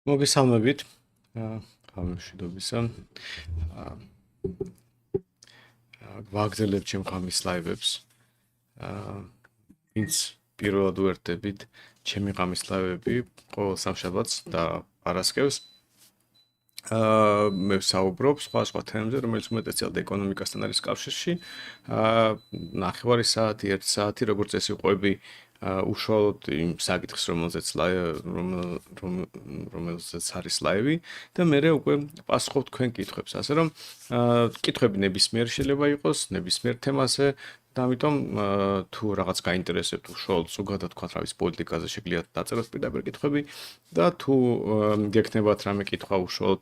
მოგესალმებით. ხამშვიდობისა. ვაგრძელებთ ჩემ ხამის ლაივებს. ვინც პირველად უერთდებით ჩემი ხამის ლაივები ყოველ სამშაბათს და პარასკევს. მე ვსაუბრობ სხვა თემებზე, რომელიც უმეტესად ეკონომიკასთან არის კავშირში. ნახევარი საათი, 1 საათი, როგორც წესი ყვები უშუალოდ იმ საკითხს, რომელზეც არის ლაივი და მე უკვე პასუხობ თქვენ კითხვებს. ასე რომ კითხვები ნებისმიერ შეიძლება იყოს, ნებისმიერ თემაზე და ამიტომ თუ რაღაც გაინტერესებთ უშუალოდ ზოგადად თქვა რა ვიცი პოლიტიკაზე შეგიძლიათ დაწეროთ პირდაპირ კითხვები და თუ გექნებათ რამე კითხვა უშუალოდ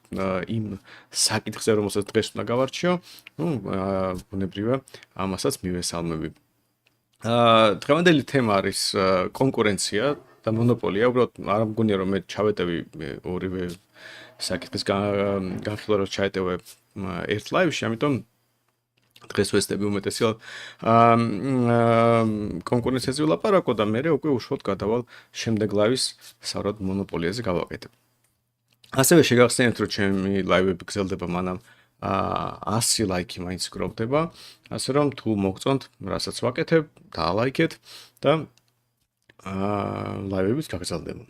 იმ საკითხზე, რომელსაც დღეს უნდა გავარჩიო, ბუნებრივია ამასაც მივესალმები. დღევანდელი თემა არის კონკურენცია და მონოპოლია. უბრალოდ არ მგონია რომ მე ჩავეტევი ორივე საკითხის განხილვას ჩაეტევე ერთ ლაივში, ამიტომ დღეს ვესწრები უმეტესად კონკურენციაზე ვილაპარაკო და მე უკვე უშუალოდ გადავალ შემდეგ ლაივის საერთოდ მონოპოლიაზე გავაკეთებ. ასევე შეგახსენებთ რომ ჩემი ლაივები გრძელდება მანამ 100 ლაიქი მაინც გროვდება, ასე რომ თუ მოგწონთ, რასაც ვაკეთებ, დაალაიქეთ და ლაივებიც გაგრძელდება.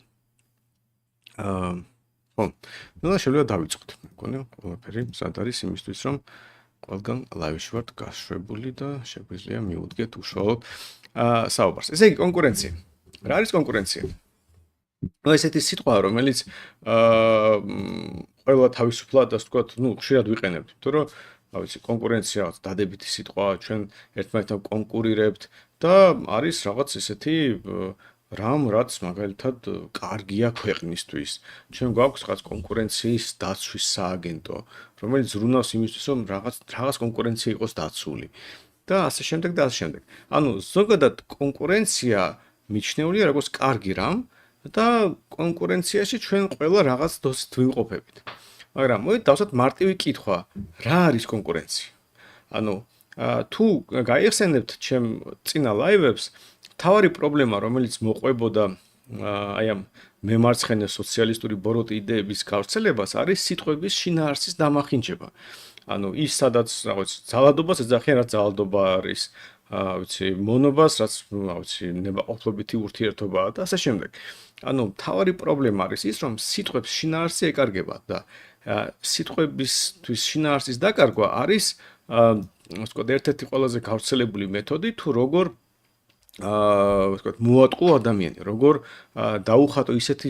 ხო, ნუ შეიძლება დავიწყოთ. მე მგონი ყველაფერი სად არის იმისთვის, რომ ყველგან ლაივში ვართ გაშვებული და შეგვიძლია მივუდგეთ უშუალოდ საუბარს. ესე იგი, კონკურენცია. რა არის კონკურენცია? ნუ ესეთი სიტყვა, რომელიც ყველა თავისუფლად ასე ვთქვათ, ხშირად ვიყენებთ, იმიტომ რომ, რა ვიცი, კონკურენცია რაღაც დადებითი სიტყვაა, ჩვენ ერთმანეთთან კონკურირებთ და არის რაღაც ესეთი რამ, რაც მაგალითად კარგია ქვეყნისთვის. ჩვენ გვაქვს რაღაც კონკურენციის დაცვის სააგენტო, რომელიც ზრუნავს იმისთვის, რომ რაღაც კონკურენცია იყოს დაცული. და ასე შემდეგ და ასე შემდეგ. ანუ ზოგადად კონკურენცია მიჩნეულია როგორც კარგი რამ და კონკურენციაში ჩვენ ყველა რაღაც დოსით ვიმყოფებით. მაგრამ მოდით დავსვათ მარტივი კითხვა, რა არის კონკურენცია? ანუ თუ გაიხსენებთ ჩემ წინა ლაივებს, თავარი პრობლემა, რომელიც მოყვებოდა აი ამ მემარცხენე სოციალისტური ბოროტი იდეების გავრცელებას, არის სიტყვების შინაარსის დამახინჯება. ანუ ის სადაც რაღაც ძალადობას ეძახიან, რაც ძალადობა არის, ვიცი, მონობას, რაც ვიცი, ნებაყოფლობითი ურთიერთობაა და ასე შემდეგ. ანუ თავარი პრობლემა არის ის, რომ სიტყვებს შინაარსი ეკარგება და სიტყვებისთვის შინაარსის დაკარგვა არის ასე ვთქვათ, ერთ-ერთი ყველაზე გავრცელებული მეთოდი თუ როგორ ასე ვთქვათ, მოატყო ადამიანი, როგორ დაუხატო ისეთი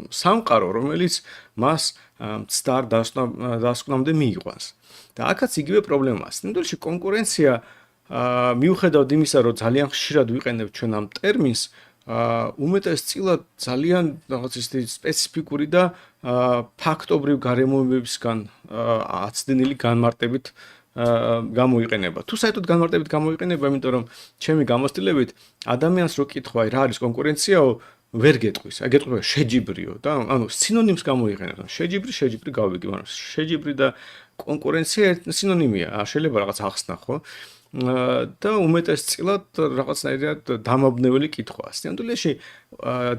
სამყარო, რომელიც მას ცდარ დასკვნამდე მიიყვანს. და აქაც იგივე პრობლემაა. სინამდვილეში კონკურენცია მიუხედავად იმისა, რომ ძალიან ხშირად ვიყენებთ ჩვენ ამ ტერმინს, უმეტესწილად ძალიან რაღაც ისეთი სპეციფიკური და ფაქტობრივ გარემოებებისგან აცდენილი განმარტებით გამოიყენება. თუ საერთოდ განმარტებით გამოიყენება, იმიტომ რომ ჩემი გამოცდილებით ადამიანს რო კითხვა, რა არის კონკურენციაო, ვერ გეტყვის. აი გეტყვა შეჯიბრიო და ანუ სინონიმს გამოიყენებ. შეჯიბრი გავიგე, მაგრამ შეჯიბრი და კონკურენცია სინონიმია. შეიძლება რაღაც ახსნა, ხო? და უმეტესწილად რაღაცნაირად დამაბნეველი კითხვაა. სინამდვილეში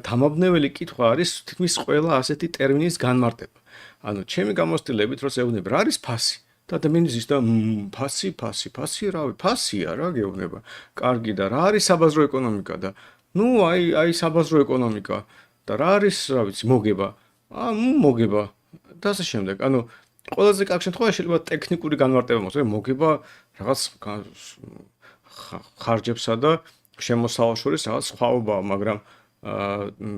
დამაბნეველი კითხვა არის თითქმის ყველა ასეთი ტერმინის განმარტება. ანუ ჩემი გამოცდილებით როცა ეუბნები, რა არის ფასი? და ადამიანი ზის და ფასი, რავი, ფასია რა გეუბნება. კარგი და რა არის საბაზრო ეკონომიკა და აი საბაზრო ეკონომიკა და რა არის, რა ვიცი, მოგება. მოგება და ასე შემდეგ. ანუ ყველაზე კარგ შემთხვევაში შეიძლება ტექნიკური განმარტება მოხდეს, მოგება რაღაც ხარჯებსა და შემოსავალ შორის რაღაც სხვაობაა, მაგრამ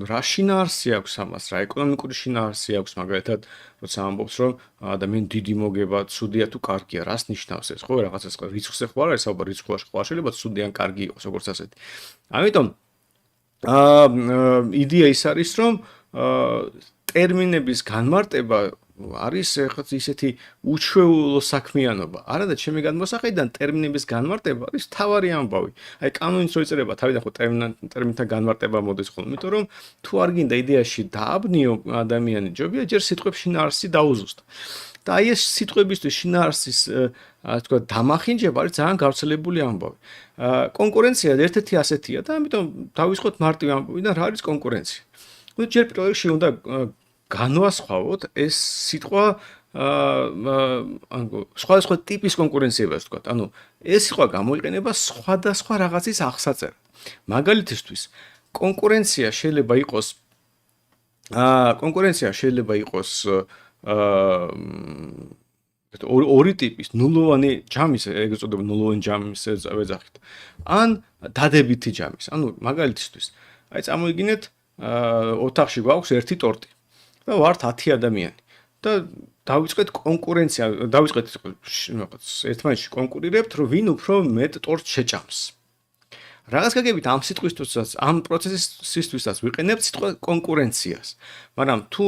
რა შინაარსი აქვს ამას, რა ეკონომიკური შინაარსი აქვს, მაგალითად, როცა ამბობს, რომ ადამიანი დიდი მოგება, ცუდია თუ კარგია, რას ნიშნავს ეს, ხო, რაღაცას რიცხვზე ხო არ არის საუბარი, რიცხვაში ხო შეიძლება ცუდი ან კარგი იყოს, როგორც ასეთი. ამიტომ იდეა ის არის, რომ ტერმინების განმარტება არის რაღაც ისეთი უჩვეულო საქმიანობა. არადა ჩემი გადმოსახედიდან ტერმინების განმარტება არის თავარი ამბავი. აი კანონიც რო იწერება, თავიდან ხო ტერმინთა განმარტება მოდის ხოლმე, იმიტომ რომ თუ არ გინდა იდეაში დააბნიო ადამიანი, ჯობია ჯერ სიტყვებს შინაარსი დაუზუსტო. და აი ეს სიტყვებისთვის შინაარსის ასე ვთქვათ, დამახინჯება არის ძალიან გავრცელებული ამბავი. კონკურენცია ერთ-ერთი ასეთია და ამიტომ დავისხოთ მარტივი ამბავიდან რა არის კონკურენცია. ჯერ პირველ რიგში უნდა განვასხვავოთ ეს სიტყვა სხვადასხვა ტიპის კონკურენციებას ვთქვათ. ანუ ეს სიტყვა გამოიყენება სხვადასხვა რაღაცის აღსაწერად. მაგალითისთვის, კონკურენცია შეიძლება იყოს ორი ტიპის ნულოვანი ჯამის, ეგ ეწოდება ნულოვანი ჯამის ეძახით. ან დადებითი ჯამის. ანუ მაგალითისთვის, აი წამოიგინეთ, ოთახში გვაქვს ერთი ტორტი და ვართ 10 ადამიანი. და დავიწყეთ კონკურენცია, ერთმანეთში კონკურირებთ, რომ ვინ უფრო მეტ ტორტს შეჭამს. Რაღაც გაგებით ამ სიტყვისთვისაც, ამ პროცესისთვისაც ვიყენებთ სიტყვა კონკურენციას. მაგრამ თუ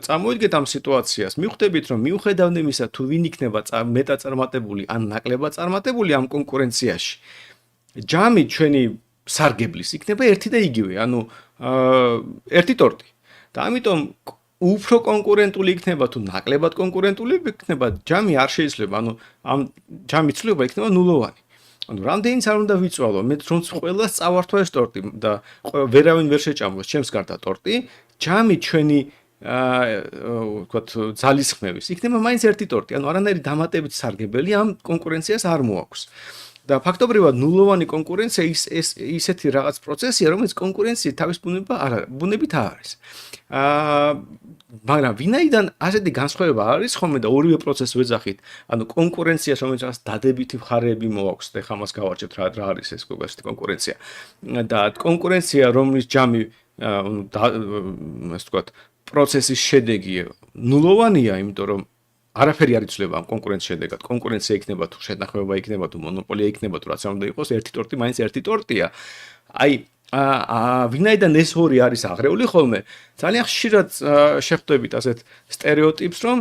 წამოიდგეთ ამ სიტუაციას, მივხვდებით, რომ მიუხედავად იმისა, თუ ვინ იქნება მეტად წარმატებული ან ნაკლებად წარმატებული ამ კონკურენციაში, ჯამი ჩვენი სარგებლის იქნება ერთი და იგივე, ანუ ერთი ტორტი. და ამიტომ უფრო კონკურენტული იქნება თუ ნაკლებად კონკურენტული იქნება, ჯამი არ შეიძლება, ანუ ამ ჯამის ცვლილება იქნება ნულოვანი. ანუ რამდენიც არ უნდა ვიწვალო, მე თუნდაც ყველას წავართვა ეს ტორტი და ვერავინ ვერ შეჭამოს ჩემს გარდა ტორტი, ჯამი ჩვენი ვთქვათ ძალისხმევის იქნება მაინც ერთი ტორტი, ანუ არანაირი დამატებით სარგებელი ამ კონკურენციას არ მოაქვს. და ფაქტობრივად ნულოვანი კონკურენცია ისეთი რაღაც პროცესია, რომელიც კონკურენცია თავის ბუნებით არ არის. მაგრამ ვინაიდან ასეთი განსხვავება არის ხოლმე და ორივე პროცესს ვეძახით, ანუ კონკურენციას რომელიც რაღაც დადებითი მხარეები მოაქვს, და ხა მას გავარჩევთ რა არის ეს კონკურენცია. და კონკურენცია, რომლის ჯამი ასე ვთქვათ, პროცესის შედეგი ნულოვანია, იმიტომ რომ არაფერი არ იცვლება ამ კონკურენციის შედეგად. კონკურენცია იქნება თუ შეთანხმება იქნება თუ მონოპოლია იქნება თუ რაც არ უნდა იყოს, ერთი ტორტი მაინც ერთი ტორტია. აი ვინაიდან ეს ორი არის აღრეული ხოლმე, ძალიან ხშირად შეხვდებით ასეთ სტერეოტიპს, რომ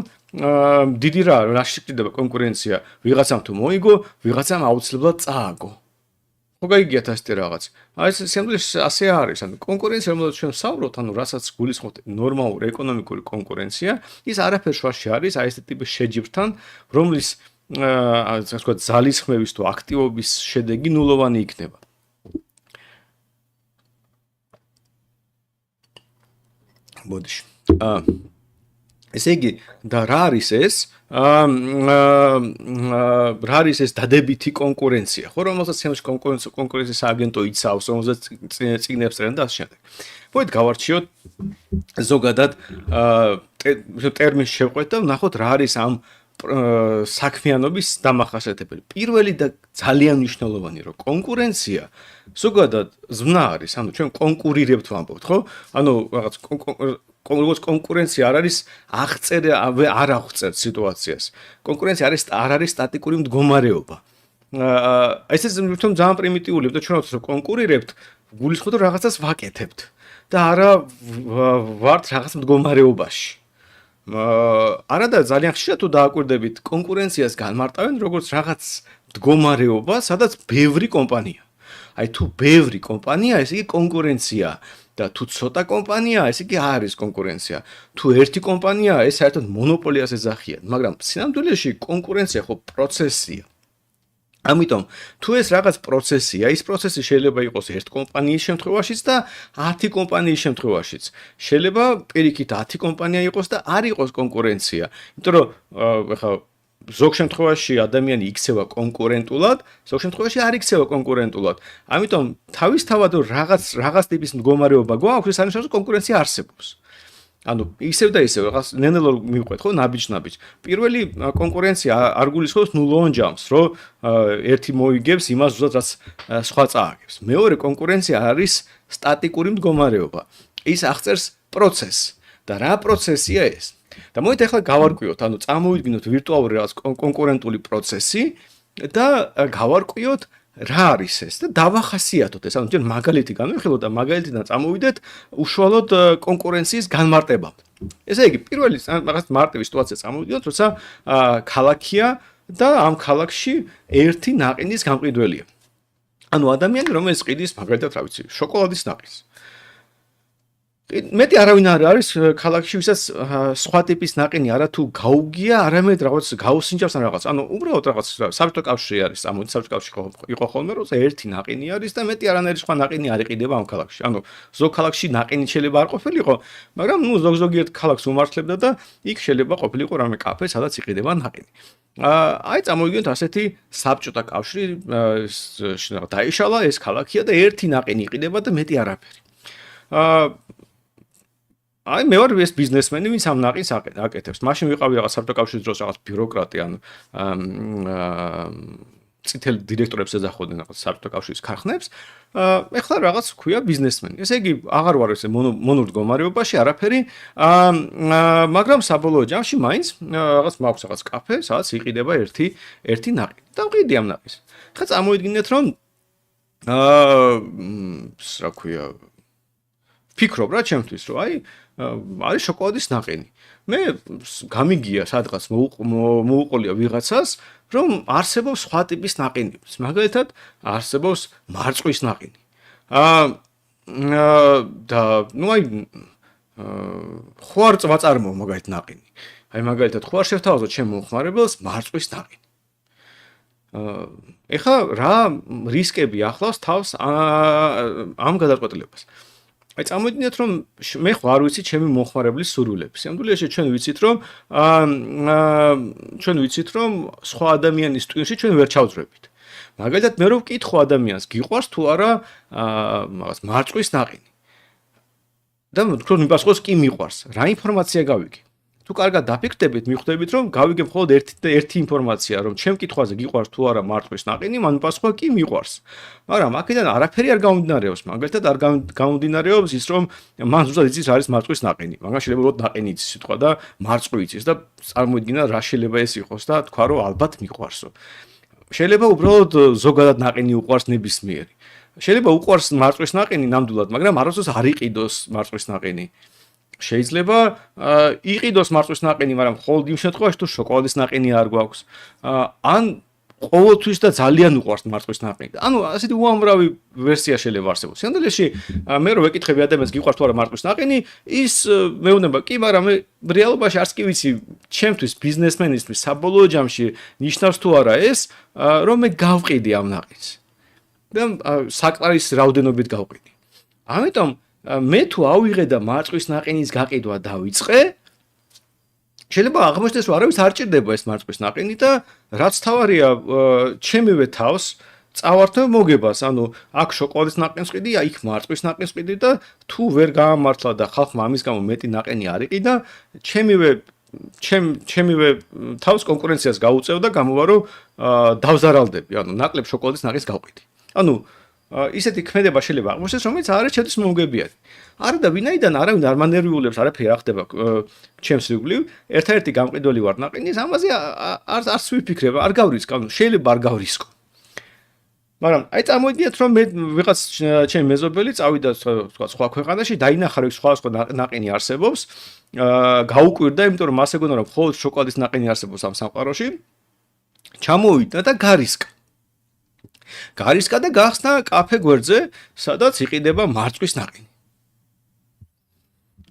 დიდი რა შეჭდება კონკურენცია, ვიღაცამ თუ მოიგო, ვიღაცამ აუცილებლად წააგო. ხო გაიგიათ ასეთი რაღაც. აი ეს სამდროს ასე არის, ანუ კონკურენცია, რომელსაც ჩვენ ვსაუბრობთ, ანუ რასაც გულისხმობთ ნორმალური ეკონომიკური კონკურენცია, ის არაფერ შუაში არის აი ეს ტიპის შეჯიბრთან, რომლის ასე ვთქვათ, ძალისხმევის თუ აქტივობის შედეგი ნულოვანი იქნება. ბოდიში. ესე იგი, და რა არის ეს? რა არის ეს დადებითი კონკურენცია? ხო, რომელსაც ჩემს კონკურენციის აგენტო იცავს, რომელსაც წიგნებს წერენ და ასე შემდეგ. მოდით გავარჩიოთ ზოგადად ტერმინს შევყვეთ და ვნახოთ რა არის ამ საქმიანობის დამახასიათებელი. პირველი და ძალიან მნიშვნელოვანი, რომ კონკურენცია ზოგადად ზმნა არის, ანუ ჩვენ კონკურირებთ ვამბობთ, ხო? ანუ რაღაც როგორც კონკურენცია არ არის არ აღწერთ სიტუაციას. კონკურენცია არ არის სტატიკური მდგომარეობა. ეს თვითონ ძალიან პრიმიტიული, და ჩვენ რო კონკურირებთ, გულისხმობთ რომ რაღაცას ვაკეთებთ და არა ვართ რაღაც მდგომარეობაში. არადა ძალიან ხშირად თუ დააკვირდებით, კონკურენციას განმარტავენ როგორც რაღაც მდგომარეობა, სადაც ბევრი კომპანია. აი თუ ბევრი კომპანია, ესე იგი კონკურენცია. და თუ ცოტა კომპანიაა, ესე იგი არის კონკურენცია. თუ ერთი კომპანიაა, ეს საერთოდ მონოპოლიას ეძახიან, მაგრამ სინამდვილეში კონკურენცია ხო პროცესია. ამიტომ თუ ეს რაღაც პროცესია, ის პროცესი შეიძლება იყოს ერთ კომპანიის შემთხვევაშიც და 10 კომპანიის შემთხვევაშიც. შეიძლება პირიქით 10 კომპანია იყოს და არ იყოს კონკურენცია. იმიტომ რომ ეხლა ზოგ შემთხვევაში ადამიანი იქცევა კონკურენტულად, ზოგ შემთხვევაში არ იქცევა კონკურენტულად. ამიტომ თავისთავად რაღაც ტიპის მდგომარეობა გვაქვს, ეს არის რომ კონკურენცია არსებობს. ანუ ისევ და ისევ რაღაც ნელ-ნელა მივყვეთ ხო ნაბიჯ-ნაბიჯ. პირველი კონკურენცია არ გულისხმობს ნულოვან ჯამს, რომ ერთი მოიგებს იმას ზუსტად რაც სხვა წააგებს. მეორე კონკურენცია არის სტატიკური მდგომარეობა. ის აღწერს პროცესს. და რა პროცესია ეს? და მოით ახლა გავარკვიოთ, ანუ წამოვიდგინოთ ვირტუალური რაღაც კონკურენტული პროცესი და გავარკვიოთ რა არის ეს და დავახასიათოთ ეს, ანუ ჩვენ მაგალითი განვიხილოთ და მაგალითიდან წამოვიდეთ უშუალოდ კონკურენციის განმარტებამდე. ესე იგი, პირველი რაღაც მარტივი სიტუაცია წამოვიდეთ, როცა ქალაქია და ამ ქალაქში ერთი ნაყინის გამყიდველია. ანუ ადამიანი, რომელიც ყიდის მაგალითად, რა ვიცი, შოკოლადის ნაყინს. მეტი არავინ არ არის ქალაქში, ვისაც სხვა ტიპის ნაყინი არა თუ გაუგია, არამედ რაღაც გაუსინჯავს ან რაღაც. ანუ უბრალოდ რაღაც საბჭოთა კავშირი არის, ამოდი საბჭოთა კავშირი იყო ხოლმე, რომ ერთი ნაყინი არის და მეტი არანაირი სხვა ნაყინი არ იყიდება ამ ქალაქში. ანუ ზოგ ქალაქში ნაყინი შეიძლება არ ყოფილიყო, მაგრამ ნუ ზოგ-ზოგიერთ ქალაქს უმართლებდა და იქ შეიძლება ყოფილიყო რამე კაფე, სადაც იყიდება ნაყინი. აი წარმოვიდგინოთ ასეთი საბჭოთა კავშირი დაიშალა ეს ქალაქია და ერთი ნაყინი იყიდება და მეტი არაფერი. აი მე ვარ ეს ბიზნესმენი, ვინც ამ ნაყინს აკეთებს. მაშინ ვიყავი რაღაც საბჭოთა კავშირის დროს რაღაც ბიუროკრატი, ანუ წითელ დირექტორებს ეძახოდნენ რაღაც საბჭოთა კავშირის ქარხნებს. ეხლა რაღაც ქვია ბიზნესმენი. ესე იგი, აღარ ვარ ესე მონურ მდგომარეობაში, არაფერი. მაგრამ საბოლოო ჯამში მაინც რაღაც მაქვს რაღაც კაფე, სადაც იყიდება ერთი ნაყინი. და ვყიდი ამ ნაყინს. ხა წარმოიდგინეთ, რომ რა ქვია, ფიქრობ რა ჩემთვის, რომ აი არის შოკოლადის ნაყინი. მე გამიგია სადღაც მოუყოლია ვიღაცას, რომ არსებობს სხვა ტიპის ნაყინები. მაგალითად, არსებობს მარწყვის ნაყინი. და ნუ აი ხوار წვაწარმო მაგალითად ნაყინი. აი მაგალითად ხوار შევთავაზოთ ჩემ მომხმარებელს მარწყვის ნაყინი. ეხლა რა რისკები ახლავს თავს ამ გადაწყვეტილებას? აი წარმოიდგინეთ, რომ მე ხوار ვიცი ჩემი მომხმარებლის სურვილები. სამდვილეში ჩვენ ვიცით, რომ სხვა ადამიანის ტვინში ჩვენ ვერ ჩავძვრებით. მაგალითად, მე რო ვკითხო ადამიანს, გიყვარს თუ არა რაღაც მარწყვის ნაყინი. და თქვენ მიპასუხოს, კი მიყვარს. რა ინფორმაცია გავიგე? თუ კარგად დაფიქრდებით, მიხვდებით, რომ გავიგებ მხოლოდ ერთი ინფორმაცია, რომ ჩემ კითხვაზე გიყვარს თუ არა მარწყვის ნაყინი, მან პასუხა კი მიყვარს. მაგრამ აქედან არაფერი არ გამომდინარეობს. მაგალითად, არ გამომდინარეობს ის, რომ მან ზუსტად იცის რა არის მარწყვის ნაყინი. მაგან შეიძლება უბრალოდ ნაყინი იცის სიტყვა და მარწყვი იცის და წარმოიდგინა რა შეიძლება ეს იყოს და თქვა, რომ ალბათ მიყვარსო. შეიძლება უბრალოდ ზოგადად ნაყინი უყვარს ნებისმიერი. შეიძლება უყვარს მარწყვის ნაყინი ნამდვილად, მაგრამ არასდროს არ იყიდოს მარწყვის ნაყინი. შეიძლება იყიდოს მარწყვის ნაყინი, მაგრამ მხოლოდ იმ შემთხვევაში თუ შოკოლადის ნაყინი არ გვაქვს. ან ყოველთვის და ძალიან უყვარს მარწყვის ნაყინი. ანუ ასეთი უამრავი ვერსია შეიძლება არსებობს. სამდვილეში მე რო ვეკითხები ადამიანს, გიყვარს თუ არა მარწყვის ნაყინი, ის მეუბნება, კი, მაგრამ მე რეალობაში არც კი ვიცი, ჩემთვის ბიზნესმენისთვის საბოლოო ჯამში ნიშნავს თუ არა ეს, რომ მე გავყიდი ამ ნაყინს. და საკმარის რაოდენობით გავყიდი. ამიტომ მე თუ ავიღე და მარწყვის ნაყინის გაყიდვა დავიწყე, შეიძლება აღმოჩნდეს, რომ არავის არ ჭირდება ეს მარწყვის ნაყინი და რაც თავარია, ჩემივე თავს წავართვე მოგებას, ანუ აქ შოკოლადის ნაყინს ყიდი, იქ მარწყვის ნაყინს ყიდი და თუ ვერ გაამართლა და ხალხმა ამის გამო მეტი ნაყინი არ იყიდა, ჩემივე თავს კონკურენციას გაუწევ და გამოვა, რომ დავზარალდები, ანუ ნაკლებ შოკოლადის ნაყინს გავყიდი. ანუ ისეთი ქმედება შეიძლება აღმოჩნდეს, რომელიც არ არის ჩემთვის მომგებიანი. არა და ვინაიდან არავინ არ მანერვიულებს, არაფერი არ ხდება ჩემს ირგვლივ, ერთადერთი გამყიდველი ვარ ნაყინის, ამაზე არც ვიფიქრებ, არ გავრისკო, ანუ შეიძლება არ გავრისკო. მაგრამ აი წარმოიდგინეთ, რომ მე ვიღაც ჩემი მეზობელი წავიდა სხვა ქვეყანაში, დაინახა, რომ სხვა ნაყინი არსებობს, გაუკვირდა, იმიტომ რომ მას ეგონა, რომ მხოლოდ შოკოლადის ნაყინი არსებობს ამ სამყაროში, ჩამოვიდა და გარისკა. გარისკა და გახსნა კაფე გვერდზე, სადაც იყიდება მარწყვის ნაყინი.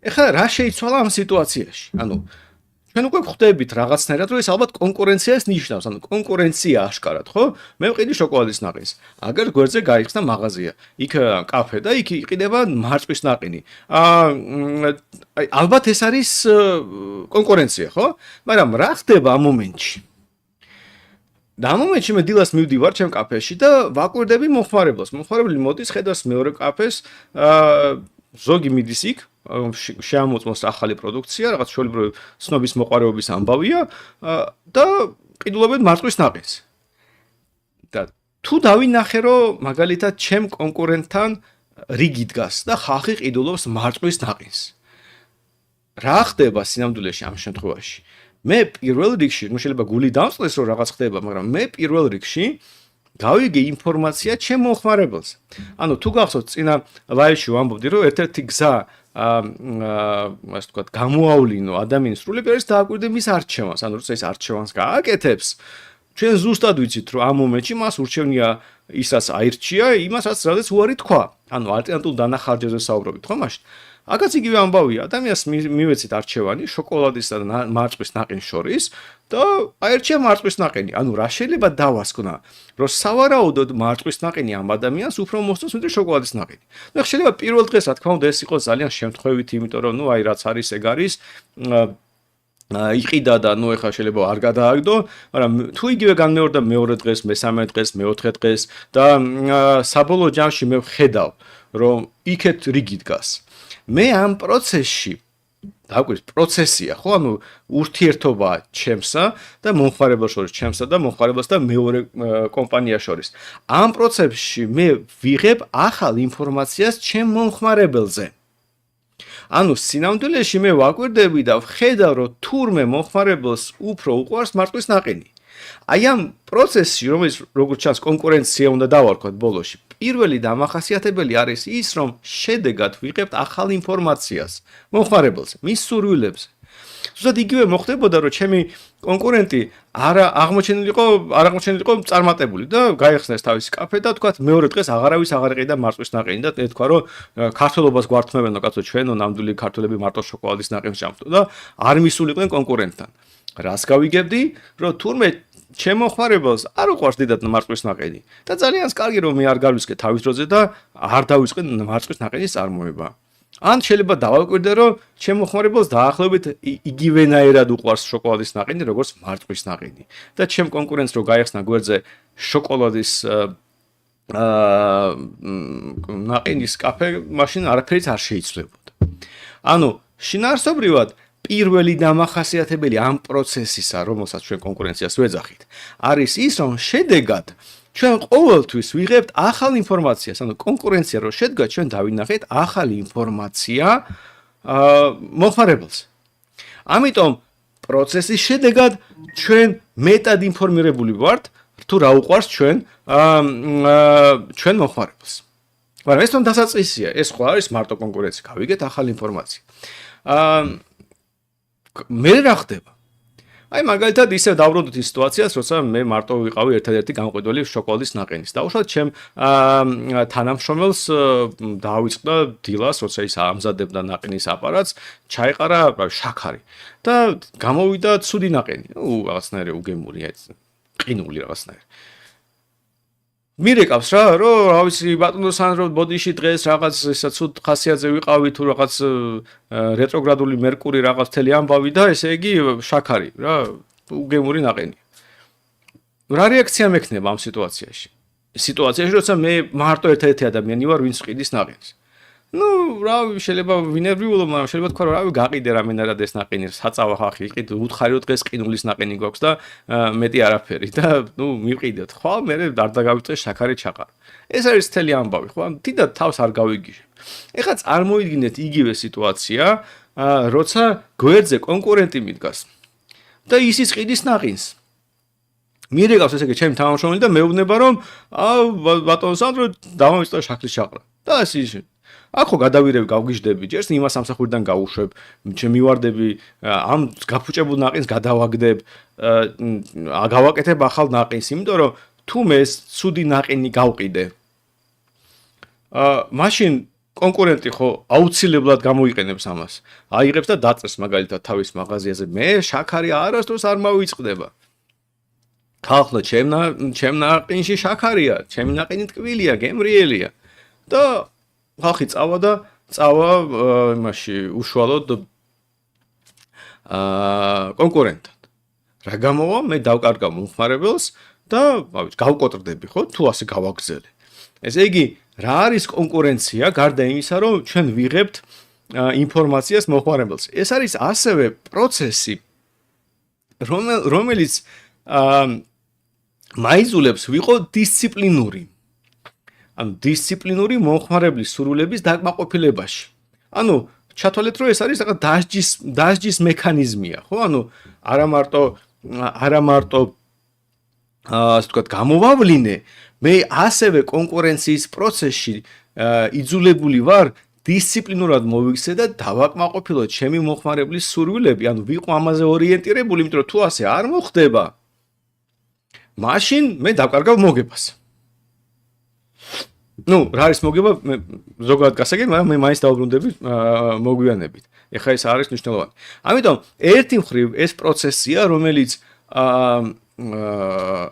ეხლა რა შეიცვალა ამ სიტუაციაში? ანუ ჩვენ უკვე ხვდებით რაღაცნაირად, რომ ეს ალბათ კონკურენციას ნიშნავს, ანუ კონკურენცია აშკარად, ხო? მე ვყიდი შოკოლადის ნაყინს. აგერ გვერდზე გაიხსნა მაღაზია. იქ კაფე და იქ იყიდება მარწყვის ნაყინი. აი ალბათ ეს არის კონკურენცია, ხო? მაგრამ რა ხდება ამ მომენტში? და ამ მომენტში მე დილას მივდივარ ჩემ კაფეში და ვაკვირდები მომხმარებელს. მომხმარებელი მოდის, ხედავს მეორე კაფეს, ზოგი მიდის იქ, შეამოწმოს ახალი პროდუქცია, რაღაც ჩვეულებრივი ცნობის მოყარეობის ამბავია და ყიდულობენ მარწყვის ნაყინს. და თუ დავინახე, რომ მაგალითად ჩემ კონკურენტთან რიგი დგას და ხალხი ყიდულობს მარწყვის ნაყინს. რა ხდება სინამდვილეში ამ შემთხვევაში? მე პირველ რიგში, ნუ შეიძლება გული დამწყდეს, რომ რაღაც ხდება, მაგრამ მე პირველ რიგში გავიგე ინფორმაცია ჩემ მომხმარებელს. ანუ თუ გახსოვთ, წინა ლაივში ვამბობდი, რომ ერთ-ერთი გზა ასე ვთქვათ, გამოავლინო ადამიანის სრულიად არის დააკვირდე მის არჩევანს. ანუ როცა ის არჩევანს გააკეთებს, ჩვენ ზუსტად ვიცით, რომ ამ მომენტში მას ურჩევნია ისაც აირჩია, იმასაც რადგან უარი თქვა. ანუ ალტერნატიულ დანახარჯებზე საუბრობთ, ხო მაშინ? აქაც იგივე ამბავია, ადამიანს მივეცით არჩევანი შოკოლადისა და მარწყვის ნაყინის შორის და აირჩია მარწყვის ნაყინი. ანუ რა შეიძლება დავასკვნა, რომ სავარაუდოდ მარწყვის ნაყინი ამ ადამიანს უფრო მოსწონს, ვიდრე შოკოლადის ნაყინი. ნუ შეიძლება პირველ დღეს რა თქმა უნდა ეს იყოს ძალიან შემთხვევითი, იმიტომ რომ ნუ აი რაც არის ეგ არის იყიდა და ნუ ეხლა შეიძლება არ გადააგდო, მაგრამ თუ იგივე განმეორდა მეორე დღეს, მესამე დღეს, მეოთხე დღეს და საბოლოო ჯამში მე ვხედავ, რომ იქეთ რიგი დგას. მე ამ პროცესში დაგვირთ პროცესია, ხო, ანუ ურთიერთობა ჩემსა და მომხმარებელს შორის, ჩემსა და მომხმარებელს და მეორე კომპანიას შორის. ამ პროცესში მე ვიღებ ახალ ინფორმაციას ჩემ მომხმარებელზე. ანუ სინამდვილეში მე ვაკვირდები და ვხედავ, რომ თურმე მომხმარებელს უფრო უყვარს მარწყვის ნაყინი. აი ამ პროცესში, რომელიც როგორც ჩანს კონკურენცია უნდა დავარქვათ ბოლოში, პირველი დამახასიათებელი არის ის, რომ შედეგად ვიღებთ ახალ ინფორმაციას მომხმარებელზე, მის სურვილებზე. ზუსტად იგივე მოხდებოდა, რომ ჩემი კონკურენტი არ აღმოჩენილიყო წარმატებული და გაიხსნეს თავისი კაფე და თქვა მეორე დღეს აღარავის აღარ იყიდა მარწყვის ნაყინი და ეთქვა, რომ ქართლობას გვართმევენო კაცო ჩვენო ნამდვილი ქართველები მარტო შოკოლადის ნაყინს ჭამთო და არ მისულიყვნენ კონკურენტთან. რას გავიგებდი, რომ თურმე ჩემ მომხმარებელს არ უყვარს დიდად მარწყვის ნაყინი და ძალიან კარგი რომ მე არ გავისკე თავის დროზე და არ დავისყე მარწყვის ნაყინის წარმოება. ან შეიძლება დავაკვირდე რომ ჩემ მომხმარებელს დაახლოებით იგივენაირად უყვარს შოკოლადის ნაყინი როგორც მარწყვის ნაყინი და ჩემ კონკურენტს რო გაიხსნა გვერდზე შოკოლადის ნაყინის კაფე მაშინ არაფერიც არ შეიცვლებოდა. ანუ შინაარსობრივად პირველი დამახასიათებელი ამ პროცესისა, რომელსაც ჩვენ კონკურენციას ვეძახით, არის ის, რომ შედეგად ჩვენ ყოველთვის ვიღებთ ახალ ინფორმაციას, ანუ კონკურენცია რო შედგა, ჩვენ დავინახეთ ახალი ინფორმაცია მომხმარებელს. ამიტომ პროცესის შედეგად ჩვენ მეტად ინფორმირებული ვართ, თუ რა უყვარს ჩვენ მომხმარებელს. მაგრამ ეს თვითონ დასაწყისია, ეს ხო არის მარტო კონკურენცია, გავიგეთ ახალი ინფორმაცია. მე რა ხდება? აი მაგალითად ისე დავბრუნდით ის სიტუაციას, როცა მე მარტო ვიყავი ერთადერთი გამყვიდველი შოკოლადის ნაყინის. დაუშვათ ჩემ თანამშრომელს დაავიწყდა დილას, როცა ის ამზადებდა ნაყინის აპარატს, ჩაეყარა შაქარი და გამოვიდა ცუდი ნაყინი. რაღაცნაირი უგემური, ყინული რაღაცნაირი. მირეკავს რა, რომ რა ვიცი ბატონო სანდრო ბოდიში დღეს რაღაც ესა ცუდ ხასიათზე ვიყავი თუ რაღაც რეტროგრადული მერკური რაღაც თელი ამბავი და ესე იგი შაქარი რა უგემური ნაყინი. რა რეაქცია მექნება ამ სიტუაციაში? სიტუაციაში როცა მე მარტო ერთ-ერთი ადამიანი ვარ, ვინც ყიდის ნაყინს. ნუ რა შეიძლება ვინერვიულობ, მაგრამ შეიძლება თქვა რომ რავი გაყიდე რამენად ეს ნაყინი საწავა ხახი იყიდ უთხარი დღეს ყინულის ნაყინი გვაქვს და მეტი არაფერი და ნუ მივყიდეთ. ხვალ მე არ დაგავიწყე შაქარი ჩაყარ. ეს არის თელი ამბავი, ხო? დიდად თავს არ გავიგიჟებ. ეხლა წარმოიდგინეთ იგივე სიტუაცია, როცა გვერდზე კონკურენტი მიდგას და ისიც ყიდის ნაყინს. მირეკავს ესე იგი ჩემი თანამშრომელი და მეუბნება რომ ბატონო სანდრო დავამიწყდა შაქრის ჩაყრა. და ის ახო გადავირები გავგიჟდები, ჯერს იმას სამსახურიდან გავუშვებ, შემივარდები, ამ გაფუჭებულ ნაყინს გადავაგდებ, გავაკეთებ ახალ ნაყინს, იმიტომ რომ თუ მე ეს ცუდი ნაყინი გავყიდე, მაშინ კონკურენტი ხო აუცილებლად გამოიყენებს ამას. აიღებს და დაწერს მაგალითად თავის მაღაზიაზე, მე შაქარი არასდროს არ მოვიწყდება. ხალხო, ჩემ ნაყინში შაქარია, ჩემი ნაყინი ტკბილია, გემრიელია. და ხალხი წავა იმაში უშუალოდ კონკურენტად. რა გამოვა? მე დავკარგავ მომხმარებელს და გავკოტრდები, ხო? თუ ასე გავაგზელე. ესე იგი, რა არის კონკურენცია გარდა იმისა, რომ ჩვენ ვიღებთ ინფორმაციას მომხმარებელს. ეს არის ასევე პროცესი, რომელიც მაიძულებს ვიყო დისციპლინური. ანუ დისციპლინური მომხმარებლის სურვილების დაკმაყოფილებაში. ანუ ჩათვალეთ რომ ეს არის რაღაც დასჯის მექანიზმია, ხო? ანუ არა მარტო ასე ვთქვათ, გამოვავლინე, მე ასევე კონკურენციის პროცესში იძულებული ვარ დისციპლინურად მოვიქცე და დავაკმაყოფილო ჩემი მომხმარებლის სურვილები, ანუ ვიყო ამაზე ორიენტირებული, იმიტომ რომ თუ ასე არ მოხდება, მაშინ მე დავკარგავ მოგებას. Ну, რა არის მოგება, მე ზოგადად გასაგები, მაგრამ მე მაინც დავბრუნდები მოგვიანებით. ეხლა ეს არის მნიშვნელოვანი. ამიტომ ერთი მხრივ ეს პროცესია, რომელიც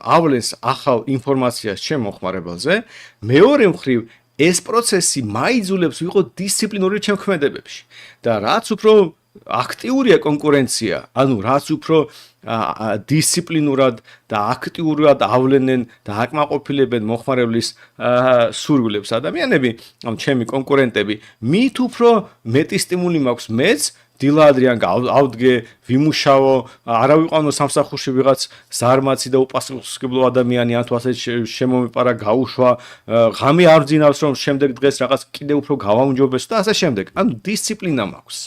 ავლენს ახალ ინფორმაციას ჩემ მოხმარებელზე, მეორე მხრივ ეს პროცესი მაიძულებს ვიყო დისციპლინური ჩემ ქმედებებში. და რაც უფრო აქტიურია კონკურენცია, ანუ რაც უფრო დისციპლინურად და აქტიურად ავლენენ და აკმაყოფილებენ მოხმარებლის სურვილებს ადამიანები, ამ ჩემი კონკურენტები, მით უფრო მეტი სტიმული მაქვს მეც დილა ადრიან გავდგე, ვიმუშაო, არა ვიყვანო სამსახურში ვიღაც ზარმაცი და უპასუხისმგებლო ადამიანი, ან თუ ასე შემომეპარა გაუშვა, ღამე არ ვძინავს რომ შემდეგ დღეს რაღაც კიდევ უფრო გავაუმჯობესო და ასე შემდეგ. ანუ დისციპლინა მაქვს.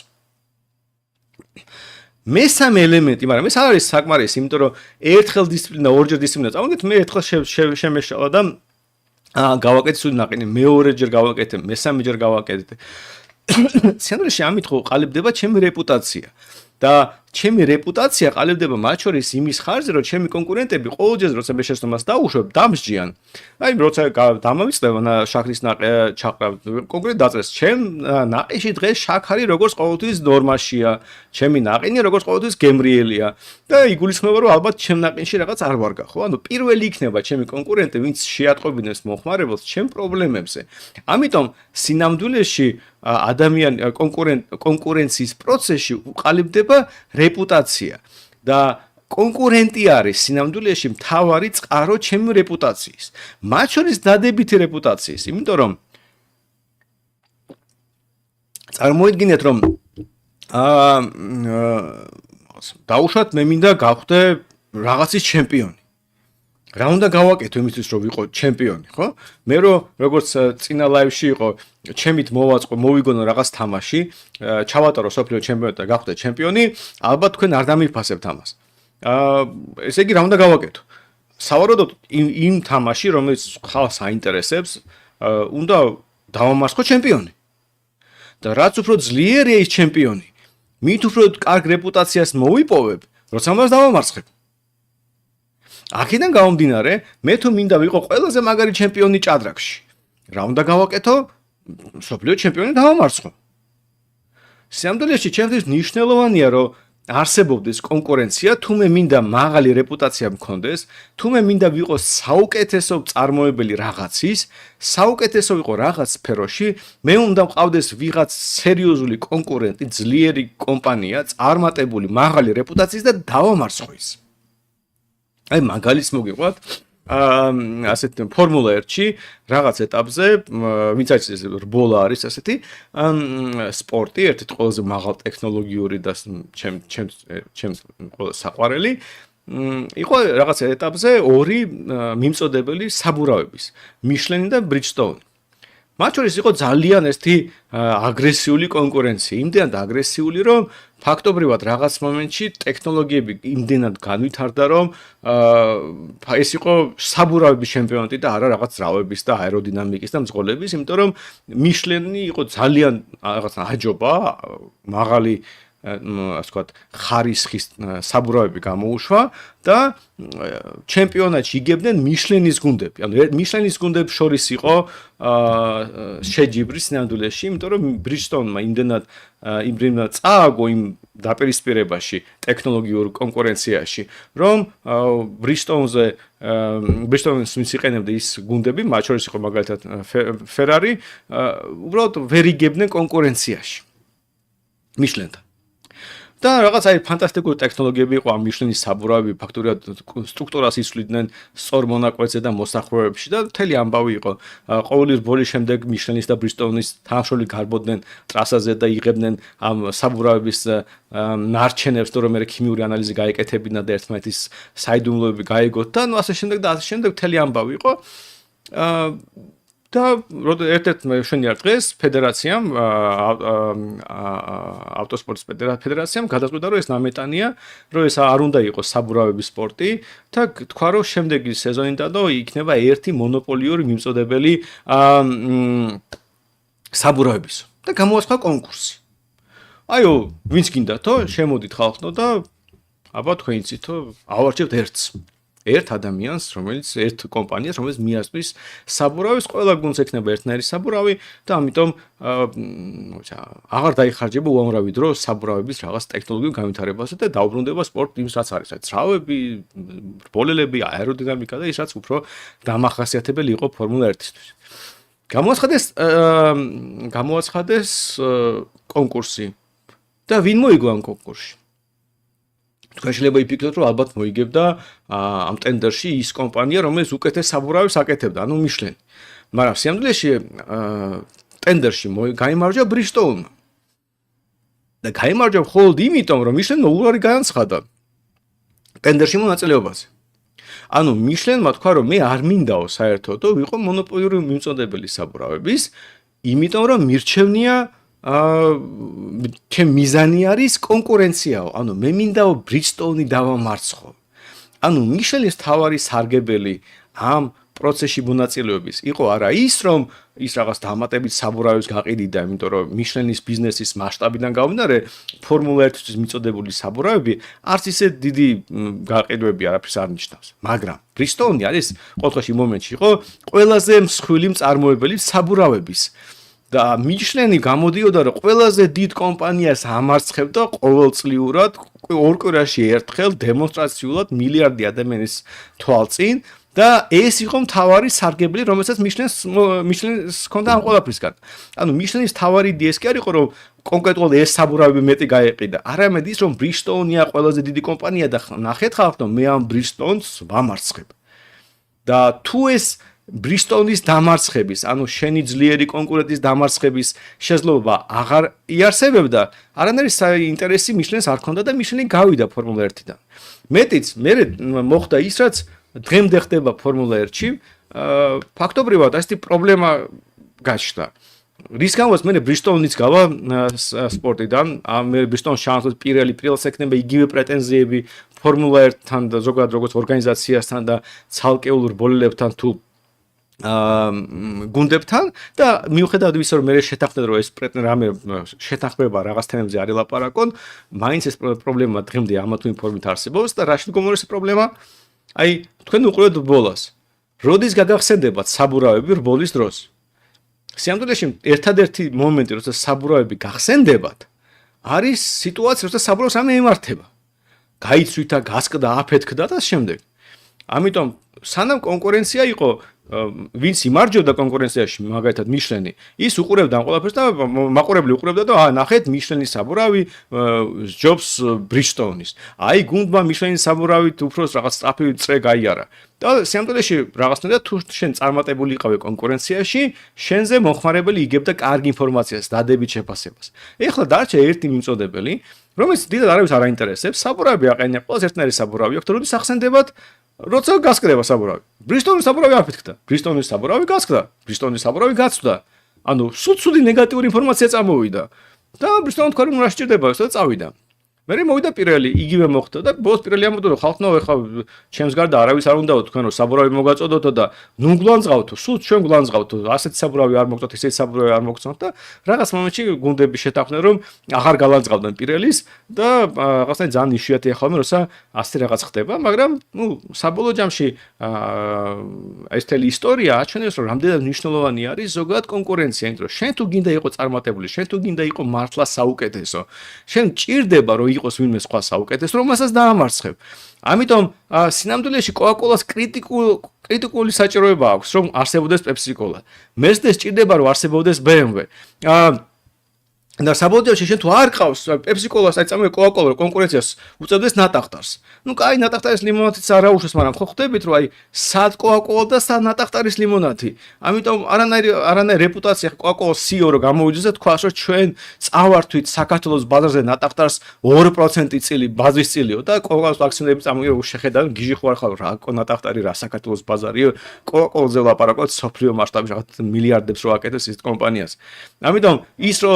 მესამე ელემენტი, მაგრამ ეს არ არის საკმარისი, იმიტომ რომ ერთხელ დისციპლინა, ორჯერ დისციპლინა წავაგეთ, მე ერთხელ შემეშალა და გავაკეთე სულ ნაყინი, მეორეჯერ გავაკეთე, მესამეჯერ გავაკეთე. სინამდვილეში ამით ხო ყალიბდება ჩემი რეპუტაცია. და ჩემი რეპუტაცია ყალიბდება მათ შორის იმის ხარჯზე, რომ ჩემი კონკურენტები ყოველჯერ როცა მე შეცდომას დაუშვებ, დამსჯიან. აი, როცა დამავიწყდება შაქრის ჩაყრა, კონკრეტულად დაწერეს, ჩემ ნაყიში დღეს შაქარი როგორც ყოველთვის ნორმაშია, ჩემი ნაყინი როგორც ყოველთვის გემრიელია და იგულისხმება, რომ ალბათ ჩემ ნაყინში რაღაც არ ვარგა, ხო? ანუ პირველი იქნება ჩემი კონკურენტი, ვინც შეატყობინებს მოხმარებელს ჩემ პრობლემებზე. ამიტომ სინამდვილეში ადამიანი კონკურენციის პროცესში უყალიბდება რეპუტაცია და კონკურენტი არის სინამდვილეში მთავარი წყარო ჩემი რეპუტაციის. მათ შორის დადებითი რეპუტაციის, იმიტომ რომ წარმოიდგინეთ რომ დაუშვათ მე მინდა გავხდე რაღაცის ჩემპიონი. რა უნდა გავაკეთო იმისთვის რომ ვიყო ჩემპიონი, ხო? მე როგორც წინა ლაივში იყო, ჩემით მოვიგონო რაღაც თამაში, ჩავატარო სოფლიო ჩემპიონატი და გავხდე ჩემპიონი, ალბათ თქვენ არ დამიფასებთ ამას. ესე იგი რა უნდა გავაკეთო? სავარაუდოდ იმ თამაში, რომელიც ხალხს აინტერესებს, უნდა დავამარცხო ჩემპიონი. და რაც უფრო ძლიერია ის ჩემპიონი, მით უფრო კარგ რეპუტაციას მოვიპოვებ, როცა მას დავამარცხებ. აქედან გამომდინარე, მე თუ მინდა ვიყო ყველაზე მაგარი ჩემპიონი ჭადრაკში. რა უნდა გავაკეთო? სოფლიო ჩემპიონი დავამარცხო. სინამდვილეში ჩემთვის მნიშვნელოვანია, რომ არსებობდეს კონკურენცია, თუ მე მინდა მაღალი რეპუტაცია მქონდეს, თუ მე მინდა ვიყო საუკეთესო წარმოებელი რაღაცის, საუკეთესო ვიყო რაღაც სფეროში, მე უნდა მყავდეს ვიღაც სერიოზული კონკურენტი, ძლიერი კომპანია, წარმატებული მაღალი რეპუტაციის და დავამარცხო ის. აი მაგალითს მოგიყვათ ასეთ ფორმულა 1-ში რაღაც ეტაპზე, ვინც არის ეს რბოლა არის ასეთი სპორტი, ერთ-ერთი ყველაზე მაღალ ტექნოლოგიური და ჩემს ყველა საყვარელი იყო რაღაც ეტაპზე ორი მიმწოდებელი საბურავების, მიშლენი და ბრიჯსტოუნი. მათ შორის იყო ძალიან ერთი აგრესიული კონკურენცია, იმდენად აგრესიული, რომ ფაქტობრივად რაღაც მომენტში ტექნოლოგიები იმდენად განვითარდა, რომ ეს იყო საბურავების ჩემპიონატი და არა რაღაც ძრავების და აეროდინამიკის და მძღოლების, იმიტომ რომ მიშლენი იყო ძალიან რაღაც აჯობა, მაღალი ასე ვთქვათ, ხარისხის საბურავები გამოუშვა და ჩემპიონატში იგებდნენ მიშლენის გუნდები. ანუ მიშლენის გუნდებს შორის იყო შეჯიბრი სინამდვილეში, იმიტომ რომ ბრიჯსტოუნმა იმდენად წააგო იმ დაპირისპირებაში, ტექნოლოგიურ კონკურენციაში, რომ ბრიჯსტოუნს ვინც იყენებდა ის გუნდები, მათ შორის იყო მაგალითად ფერარი, უბრალოდ ვერ იგებდნენ კონკურენციაში მიშლენთან. და რაღაც აი ფანტასტიკური ტექნოლოგიები იყო ამ მიშლენის საბურავები, ფაქტობრივად სტრუქტურას ისვლიდნენ სწორ მონაკვეთზე და მოსახლეებში და მთელი ამბავი იყო. ყოველი რბოლის შემდეგ მიშლენის და ბრიჯსტოუნის თანხმოვანი გარბოდნენ ტრასაზე და იღებდნენ ამ საბურავების ნარჩენებს, რომ მე ქიმიური ანალიზი გაეკეთებინა და ერთმანეთის საიდუმლოები გაიგოთ და ასე შემდეგ და ასე შემდეგ მთელი ამბავი იყო. და ერთ-ერთ მშვენიერ დღეს ფედერაციამ ავტოსპორტის ფედერაციამ გადაწყვიტა, რომ ეს ნამეტანია, რომ ეს არ უნდა იყოს საბურავების სპორტი და თქვა, რომ შემდეგი სეზონიდან იქნება ერთი მონოპოლიური მიმწოდებელი საბურავების და გამოაცხადა კონკურსი. აიო, ვინც გინდათო, შემოდით ხალხო და აბა თქვენიცითო, ავარჩევთ ერთს. ერთ ადამიანს, რომელიც ერთ კომპანიას, რომელიც მიასწვის საბურავის, ყველა გუნდს ექნება ერთნაირი საბურავი და ამიტომ აღარ დაიხარჯება უამრავი დრო საბურავების რაღაც ტექნოლოგიურ განვითარებაზე და დაუბრუნდება სპორტ იმს რაც არის, ძრავები, რბოლელები, აეროდინამიკა და ის რაც უფრო დამახასიათებელი იყო ფორმულა 1-ისთვის. გამოაცხადეს კონკურსი და ვინ მოიგო ამ კონკურსში? თქვენ შეიძლება იფიქროთ, რომ ალბათ მოიგებდა ამ ტენდერში ის კომპანია, რომელიც უკეთეს საბურავებს აკეთებდა, ანუ მიშლენი. მაგრამ სიამოვნებაში ტენდერში გაიმარჯვა ბრისტოულმა. და გაიმარჯვა მხოლოდ იმიტომ, რომ მიშლენმა უარი განაცხადა ტენდერში მონაწილეობაზე. ანუ მიშლენმა თქვა, რომ მე არ მინდაო საერთოდ, ვიყო მონოპოლიური მიმწოდებელი საბურავების, იმიტომ რომ მირჩევნია ჩემ მიზანი არის კონკურენციაო. ანუ მე მინდაო ბრისტოუნი დავამარცხო. ანუ მიშლენის თავარი სარგებელი ამ პროცესში მონაწილეობის იყო არა ის, რომ ის რაღაც დამატებით საბურავებს გაყიდიდა, იმიტომ რომ მიშლენის ბიზნესის მასშტაბიდან გამომდინარე, ფორმულა 1-თვის მიწოდებული საბურავები არც ისე დიდი გაყიდვები არაფერს არ ნიშნავს. მაგრამ ბრისტოუნი არის ყოველთვის იმ მომენტში იყო ყველაზე მსხვილი მწარმოებელი საბურავების. და მიშლენი გამოდიოდა, რომ ყველაზე დიდ კომპანიას ამარცხებდა ყოველწლიურად ორ კვირაში ერთხელ დემონსტრაციულად მილიარდი ადამიანის თვალწინ და ეს იყო მთავარი სარგებელი, რომელსაც მიშლენს ჰქონდა ამ ყველაფრისგან. ანუ მიშლენის თავარი იდეა ეს კი არ იყო, რომ კონკრეტულად ეს საბურავები მეტი გაეყიდა. არამედ ის, რომ ბრისტოუნია ყველაზე დიდი კომპანია და ნახეთ ხალხო, მე ამ ბრისტოუნს ვამარცხებ. და თუ ეს ბრისტოუნის დამარცხების, ანუ შენი ძლიერი კონკურენტის დამარცხების შესაძლებლობა აღარ იარსებებდა, არანაირი ინტერესი მიშლენს არ ჰქონდა და მიშლენი გავიდა ფორმულა 1-დან. მეტიც, მე მოხდა ის, რაც დღემდე ხდება ფორმულა 1-ში, ფაქტობრივად ასეთი პრობლემა გაჩნდა. რის გამოც მე ბრისტოუნიც გავა სპორტიდან, მე ბრისტოუნს შანსს პირველს ექნება იგივე პრეტენზიები ფორმულა 1-თან და ზოგადად როგორც ორგანიზაციასთან და ცალკეულ რბოლელებთან თუ გუნდებთან და მიუხედავად იმისა, რომ მე შეთანხმდა, რომ ეს რამე შეთანხმება რაღაც თემებზე არ ელაპარაკონ, მაინც ეს პრობლემა დღემდე ამა თუ იმ ფორმით არსებობს და რაში მდგომარეობს პრობლემა? აი, თქვენ უყურებთ რბოლას. როდის გაგახსენდებათ საბურავები რბოლის დროს? სიამოვნებაში ერთადერთი მომენტი, როცა საბურავები გახსენდებათ, არის სიტუაცია, როცა საბურავს რამე ემართება. გაიცვითა, გასკდა, აფეთქდა და შემდეგ. ამიტომ სანამ კონკურენცია იყო, ვინც იმარჯვებდა კონკურენციაში, მაგალითად მიშლენი, ის უყურებდა ამ ყველაფერს და მაყურებელი უყურებდა და ნახეთ მიშლენის საბურავი ჯობს ბრისტოუნის. აი გუნდმა მიშლენის საბურავით უფრო რაღაც სწრაფი წრე გაიარა. და სიამოვნებაში რაღაცნაირად თუ შენ წარმატებული იყავი კონკურენციაში, შენზე მომხმარებელი იგებდა კარგ ინფორმაციას, დადებით შეფასებას. ეხლა დარჩა ერთი მიმწოდებელი, რომელიც დიდად არავის არ აინტერესებს, საბურავი აყენია, ყველას ერთნაირი საბურავი აქვს, როდის ახსენდებათ როცა გასკდება საბურავი. ბრისტოუნის საბურავი აფეთქდა. ბრისტოუნის საბურავი გასკდა. ბრისტოუნის საბურავი გაცვდა. ანუ სუცუდი ნეგატიური ინფორმაცია წამოვიდა. და ბრისტოუნი თქვა რომ რა სჭირდება ეს და წავიდა. მე მოვიდა პირველი, იგივე მოხდა და ბოლოს პირველი ამბობდა რომ ხალხო ეხლა ჩემს გარდა არავის არ უნდაო თქვენ რომ საბურავი მოგაწოდოთო და ნუ გლანძღავთო, სულ ჩვენ გლანძღავთო, ასეთი საბურავი არ მოგწოთ, ესეთი საბურავი არ მოგწოთ და რაღაც მომენტში გუნდები შეთანხმდნენ რომ აღარ გალანძღავდნენ პირველის და რაღაცნაირად ძალიან იშვიათია ხოლმე როცა ასეთი რაღაც ხდება, მაგრამ ნუ საბოლოო ჯამში ეს თელი ისტორია აჩვენებს რომ რამდენად მნიშვნელოვანი არის ზოგადად კონკურენცია, იმიტომ რომ შენ თუ გინდა იყო წარმატებული, შენ თუ გინდა იყო მართლა საუკეთესო, შენ ჭირდება რომ იყოს ვინმე სხვა საუკეთესო, რომელსაც დაამარცხებ. ამიტომ სინამდვილეში კოკა-კოლას კრიტიკული საჭიროება აქვს, რომ არსებობდეს პეპსი-კოლა. მესდე სჭირდება რომ არსებობდეს BMW. და საბოლოო შენ თუ არ ყავს პეპსი-კოლას, აი წამოვე კოკა-კოლა კონკურენციას უწევდეს ნატახტარს. ნუ კაი ნატახტარის ლიმონადიც არ აუშვეს, მაგრამ ხო ხვდებით რომ აი სად კოკა-კოლა და სად ნატახტარის ლიმონადი. ამიტომ არანაირი რეპუტაცია კოკა-კოლას CEO რო გამოვიდეს და თქვას რომ ჩვენ წავართვით საქართველოს ბაზარზე ნატახტარს 2% წილი ბაზრის წილიო და კოკა-კოლას ვაქცინები წამოიღო შეხედავ გიჟი ხო არ ხარ რა ნატახტარი რა საქართველოს ბაზარიო კოკა-კოლაზე ვლაპარაკობთ სოფლიო მასშტაბში რაღაც მილიარდებს რო აკეთებს ის კომპანიას. ამიტომ ის რო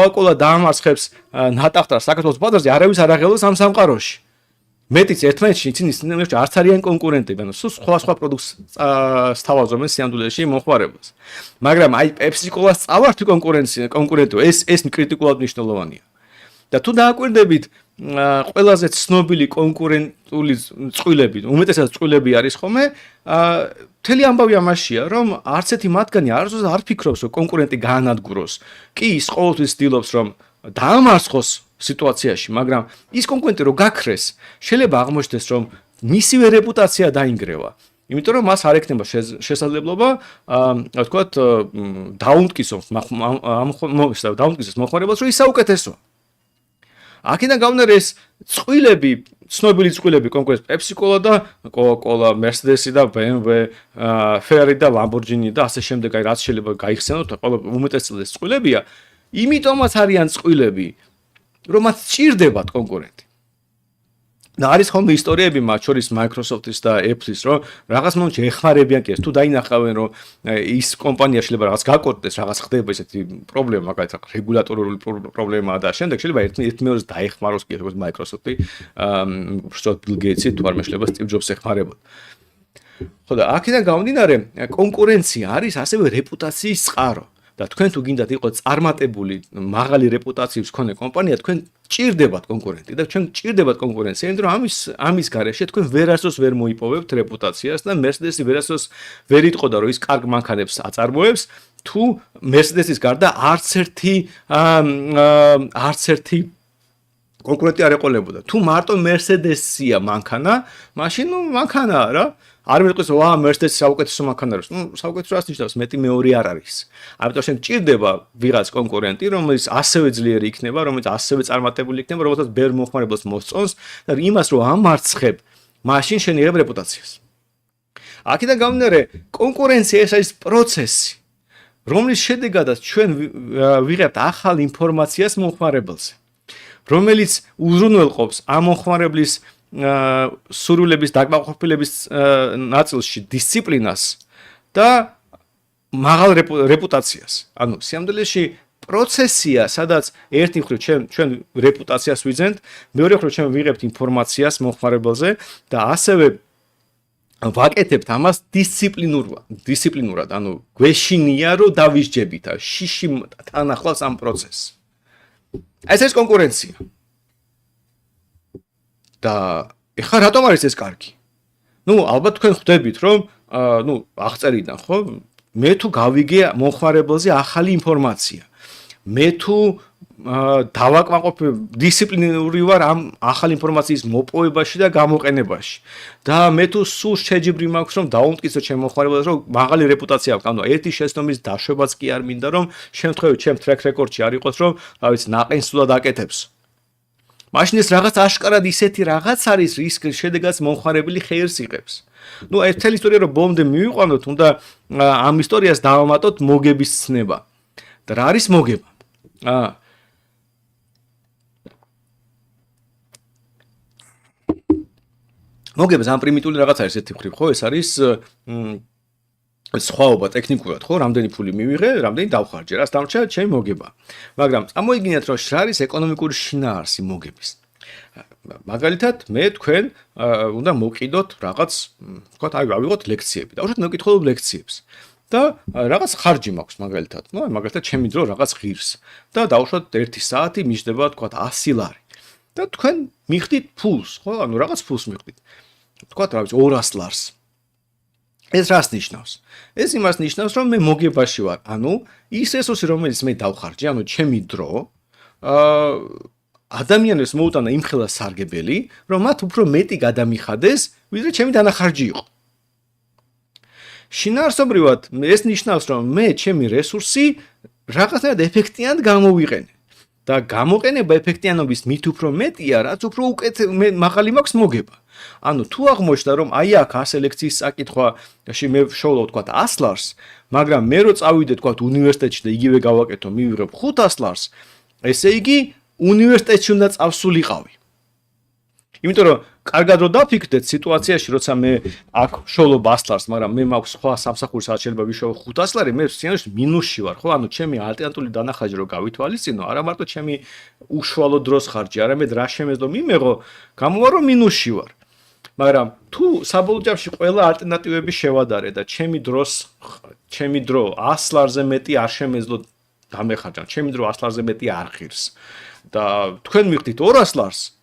კოკა-კოლა დაამარცხებს ნატახტარს საქართველოს ბაზარზე არავის არ აღელოს ამ სამყაროში. მეტიც ერთმანეთში ისინი არც არიან კონკურენტები, ანუ სხვა პროდუქტს სთავაზობენ სიამდვილეში მომხმარებელს. მაგრამ აი პეპსი-კოლას წავართვი კონკურენტო, ეს კრიტიკულად მნიშვნელოვანია. და თუ დააკვირდებით ყველაზე ცნობილი კონკურენტული წყვილები, უმეტესად წყვილები არის ხოლმე, მთელი ამბავი ამაშია, რომ არც ერთი მათგანი არ ფიქრობს, რომ კონკურენტი გაანადგუროს. კი, ის ყოველთვის ცდილობს, რომ დაამარცხოს სიტუაციაში, მაგრამ ის კონკურენტი რო გაქრეს, შეიძლება აღმოჩნდეს, რომ მისივე რეპუტაცია დაინგრევა. იმიტომ რომ მას არ ექნება შესაძლებლობა, რა ვთქვათ, დაუნტკიცოს მოხმარებელს, რომ ის საუკეთესოა. აქედან გამომდინარე ეს წყვილები, ცნობილი წყვილები, კონკრეტულად Pepsi-Cola და Coca-Cola, Mercedes და BMW, Ferrari და Lamborghini და ასე შემდეგ, აი რაც შეიძლება გაიხსენოთ, ყველა უმეტესწილად წყვილებია, იმიტომაც არიან წყვილები, რომ მათ სჭირდებათ კონკურენტი. და არის ხოლმე ისტორიები მათ შორის Microsoft-ის და Apple-ის, რომ რაღაც მომენტში ეხმარებიან კი ეს თუ დაინახავენ, რომ ის კომპანია შეიძლება რაღაც გაკორტდეს, რაღაც ხდება ესეთი პრობლემა, მაგალითად რეგულატორული პრობლემაა და შემდეგ შეიძლება ერთ-მეორეს დაეხმაროს კი როგორც Microsoft-ი, უბრალოდ Bill Gates-ი თუ არ მეშლება Steve Jobs ეხმარებოდ. ხო და აქედან გამომდინარე, კონკურენცია არის ასევე რეპუტაციის წყარო. და თქვენ თუ გინდათ იყოს წარმატებული, მაღალი რეპუტაციის მქონე კომპანია, თქვენ ჭირდებათ კონკურენტი და ჩვენ ჭირდებათ კონკურენცია, იმიტომ რომ ამის გარეშე თქვენ ვერასდროს ვერ მოიპოვებთ რეპუტაციას და Mercedes-ი ვერასდროს ვერ იტყოდა, რომ ის კარგ მანქანებს აწარმოებს, თუ Mercedes-ის გარდა არც ერთი კონკურენტი არ ეყოლებოდა. თუ მარტო Mercedes-ია მანქანა, მაშინ მანქანაა რა. არ მეტყვის, Mercedes-ი საუკეთესო მანქანა არის. საუკეთესო რას ნიშნავს, მეტი მეორე არ არის. ამიტომ შენ ჭირდება ვიღაც კონკურენტი, რომელიც ასევე ძლიერი იქნება, რომელიც ასევე წარმატებული იქნება, რომელსაც ბევრ მომხმარებელს მოსწონს და იმას რომ ამარცხებ, მაშინ შენ იღებ რეპუტაციას. აქედან გამომდინარე, კონკურენცია ეს არის პროცესი, რომლის შედეგადაც ჩვენ ვიღებთ ახალ ინფორმაციას მომხმარებელზე, რომელიც უზრუნველყოფს ამ მომხმარებლის სურვილების დაკმაყოფილების ნაწილში დისციპლინას და მაღალ რეპუტაციას. ანუ სიამოვნებაში პროცესია, სადაც ერთი მხრივ ჩვენ რეპუტაციას ვიძენთ, მეორე მხრივ ჩვენ ვიღებთ ინფორმაციას მომხმარებელზე და ასევე ვაკეთებთ ამას დისციპლინურად, ანუ გვეშინია რომ დავისჯებით, შიში თან ახლავს ამ პროცესს. ეს არის კონკურენცია. და ეხლა რატომ არის ეს კარგი? ალბათ თქვენ ხვდებით, რომ აღწერიდან, ხო? მე თუ გავიგე მომხმარებელზე ახალი ინფორმაცია. მე თუ დისციპლინური ვარ ამ ახალი ინფორმაციის მოპოვებაში და გამოყენებაში. და მე თუ სულ შეჯიბრი მაქვს, რომ დაუმტკიცო ჩემ მომხმარებელს, რომ მაღალი რეპუტაცია აქვს. ანუ ერთი შეცდომის დაშვებაც კი არ მინდა, რომ შემთხვევით ჩემ ტრეკ რეკორდში არ იყოს, რომ ნაყენს სულად აკეთებს. მაშინ ეს რაღაც აშკარად ისეთი რაღაც არის, რის შედეგად მომხმარებელი ხეირს იღებს. ეს მთელი ისტორია რომ ბოლომდე მივიყვანოთ, უნდა ამ ისტორიას დავამატოთ მოგების ცნება. და რა არის მოგება? მოგებას ამ პრიმიტიული რაღაც არის ერთი მხრივ, ხო? ეს არის სხვაობა ტექნიკურად, ხო? რამდენი ფული მივიღე, რამდენი დავხარჯე, რას დამრჩა ჩემი მოგება. მაგრამ წამოიგინეთ, რომ რა არის ეკონომიკური შინაარსი მოგების. მაგალითად, მე თქვენ უნდა მოვყიდოთ რაღაც, ვთქვათ, ავიღოთ ლექციები. დავუშვათ მოვკითხულობ ლექციებს. და რაღაც ხარჯი მაქვს მაგალითად. მაგალითად, ჩემი დრო რაღაც ღირს. და დავუშვათ 1 საათი მიჯდება, ვთქვათ, 100 ლარი. და თქვენ მიხდით ფულს, ხო? ანუ რაღაც ფულს მიხდით. ვთქვათ, რა ვიცი, 200 ლარს. ეს რას ნიშნავს? ეს იმას ნიშნავს, რომ მე მოგებაში ვარ. ანუ ის რესურსი, რომელიც მე დავხარჯე, ანუ ჩემი დრო, ადამიანებს მოუტანა იმხელა სარგებელი, რომ მათ უფრო მეტი გადამიხადეს, ვიდრე ჩემი დანახარჯი იყო. შინაარსობრივად ეს ნიშნავს, რომ მე ჩემი რესურსი რაღაცნაირად ეფექტიანად გამოვიყენე. და გამოყენება ეფექტიანობის მით უფრო მეტია, რაც უფრო მაღალი მაქვს მოგება. ანუ თუ აღმოჩნდა, რომ აი აქ 100 ლექციის საკითხვაში მე ვშოვლო, ვთქვათ, 100 ლარს, მაგრამ მე რო წავიდე, ვთქვათ, უნივერსიტეტში და იგივე გავაკეთო, მივიღებ 500 ლარს, ესე იგი უნივერსიტეტში უნდა წავსულიყავი. იმიტომ რომ კარგად რო დაფიქრდეთ სიტუაციაში, როცა მე აქ ვშოვლო 100 ლარს, მაგრამ მე მაქვს სხვა სამსახურის შეიძლება ვიშოვო 500 ლარი, მე სინამდვილეში მინუსში ვარ, ხო? ანუ ჩემი ალტერნატიული დანახარჯი რო გავითვალისწინო, არა მარტო ჩემი უშუალო დროს ხარჯი, არამედ რა შემეძლო მიმეღო, გამოვა რომ მინუსში ვარ. მაგრამ თუ საბოლოო ჯამში ყველა ალტერნატივები შევადარე და ჩემი დრო 100 ლარზე მეტი არ შემეძლო დამეხარჯა, ჩემი დრო 100 ლარზე მეტი არ ღირს. და თქვენ მიხდით 200 ლარს,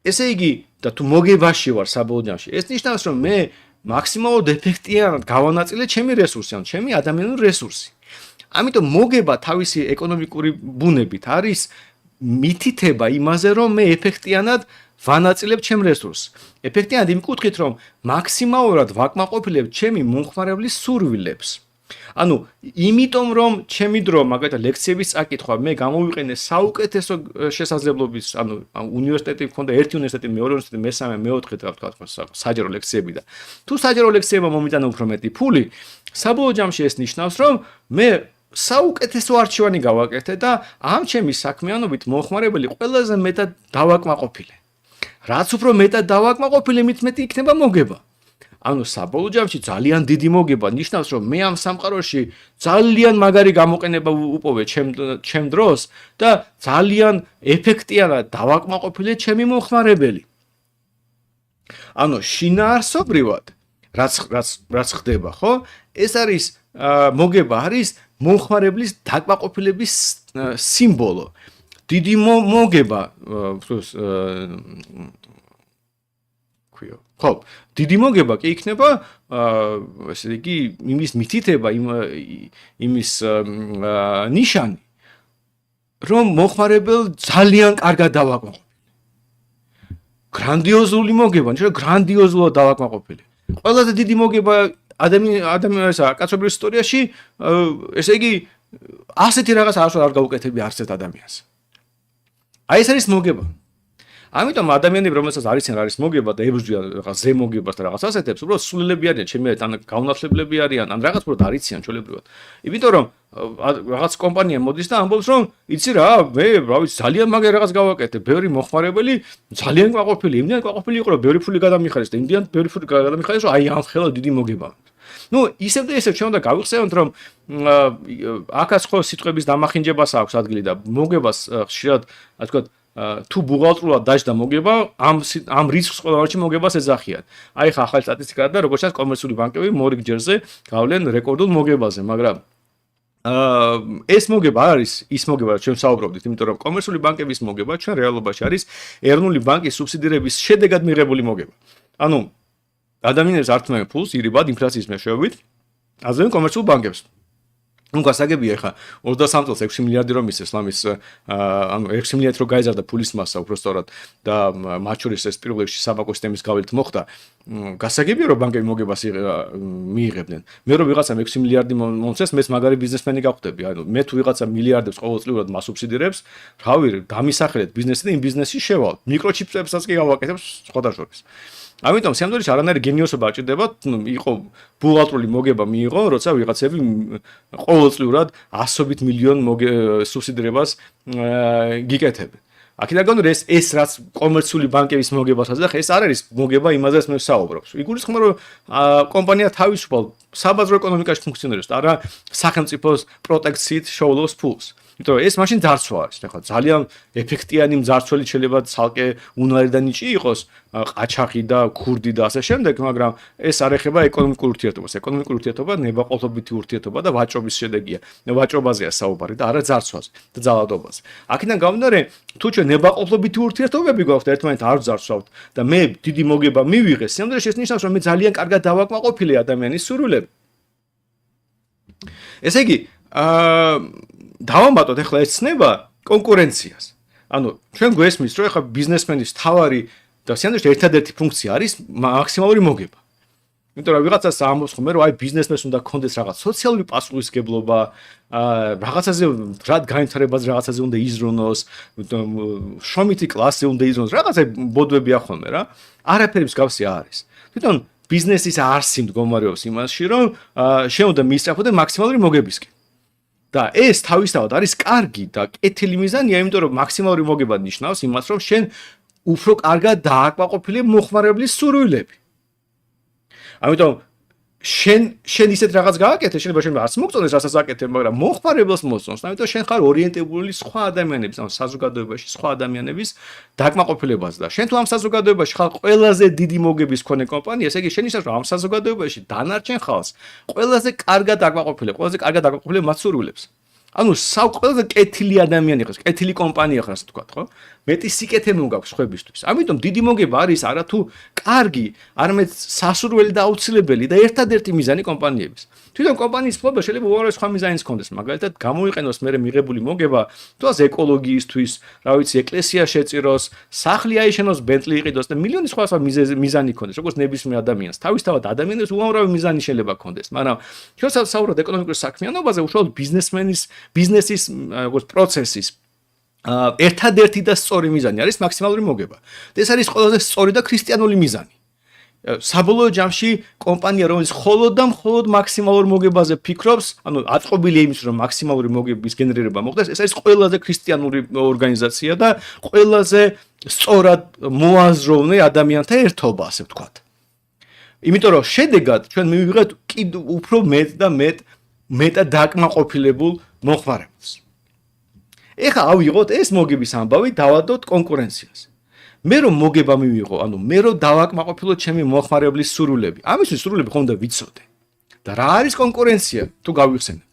ესე იგი და თუ მოგებაში ვარ საბოლოო ჯამში, ეს ნიშნავს რომ მე მაქსიმალურად ეფექტიანად გავანაწილე ჩემი რესურსი, ან ჩემი ადამიანური რესურსი. ამიტომ მოგება თავისი ეკონომიკური ბუნებით არის მითითება იმაზე, რომ მე ეფექტიანად ვანაწილებ ჩემ რესურსს. ეფექტიანად იმ კუთხით, რომ მაქსიმალურად ვაკმაყოფილებ ჩემი მომხმარებლის სურვილებს. ანუ იმიტომ რომ ჩემი დრო მაგალითად ლექციების წაკითხვა მე გამოვიყენე საუკეთესო შესაძლებლობის, ანუ უნივერსიტეტი მქონდა, ერთი უნივერსიტეტი, მეორე უნივერსიტეტი, მესამე, მეოთხე და თქვა საჯარო ლექციები და თუ საჯარო ლექციებმა მომიტანა უფრო მეტი ფული, საბოლოო ჯამში ეს ნიშნავს, რომ მე საუკეთესო არჩევანი გავაკეთე და ამ ჩემი საქმიანობით მომხმარებელი ყველაზე მეტად დავაკმაყოფილე. რაც უფრო მეტად დავაკმაყოფილე, მით მეტი იქნება მოგება. ანუ საბოლოო ჯამში ძალიან დიდი მოგება ნიშნავს, რომ მე ამ სამყაროში ძალიან მაგარი გამოყენება უპოვე ჩემ დროს და ძალიან ეფექტიანად დავაკმაყოფილე ჩემი მომხმარებელი. ანუ შინაარსობრივად რაც ხდება, ხო? ეს არის მოგება არის მომხმარებლის დაკმაყოფილების სიმბოლო. დიდი მოგება ხო, დიდი მოგება კი იქნება, ესე იგი, იმის მითითება, იმის ნიშანი, რომ მომხმარებელ ძალიან კარგად დავაკმაყოფილე. გრანდიოზული მოგება, შეიძლება გრანდიოზულად დავაკმაყოფილე. ყველაზე დიდი მოგება ადამიანის კაცობრიობის ისტორიაში, ესე იგი, ასეთი რაღაც არ გაუკეთებია არც ერთ ადამიანს. აი ეს არის მოგება. ამიტომ ადამიანები, რომელსაც არის მოგება და ებრძვიან რაღაც ზემოგებას და რაღაც ასეთებს, უბრალოდ სულელები არიან, ჩემი ან გაუნათლებლები არიან, ან რაღაც უბრალოდ არიციან ჩვეულებრივად. იმიტომ რომ რაღაც კომპანია მოდის და ამბობს, რომ იცი რა, მე ძალიან მაგარი რაღაც გავაკეთე, ბევრი მომხმარებელი ძალიან კმაყოფილი, იმდენ კმაყოფილი იყო, რომ ბევრი ფული გადამიხარეს და იმდენ ბევრი ფული გადამიხარეს, რომ აი ამ ხელა დიდი მოგება. ნუ ისევ და ისევ ჩვენ უნდა გავიხსენოთ, რომ აქაც ხო სიტყვების დამახინჯებას აქვს ადგილი და მოგებას ხშირად, ასე ვთქვათ, თუ ბუღალტრულად დაждდა მოგება, ამ რისკს ყოველგვარში მოგებას ეძახიან. აი ხა ახალი სტატისტიკა და როგორც ჩანს კომერციული ბანკები მორიგ ჯერზე გავლენ რეკორდულ მოგებაზე, მაგრამ ეს მოგება არის ის მოგება, რაც ჩვენ საუბრობდით, იმიტომ რომ კომერციული ბანკების მოგება ჩვენ რეალობაში არის ეროვნული ბანკის სუბსიდირების შედეგად მიღებული მოგება. ანუ ადამიანებს არ თმევენ ფულს ირიბად ინფლაციის მეშვეობით, აზრენ კომერციულ ბანკებს. ნუ გასაგებია ხა 23 წელს 6 მილიარდი რომ მისცეს ლამის ანუ 6 მილიარდი რო გაიზარდა ფულის მასა უბრალოდ და მათ შორის ეს პირველ რიგში საბანკო სისტემის გავლით მოხდა. გასაგებია რომ ბანკები მოგებას მიიღებდნენ. მე რომ ვიღაცამ 6 მილიარდი მომცეს, მეც მაგარი ბიზნესმენი გავხდები. ანუ მე თუ ვიღაცა მილიარდებს ყოველწლიურად მას სუბსიდირებს, რავი, დამისახელეთ ბიზნესი და იმ ბიზნესში შევალ. მიკროჩიპსებსაც კი გავაკეთებს სხვადასხვა. ამიტომ სამდროში არანაირი გენიოსობა არ ჭირდება, იყო ბუღალტრული მოგება მიიღო, როცა ვიღაცები ყოველწლიურად ასობით მილიონ სუბსიდირებას გიკეთებენ. აქედან გამომდინარე ეს რაც კომერციული ბანკების მოგებას აძლევს, ეს არ არის მოგება იმაზეც მე ვსაუბრობ. იგულისხმება რომ კომპანია თავისუფალ საბაზრო ეკონომიკაში ფუნქციონირებს და არა სახელმწიფოს პროტექციით შეულოს ფულს. იმიტომ რომ ეს მაშინ ძარცვა არის. ახლა ძალიან ეფექტიანი მძარცველი შეიძლება ცალკე უნარი და ნიჭი იყოს, ყაჩაღი და ქურდი და ასე შემდეგ, მაგრამ ეს არ ეხება ეკონომიკურ ურთიერთობას. ეკონომიკური ურთიერთობა ნებაყოფლობითი ურთიერთობა და ვაჭრობის შედეგია. ვაჭრობაზეა საუბარი და არა ძარცვაზე და ძალადობაზე. აქედან გამომდინარე, თუ ჩვენ ნებაყოფლობითი ურთიერთობები გვაქვს და ერთმანეთს არ ვძარცვავთ და მე დიდი მოგება მივიღე, სამდროში ეს ნიშნავს, რომ მე ძალიან კარგად დავაკმაყოფილე ადამიანის სურვილები. ესე იგი, დავამატოთ ახლა ეს ცნება კონკურენციას. ანუ ჩვენ გვესმის, რომ ახლა ბიზნესმენის თავარი და სანდროში ერთადერთი ფუნქცია არის მაქსიმალური მოგება. იმიტომ რომ ვიღაცას ამბობს ხოლმე, რომ აი ბიზნესმენს უნდა კონდეს რაღაც სოციალური პასუხისმგებლობა, რაღაცაზე რად განვითარებაზე რაღაცაზე უნდა იზრუნოს, შრომითი კლასზე უნდა იზრუნოს, რაღაცა ბოდვებია ხოლმე რა. არაფერი მსგავსი არის. თვითონ ბიზნესის არსი მდგომარეობს იმასში, რომ შენ უნდა მიისწრაფო და მაქსიმალური მოგებისკენ. და ეს თავისთავად არის კარგი და კეთილი მიზანია, იმიტომ რომ მაქსიმალური მოგება ნიშნავს იმას, რომ შენ უფრო კარგად დააკმაყოფილე მომხმარებლის სურვილები. ამიტომ შენ ისეთ რაღაც გააკეთე, შეიძლება შენ არც მოგწონდეს, რასაც აკეთებ, მაგრამ მომხმარებელს მოსწონს. ამიტომ შენ ხარ ორიენტებული სხვა ადამიანების, ან საზოგადოებაში სხვა ადამიანების დააკმაყოფილებას და შენ თუ ამ საზოგადოებაში ხარ ყველაზე დიდი მოგების მქონე კომპანია, ესე იგი შენ ნიშნავს, რომ ამ საზოგადოებაში დანარჩენ ხალხს ყველაზე კარგად დააკმაყოფილე, ყველაზე კარგად დააკმაყოფილე მათ სურვილებს. ანუ ყველაზე კეთილი ადამიანი ხარ, კეთილი კომპანია ხარ, ასე ვთქვათ, ხო? მეტი სიკეთე მოგაქვს სხვებისთვის. ამიტომ დიდი მოგება არის არათუ კარგი, არამედ სასურველი და აუცილებელი და ერთადერთი მიზანი კომპანიების. თვითონ კომპანიის ფლობა შეიძლება უარეს სხვა მიზანიც ჰქონდეს, მაგალითად გამოიყენოს მერე მიღებული მოგება, თუნდაც ეკოლოგიისთვის, რა ვიცი, ეკლესია შეწიროს, სახლი აიშენოს, ბენტლი იყიდოს და მილიონი სხვა მიზანი ჰქონდეს, როგორც ნებისმიერ ადამიანს. თავისთავად ადამიანებს უამრავი მიზანი შეიძლება ჰქონდეს, მაგრამ ჩვენ საუბრობთ ეკონომიკურ საქმიანობაზე, უშუალოდ ბიზნესის როგორც პროცესის ერთადერთი და სწორი მიზანი არის მაქსიმალური მოგება. ეს არის ყველაზე სწორი და ქრისტიანული მიზანი. საბოლოო ჯამში კომპანია რომელიც მხოლოდ მაქსიმალურ მოგებაზე ფიქრობს, ანუ აწყობილია იმის რომ მაქსიმალური მოგების გენერირება მოხდეს, ეს არის ყველაზე ქრისტიანული ორგანიზაცია და ყველაზე სწორად მოაზროვნე ადამიანთა ერთობა, ასე ვთქვათ. იმიტომ რომ შედეგად ჩვენ მივიღეთ უფრო მეტად დაკმაყოფილებულ მოხმარებელს. ეხლა ავიღოთ ეს მოგების ამბავი, დავადოთ კონკურენციას. მე რომ მოგება მივიღო, ანუ მე რომ დავაკმაყოფილო ჩემი მოხმარებლის სურვილები. ამისთვის სურვილები ხომ უნდა ვიცოდე. და რა არის კონკურენცია? თუ გავიხსენებთ.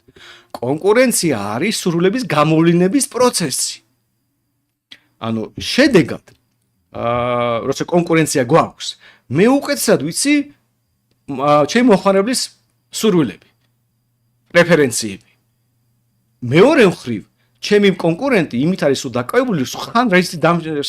კონკურენცია არის სურვილების გამოვლინების პროცესი. ანუ შედეგად, როცა კონკურენცია გვაქვს, მე უკეთესად ვიცი ჩემი მოხმარებლის სურვილები, პრეფერენციები. მეორე მხრივ ჩემი კონკურენტი იმით არის უდაკავებული, ხან რას გამიკეთებს,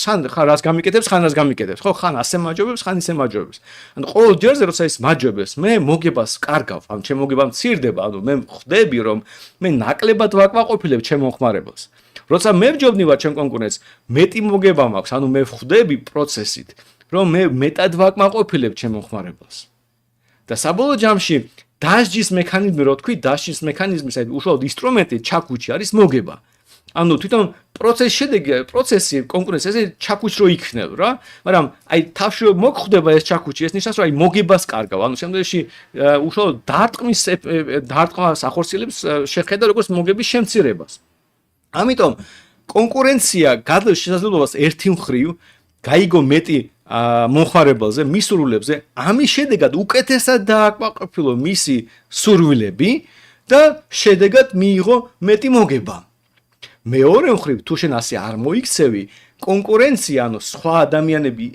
ხან რას გამიკეთებს, ხო, ხან ასე მაჯობებს, ხან ისე მაჯობებს. ანუ ყოველ ჯერზე როცა ის მაჯობებს, მე მოგებას კარგავ, ანუ ჩემ მოგება მცირდება, ანუ მე ხვდები რომ მე ნაკლებად ვაკმაყოფილებ ჩემ მოხმარებელს. როცა მე ვჯობნივარ ჩემ კონკურენტს, მეტი მოგება მაქვს, ანუ მე ხვდები პროცესით, რომ მე მეტად ვაკმაყოფილებ ჩემ მოხმარებელს. და საბოლოო ჯამში დასჯის მექანიზმი, რო თქვი, დასჯის მექანიზმის უშუალოდ ინსტრუმენტი ჩაქუჩი არის მოგება. ანუ თვითონ პროცესი კონკურენცია ესე ჩაქუჩი რო იქნებ რა, მაგრამ აი თავში მოგხვდება ეს ჩაქუჩი, ეს ნიშნავს რომ აი მოგებას კარგავ. ანუ შემდგომში უშუალოდ დარტყმას ახორციელებს შეხედა როგორც მოგების შემცირებას. ამიტომ კონკურენცია გადადის შესაძლებლობას ერთი მხრივ გაიგო მეტი მოხმარებელზე, მის სურვილებზე, ამის შედეგად უკეთესად დააკმაყოფილო მისი სურვილები და შედეგად მიიღო მეტი მოგება. მეორე მხრივ, თუ შენ ასე არ მოიქცევი, კონკურენცია, ანუ სხვა ადამიანები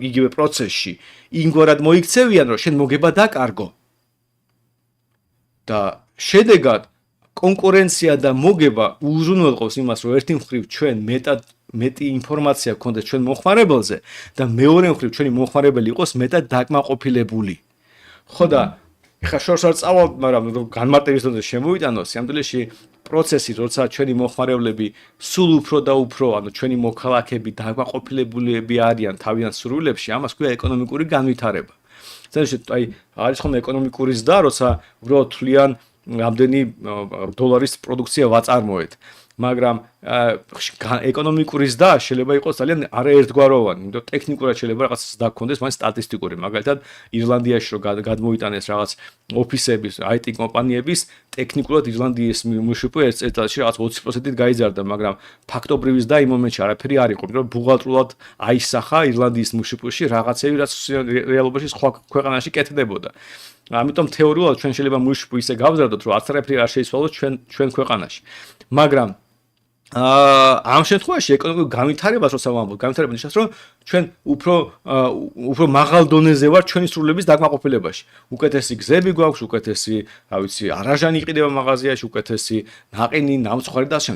იგივე პროცესში, იმგვარად მოიქცევიან, რომ შენ მოგება დაკარგო. და შედეგად კონკურენცია და მოგება უზრუნველყოფს იმას, რომ ერთი მხრივ ჩვენ მეტი ინფორმაცია გქონდეს ჩვენ მოხმარებელზე და მეორე მხრივ ჩვენი მოხმარებელი იყოს მეტად დაკმაყოფილებული. ხო და ეხლა შორს არ წავალ, მაგრამ განმარტების დონეზე შემოვიტანო, სიამოვნებაში პროცესი, როცა ჩვენი მოხმარებლები სულ უფრო და უფრო, ანუ ჩვენი მოქალაქეები დაკმაყოფილებულები არიან თავიანთ სურვილებში, ამას ქვია ეკონომიკური განვითარება. ზოგადად, აი, არის ხოლმე ეკონომიკური ზრდა, როცა უბრალოდ თვლიან რამდენი დოლარის პროდუქცია ვაწარმოეთ. მაგრამ ეკონომიკური ზრდა შეიძლება იყოს ძალიან არაერთგვაროვანი, იმიტომ ტექნიკურად შეიძლება რაღაც ზრდა გქონდეს, მაგრამ სტატისტიკური. მაგალითად, ირლანდიაში რო გადმოიტანეს რაღაც ოფისების, IT კომპანიების, ტექნიკურად ირლანდიის მუშაკი ერთ წელიწადში რაღაც 20%-ით გაიზარდა, მაგრამ ფაქტობრივი ზრდა იმ მომენტში არაფერი არ იყო, იმიტომ ბუღალტრულად აისახა ირლანდიის მუშაკში რაღაცები, რაც რეალობაში სხვა ქვეყანაში კეთდებოდა. ამიტომ თეორიულად ჩვენ შეიძლება მუშაკი ისე გავზარდოთ, რომ არაფერი არ შეიცვალოს ჩვენ ქვეყანაში. მაგრამ ამ შემთხვევაში ეკონომიკურ განვითარებას როცა ვამბობ, განვითარება ნიშნავს, რომ ჩვენ უფრო მაღალ დონეზე ვართ ჩვენი სრულების დაკმაყოფილებაში. უკეთესი გზები გვაქვს, უკეთესი, რა ვიცი, არაჟანი იყიდება მაღაზიაში, უკეთესი ნაყინი, ნამცხვარი და ასე.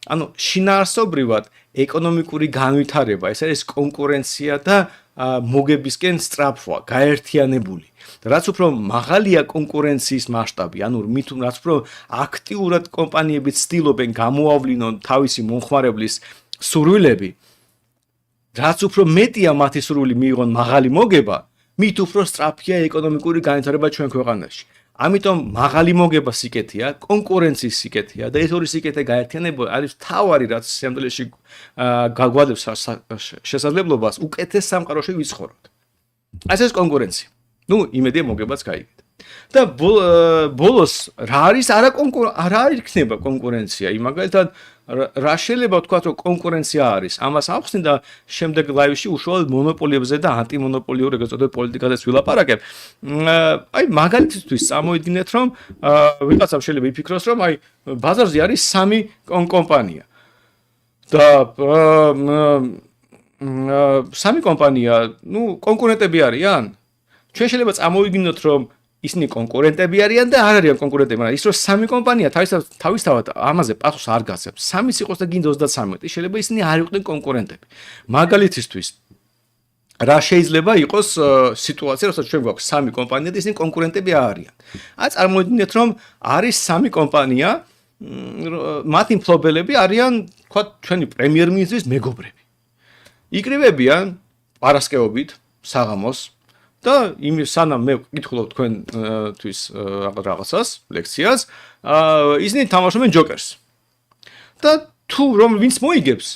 ანუ შინაარსობრივად ეკონომიკური განვითარება, ეს არის კონკურენცია და მოგებისკენ სწრაფვა, გაერთიანებული. რაც უფრო მაღალია კონკურენციის მასშტაბი, ანუ რაც უფრო აქტიურად კომპანიები ცდილობენ გამოავლინონ თავისი მომხმარებლის სურვილები, რაც უფრო მეტია მათი სურვილი მიიღონ მაღალი მოგება, მით უფრო სწრაფია ეკონომიკური განვითარება ჩვენ ქვეყანაში. ამიტომ მაღალი მოგება სიკეთეა, კონკურენციის სიკეთეა და ეს ორი სიკეთე გაერთიანება არის თავარი, რაც სამდელში გაგვადებს შესაძლებლობას უკეთეს სამყაროში ვიცხოვროთ. ეს არის კონკურენცია. ნუ იმედია მოგებაც გაიგეთ. და ბოლოს რა არის რა იქნება კონკურენცია? მაგალითად რა შეიძლება ვთქვათ, რომ კონკურენცია არის? ამას ახსნი და შემდეგ ლაივში უშუალოდ მონოპოლიებზე და ანტიმონოპოლიურ ეგრეთ წოდებულ პოლიტიკაზეც ვილაპარაკებ. აი მაგალითისთვის წამოიდგინეთ, რომ ვიღაცამ შეიძლება იფიქროს, რომ აი ბაზარზე არის 3 კომპანია. და სამი კომპანია, კონკურენტები არიან. ჩვენ შეიძლება წამოვიგინოთ, რომ ისინი კონკურენტები არიან და არ არიან კონკურენტები, მაგრამ ის რომ სამი კომპანია თავისთავად ამაზე პასუხს არ გასცემს. სამიც იყოს და გინდა 33, შეიძლება ისინი არ იყვნენ კონკურენტები. მაგალითისთვის რა შეიძლება იყოს სიტუაცია, როცა ჩვენ გვაქვს სამი კომპანია და ისინი კონკურენტები არიან. აი წარმოვიდგინეთ, რომ არის სამი კომპანია, მათი მფლობელები არიან, თქვა, ჩვენი პრემიერ-მინისტრის მეგობრები. იკრიბებიან პარასკევობით საღამოს და სანამ მე ვკითხულობ თქვენთვის რაღაცას, ლექციას, ისინი თამაშობენ ჯოკერს. და თუ რომ ვინც მოიგებს,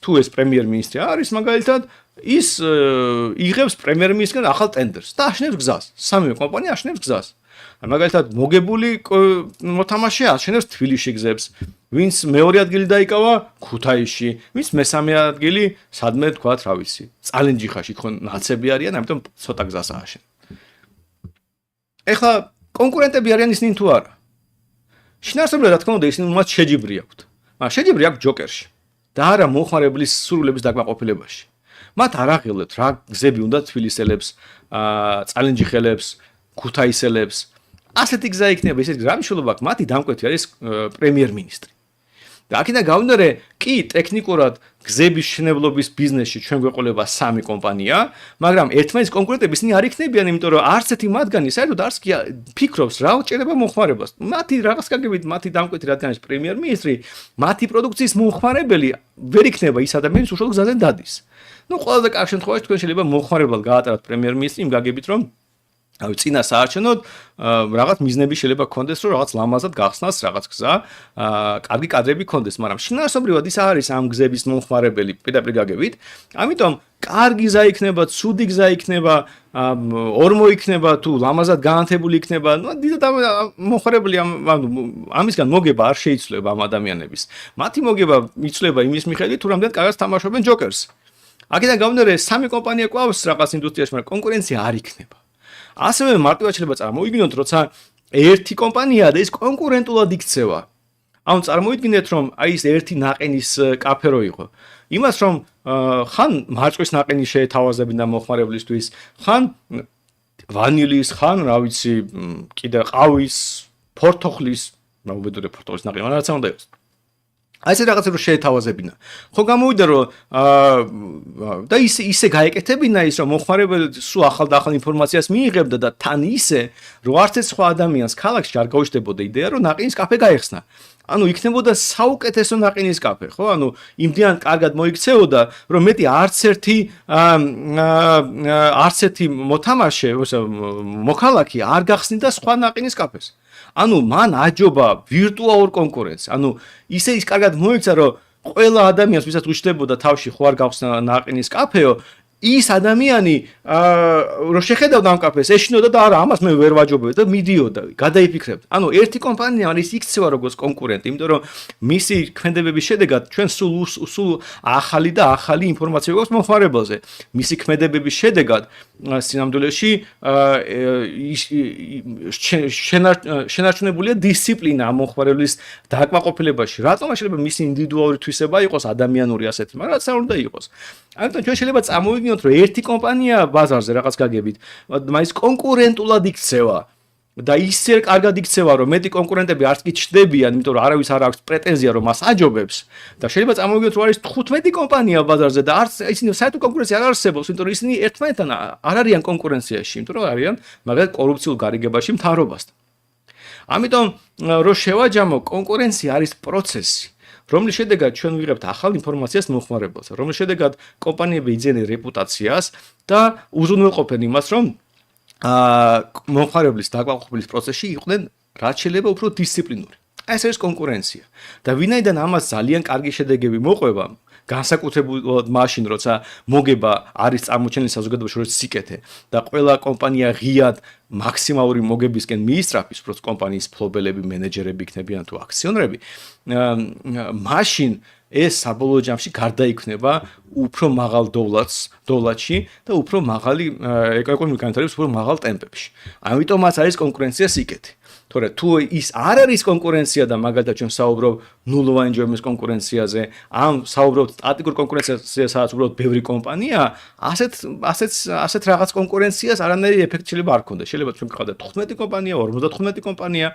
თუ ეს პრემიერ-მინისტრი არის მაგალითად, ის იღებს პრემიერ-მინისტრისგან ახალ ტენდერს და აშენებს გზას. სამივე კომპანია აშენებს გზას. მაგალითად, მოგებული მოთამაშე აშენებს თბილისში გზებს, ვინც მეორე ადგილი დაიკავა ქუთაისში, ვინც მესამე ადგილი სადმე თქვათ, რა ვიცი, წალენჯიხაში, ხო ნაცები არიან, ამიტომ ცოტა გზას ააშენ. ეხლა კონკურენტები არიან ისინი თუ არა? შინაარსობრივად, რა თქმა უნდა, ისინი მათ შეჯიბრი აქვთ. მაგრამ შეჯიბრი აქვს ჯოკერში და არა მომხმარებლის სურვილების დაკმაყოფილებაში. მათ არ აღილებთ რა გზები უნდა თბილისელებს, წალენჯიხელებს, ქუთაისელებს. ასეთი გზა იქნება, ისეთი რა მნიშვნელობა აქვს, მათი დამკვეთი არის პრემიერ-მინისტრი. და აქედან გამომდინარე, კი ტექნიკურად გზების მშენებლობის ბიზნესში ჩვენ გვეყოლება სამი კომპანია, მაგრამ ერთმანეთის კონკურენტები ისინი არ იქნებიან, იმიტომ რომ არც ერთი მათგანი საერთოდ არც კი ფიქრობს რა უჭირდება მომხმარებას. მათი რაღაც გაგებით, მათი დამკვეთი რადგან არის პრემიერ-მინისტრი, მათი პროდუქციის მომხმარებელი ვერ იქნება ის ადამიანი, უშუალოდ გზაზე დადის. ყველაზე კარგ შემთხვევაში თქვენ შეიძლება მომხმარებლად გაატაროთ პრემიერ-მინისტრი იმ გაგებით, რომ წინა საარჩევნოდ რაღაც მიზნები შეიძლება გქონდეს, რომ რაღაც ლამაზად გახსნას რაღაც გზა, კარგი კადრები გქონდეს, მაგრამ შინაარსობრივად ის არის ამ გზების მომხმარებელი პირდაპირ გაგებით. ამიტომ კარგი გზა იქნება, ცუდი გზა იქნება, ორმო იქნება თუ ლამაზად განათებული იქნება, დიდად მომხმარებელი ამისგან მოგება არ შეიცვლება ამ ადამიანების. მათი მოგება იცვლება იმის მიხედვით, თუ რამდენად კარგად თამაშობენ ჯოკერს. აქედან გამომდინარე, სამი კომპანია ყავს რაღაც ინდუსტრიაში, მაგრამ კონკურენცია არ იქნება. ასევე მარტივად შეიძლება წარმოვიდგინოთ, როცა ერთი კომპანია და ის კონკურენტულად იქცევა. ანუ წარმოვიდგინეთ, რომ აი ეს ერთი ნაყენის კაფე რო იყო. იმას რომ ხან მარწყვის ნაყენი შეეთავაზებინა მომხმარებლისთვის, ხან ვანილის, ხან რა ვიცი, კიდე ყავის, ფორთოხლის, უბედური ფორთოხლის ნაყენი, მაგრამ რაცა უნდა იყოს. აი ეს რაღაცა რო შეეთავაზებინა. ხო გამოვიდა რომ და ისე გაეკეთებინა ის რომ მომხმარებელი სულ ახალ და ახალ ინფორმაციას მიიღებდა და თან ისე რომ არც ეს სხვა ადამიანს ქალაქში არ გაუჩნდებოდა იდეა რომ ნაყინის კაფე გაეხსნა. ანუ იქნებოდა საუკეთესო ნაყინის კაფე, ხო? ანუ იმდენად კარგად მოიქცეოდა, რომ მეტი არც ერთი მოთამაშე, მოქალაქე არ გახსნიდა სხვა ნაყინის კაფეს. ანუ მან აჯობა ვირტუალურ კონკურენცს. ანუ ისე ის კარგად მოიქცა, რომ ყველა ადამიანს, ვისაც უჩნდებოდა თავში ხო არ გავხსნა ნაყინის კაფეო, ის ადამიანი რომ შეხედავდა ამ კაფეს, ეშინოდა და არა, ამას მე ვერ ვაჯობებ და მიდიოდა, გადაიფიქრებდა. ანუ ერთი კომპანია არის იქცევა როგორც კონკურენტი, იმიტომ რომ მისი ქმედებების შედეგად ჩვენ სულ ახალი და ახალი ინფორმაცია გვაქვს მომხმარებელზე. მისი ქმედებების შედეგად სინამდვილეში შენარჩუნებულია დისციპლინა ამ მომხმარებლის დაკმაყოფილებაში. რატომ შეიძლება მისი ინდივიდუალური თვისება იყოს ადამიანური ასეთი, მაგრამ რაც არ უნდა იყოს. ამიტომ ჩვენ შეიძლება წამოვიგინოთ, რომ ერთი კომპანია ბაზარზე რაღაც გაგებით, მაგრამ ის კონკურენტულად იქცევა და ისე კარგად იქცევა, რომ მეტი კონკურენტები არც კი ჩნდებიან, იმიტომ რომ არავის არ აქვს პრეტენზია, რომ მას აჯობებს და შეიძლება წამოვიგინოთ, რომ არის 15 კომპანია ბაზარზე და არც ისინი საერთოდ კონკურენცია არ არსებობს, იმიტომ რომ ისინი ერთმანეთთან არ არიან კონკურენციაში, იმიტომ რომ არიან მაგალითად კორუფციულ გარიგებაში მთავრობასთან. ამიტომ რომ შევაჯამო, კონკურენცია არის პროცესი, რომლის შედეგად ჩვენ ვიღებთ ახალ ინფორმაციას მომხმარებელს, რომლის შედეგად კომპანიები იძენენ რეპუტაციას და უზრუნველყოფენ იმას, რომ მომხმარებლის დაკმაყოფილის პროცესში იყვნენ რაც შეიძლება უფრო დისციპლინური. ეს არის კონკურენცია. და ვინაიდან ამას ძალიან კარგი შედეგები მოყვება, განსაკუთრებულად მაშინ, როცა მოგება არის წარმოჩენილი საზოგადოებაში, როგორც სიკეთე და ყველა კომპანია ღიად მაქსიმალური მოგებისკენ მიისწრაფის, უფრო კომპანიის მფლობელები, მენეჯერები იქნებიან თუ აქციონრები, მაშინ ეს საბოლოო ჯამში გარდაიქმნება უფრო მაღალ დოლარში და უფრო მაღალი ეკონომიკური განვითარების უფრო მაღალ ტემპებში. ამიტომაც არის კონკურენცია სიკეთე. თორე თუ ის არ არის კონკურენცია და მაგალითად ჩვენ საუბრობ ნულოვანი ჯობების კონკურენციაზე, ამ საუბრობთ სტატიკურ კონკურენციაზე, სადაც უბრალოდ ბევრი კომპანია, ასეთ რაღაც კონკურენციას არანაირი ეფექტი შეიძლება არ ქონდეს. შეიძლება ჩვენ გყავდეთ 15 კომპანია, 55 კომპანია,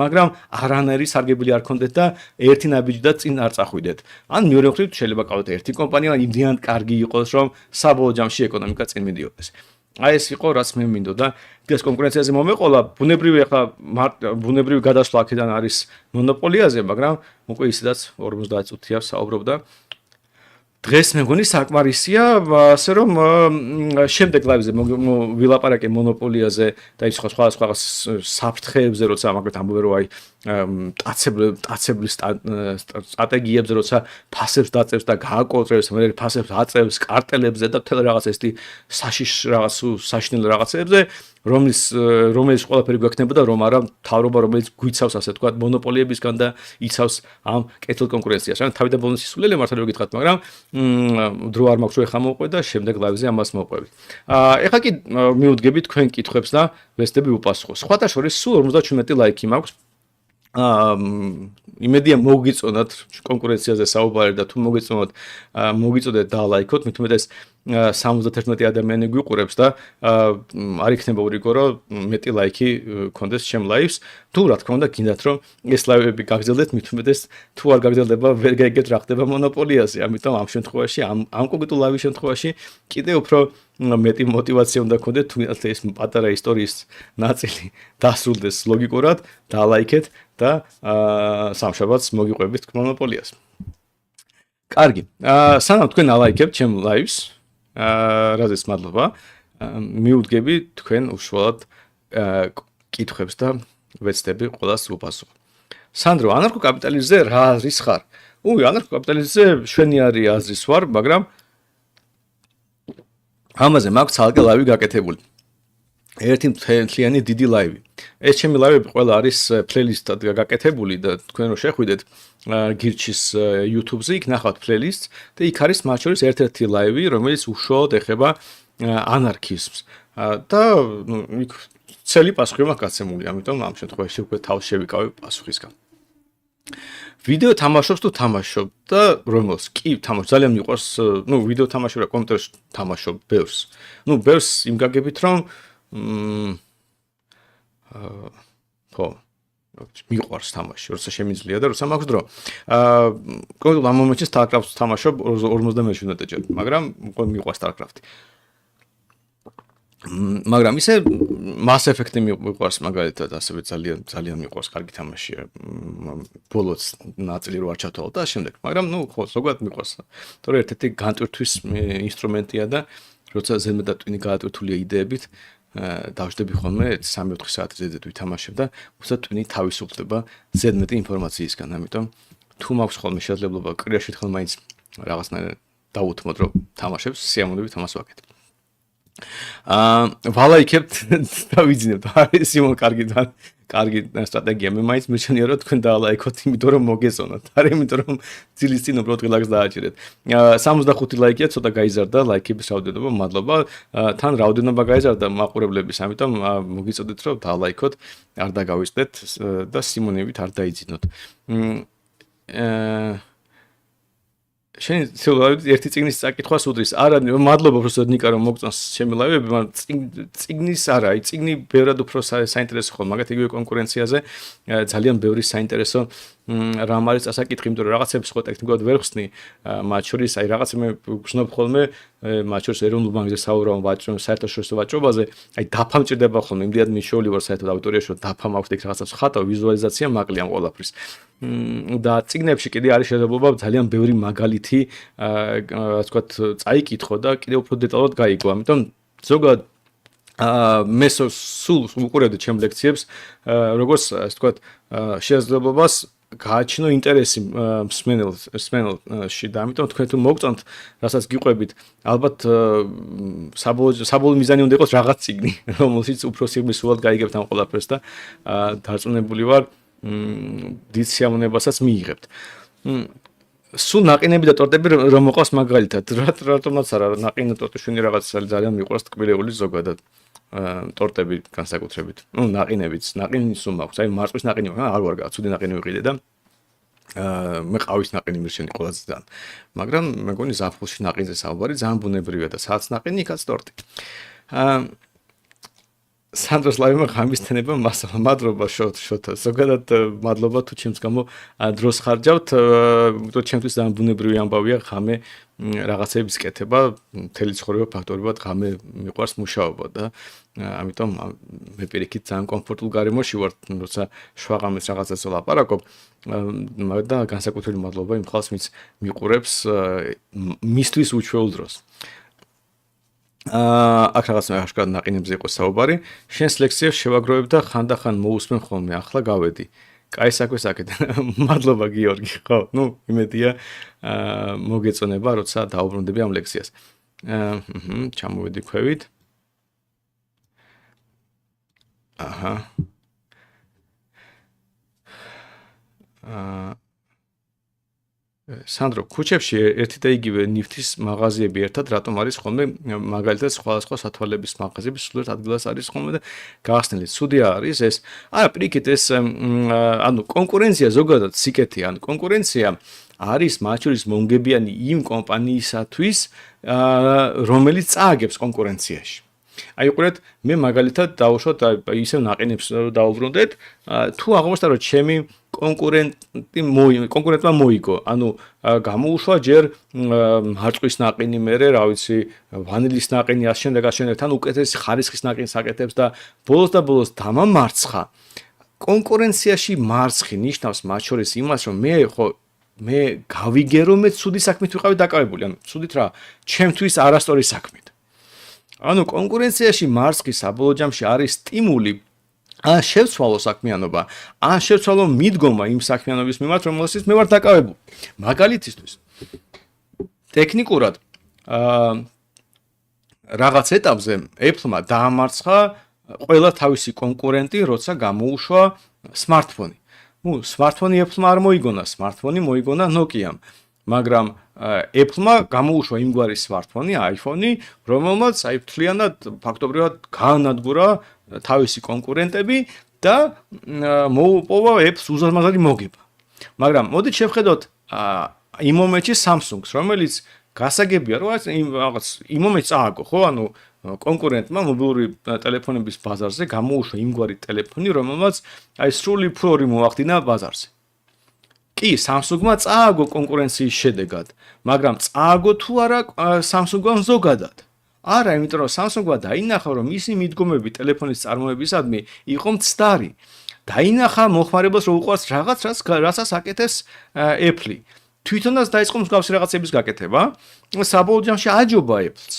მაგრამ არანაირი სარგებელი არ ქონდეთ და ერთი ნაბიჯი და წინ არ წახვიდეთ. ან მეორე მხრივ შეიძლება გყავდეთ ერთი კომპანია, იმდენად კარგი იყოს, რომ საბოლოო ჯამში ეკონომიკა წინ მიდიოდეს. აი ეს იყო რაც მე მინდოდა. ეს კონკურენციაზე მომეყოლა, ბუნებრივი გადასვლა აქედან არის მონოპოლიაზე, მაგრამ უკვე ისედაც 50 წუთია საუბრობდა. დღეს მე მგონი საკმარისია, ასე რომ შემდეგ ლაივზე ვილაპარაკე მონოპოლიაზე და ის სხვა საფრთხეებზე, როცა მაგათ ამბობენ რომ აი ტაცებლის სტრატეგიებზე, როცა ფასებს დაწევს და გააკონტროლებს, მე ფასებს აწევს კარტელებზე და თელ რაღაც ესეთი საშინელ რაღაცებზე, რომელიც ყველაფერი გვექნებოდა, რომ არა მთავრობა, რომელიც გვიცავს ასე თქვა მონოპოლიებისგან და იცავს ამ კეთილ კონკურენციას. რა თავიდან ბონუსი სულელე მართლა რომ გითხრათ, მაგრამ დრო არ მაქვს რომ ეხა მოვყვე და შემდეგ ლაივზე ამას მოვყვები. ეხა კი მიუდგები თქვენ კითხვებს და ვესტები უპასუხო. სხვათა შორის სულ 57 ლაიქი მაქვს. იმედია მოგიწონათ კონკურენციაზე საუბარი და თუ მოგიწოდეთ და ლაიქოთ, მით უმეტეს 71 ადამიანი გვიყურებს და არ იქნება ურიგო რომ მეტი ლაიქი გქონდეს ჩემ ლაივს. თუ რა თქმა უნდა გინდათ რომ ეს ლაივები გაგრძელდეთ, მით უმეტეს თუ არ გაგრძელდება ვერ გაიგეთ რა ხდება მონოპოლიაზე. ამიტომ ამ შემთხვევაში ამ კონკრეტულ ლაივის შემთხვევაში კიდევ უფრო მეტი мотиваცია უნდა გქონდეთ თუ ეს პატარა ისტორიის ნაწილი დასრულდეს ლოგიკურად, დალაიქეთ და სამშაბათს მოგიყვებით მონოპოლიას. კარგი. სანამ თქვენ ალაიქებთ ჩემ ლაივს, რაზეც მადლობა. მიუდგები თქვენ უშუალოდ კითხვებს და ვეცდები ყველას უპასუხო. სანდრო, ანარქოკაპიტალიზმზე რა აზრის ხარ? ანარქოკაპიტალიზმზე შვენიარი აზრის ვარ, მაგრამ ამაზე მაქვს ცალკე ლაივი გაკეთებული. ერთი მთლიანი დიდი ლაივი. ეს ჩემი ლაივები ყველა არის პლეილისტად გაკეთებული და თქვენ რო შეხვიდეთ გირჩის YouTube-ზე, იქ ნახავთ პლეილისტს და იქ არის მათ შორის ერთ-ერთი ლაივი, რომელიც უშუალოდ ეხება ანარქიზმს. და იქ ცელი პასუხი მაქვს გაცემული, ამიტომ ამ შემთხვევაში უკვე თავს შევიკავებ პასუხისგან. ვიდეო თამაშობს თუ თამაშობ და რომელს? კი, თამაშობ. ძალიან მიყვარს, ვიდეო თამაშობ რა კომპიუტერში თამაშობ ბევრს. ბევრს იმ გაგებით რომ მიყვარს თამაში, როცა შემიძლია და როცა მაქვს დრო. კონკრეტულად ამ მომენტში StarCraft-ს თამაშობ 57-ჯერ, მაგრამ მიყვარს StarCraft-ი. მაგრამ ისე Mass Effect-ი მიყვარს მაგალითად, ასევე ძალიან მიყვარს, კარგი თამაშია. ბოლოს ნაწილი რო არ ჩათვალო და შემდეგ, მაგრამ ზოგადად მიყვარს. თორე ერთ-ერთი განტვირთვის ინსტრუმენტია და როცა ზედმეტად ტვინი გაატვირთულია იდეებით, დავждები ხოლმე 3-4 საათი ზედმეტ ვითამაშებ და უბრალოდ ტვინი თავისუფლდება ზედმეტი ინფორმაციისგან. ამიტომ თუ მაქვს ხოლმე შესაძლებლობა კრიაში თხელ მაინც რაღაცნაირად დავუთმოთ რომ თამაშებს, სიამოვნებით ამას ვაკეთებ. ვალაიქებთ და ვიძინებთ. არის სიმონ კარგი სტრატეგია. მე მაინც მირჩენია რომ თქვენ დაალაიქოთ, იმიტომ რომ მოგეწონათ. არა იმიტომ რომ ძილის წინ უბრალოდ ღილაკს დააჭირეთ. 65 ლაიქია, ცოტა გაიზარდა ლაიქების რაოდენობა, მადლობა. თან რაოდენობა გაიზარდა მაყურებლების, ამიტომ მოგიწოდეთ რომ დაალაიქოთ, არ დაგავიწყდეთ და სიმონებით არ დაიძინოთ. შენ ერთი წიგნის წაკითხვას უდრის. არა, მადლობა უბრალოდ ნიკა რომ მოგწონს ჩემი ლაივები, მაგრამ წიგნის არა, წიგნი ბევრად უფრო საინტერესო ხოლმე, მაგათ იგივე კონკურენციაზე ძალიან ბევრი საინტერესო რამ არის წასაკითხი, იმიტომ რომ რაღაცებს ხო ტექნიკურად ვერ ხსნი, მათ შორის აი რაღაცა მე გრძნობ ხოლმე, მათ შორის ეროვნულ ბანკზე საუბრობ საერთაშორისო ვაჭრობაზე, აი დაფა მჭირდება ხოლმე, იმდენად მიშოვლი ვარ საერთოდ აუდიტორიაში, რომ დაფა მაქვს ეგ რაღაცას ხატავ, ვიზუალიზაცია მაკლია ამ ყველაფრის. და წიგნებში კიდე არის შესაძლებლობა ძალიან ბევრი მაგალითი, ასე ვთქვათ, წაიკითხო და კიდე უფრო დეტალურად გაიგო. ამიტომ ზოგადად მე სულ უყურებდი ჩემ ლექციებს, როგორც ასე ვთქვათ, შესაძლებლობას გააჩინო ინტერესი მსმენელში და ამიტომ თქვენ თუ მოგწონთ, რასაც გიყვებით, ალბათ საბოლოო მიზანი უნდა იყოს რაღაც წიგნი, რომელშიც უფრო სიღრმისეულად გაიგებთ ამ ყველაფერს და დარწმუნებული ვარ, დიდ სიამოვნებასაც მიიღებთ. სულ ნაყინები და ტორტები რომ მოყავს მაგალითად რატომაც არა ნაყინი ტორტიშვენი რაღაც ძალიან მიყვარს ტკბილეული ზოგადად ტორტები განსაკუთრებით ნუ ნაყინებიც ნაყინი სულ მაქვს აი მარწყვის ნაყინი არ ვარ გაცუდი ნაყინი ვიყიდე და მე ყავის ნაყინი მირჩენი ყველაზე ძალიან მაგრამ მეგონი ზაფხულში ნაყინზე საუბარი ძალიან ბუნებრივია და სადაც ნაყინი იქაც ტორტი სანდროს ლაივმა ღამისთენება მასალა მადლობა შოთა ზოგადად მადლობა თუ ჩემს გამო დროს ხარჯავთ იმიტომ ჩემთვის ძალიან ბუნებრივი ამბავია ღამე რაღაცების კეთება მთელი ცხოვრება ფაქტორებად ღამე მიყვარს მუშაობა და ამიტომ მე პირიქით ძალიან კომფორტულ გარემოში ვარ როცა შვაღამის რაღაცას ვლაპარაკობ და განსაკუთრებული მადლობა იმ ხალხს ვინც მიყურებს მისთვის უჩვეულ დროს აქ რაღაც ახლა ნაყინებზე იყო საუბარი შენს ლექციებს შევაგროვებ და ხანდახან მოусმენ ხოლმე ახლა გავედი კაი საქმეს აკეთე მადლობა გიორგი ხო ნუ იმედია მოგეწონება როცა დაუბრუნდები ამ ლექციას ჩამოვედი ქვევით აჰა სანდრო ქუჩებში ერთი და იგივე ნიფთის მაღაზიები ერთად რატომ არის ხოლმე მაგალითად სხვადასხვა სათვალების მაღაზიები სულ ერთ ადგილას არის ხოლმე და გახსნილი ცუდია არის ეს არა პირიქით ეს ანუ კონკურენცია ზოგადად სიკეთეა ანუ კონკურენცია არის მათ შორის მომგებიანი იმ კომპანიისათვის რომელიც წააგებს კონკურენციაში აი უყურეთ მე მაგალითად დავუშვათ ისევ ნაყინებს დავუბრუნდეთ თუ აღმოჩნდა რომ ჩემი კონკურენტმა მოიგო ანუ გამოუშვა ჯერ მარწყვის ნაყინი მერე რა ვიცი ვანილის ნაყინი ამ შემდეგ თან უკეთესი ხარისხის ნაყინს აკეთებს და ბოლოს დამამარცხა კონკურენციაში მარცხი ნიშნავს მათ შორის იმას რომ მე გავიგე რომ მე ცუდი საქმით ვიყავი დაკავებული ანუ ცუდით რა ჩემთვის არასწორი საქმით ანუ კონკურენციაში მარცხი საბოლოო ჯამში არის სტიმული ან შევცვალო საქმიანობა ან შევცვალო მიდგომა იმ საქმიანობის მიმართ რომელსაც მე ვარ დაკავებული მაგალითისთვის ტექნიკურად რაღაც ეტაპზე Apple-მა დაამარცხა ყველა თავისი კონკურენტი როცა გამოუშვა smartphone-ი ნუ smartphone-ი Apple-მა არ მოიგონა smartphone-ი მოიგონა Nokia-მ მაგრამ Apple-მა გამოუშვა იმგვარი smartphone-ი iPhone-ი რომელმაც აი მთლიანად ფაქტობრივად გაანადგურა თავისი კონკურენტები და მოუპოვა Apple-ს უზარმაზარი მოგება. მაგრამ მოდით შევხედოთ იმ მომენტში Samsung-ს, რომელიც გასაგებია, რომ რაღაც იმ მომენტში წააგო, ხო? ანუ კონკურენტმა მობილური ტელეფონების ბაზარზე გამოუშვა იმგვარი ტელეფონი, რომელმაც აი სრული ფლორი მოახდინა ბაზარზე. კი, Samsung-მა წააგო კონკურენციის შედეგად, მაგრამ წააგო თუ არა Samsung-მა ზოგადად. არა, იმიტომ რომ Samsung-მა დაინახა, რომ მისი მიდგომები ტელეფონის წარმოებისადმი იყო მცდარი. დაინახა მოხმარებელს რომ უყვარს რაღაც, რასაც აკეთებს Apple-ი. თვითონაც დაიწყო მსგავსი რაღაცების გაკეთება, საბოლოო ჯამში აჯობა Apple-ს.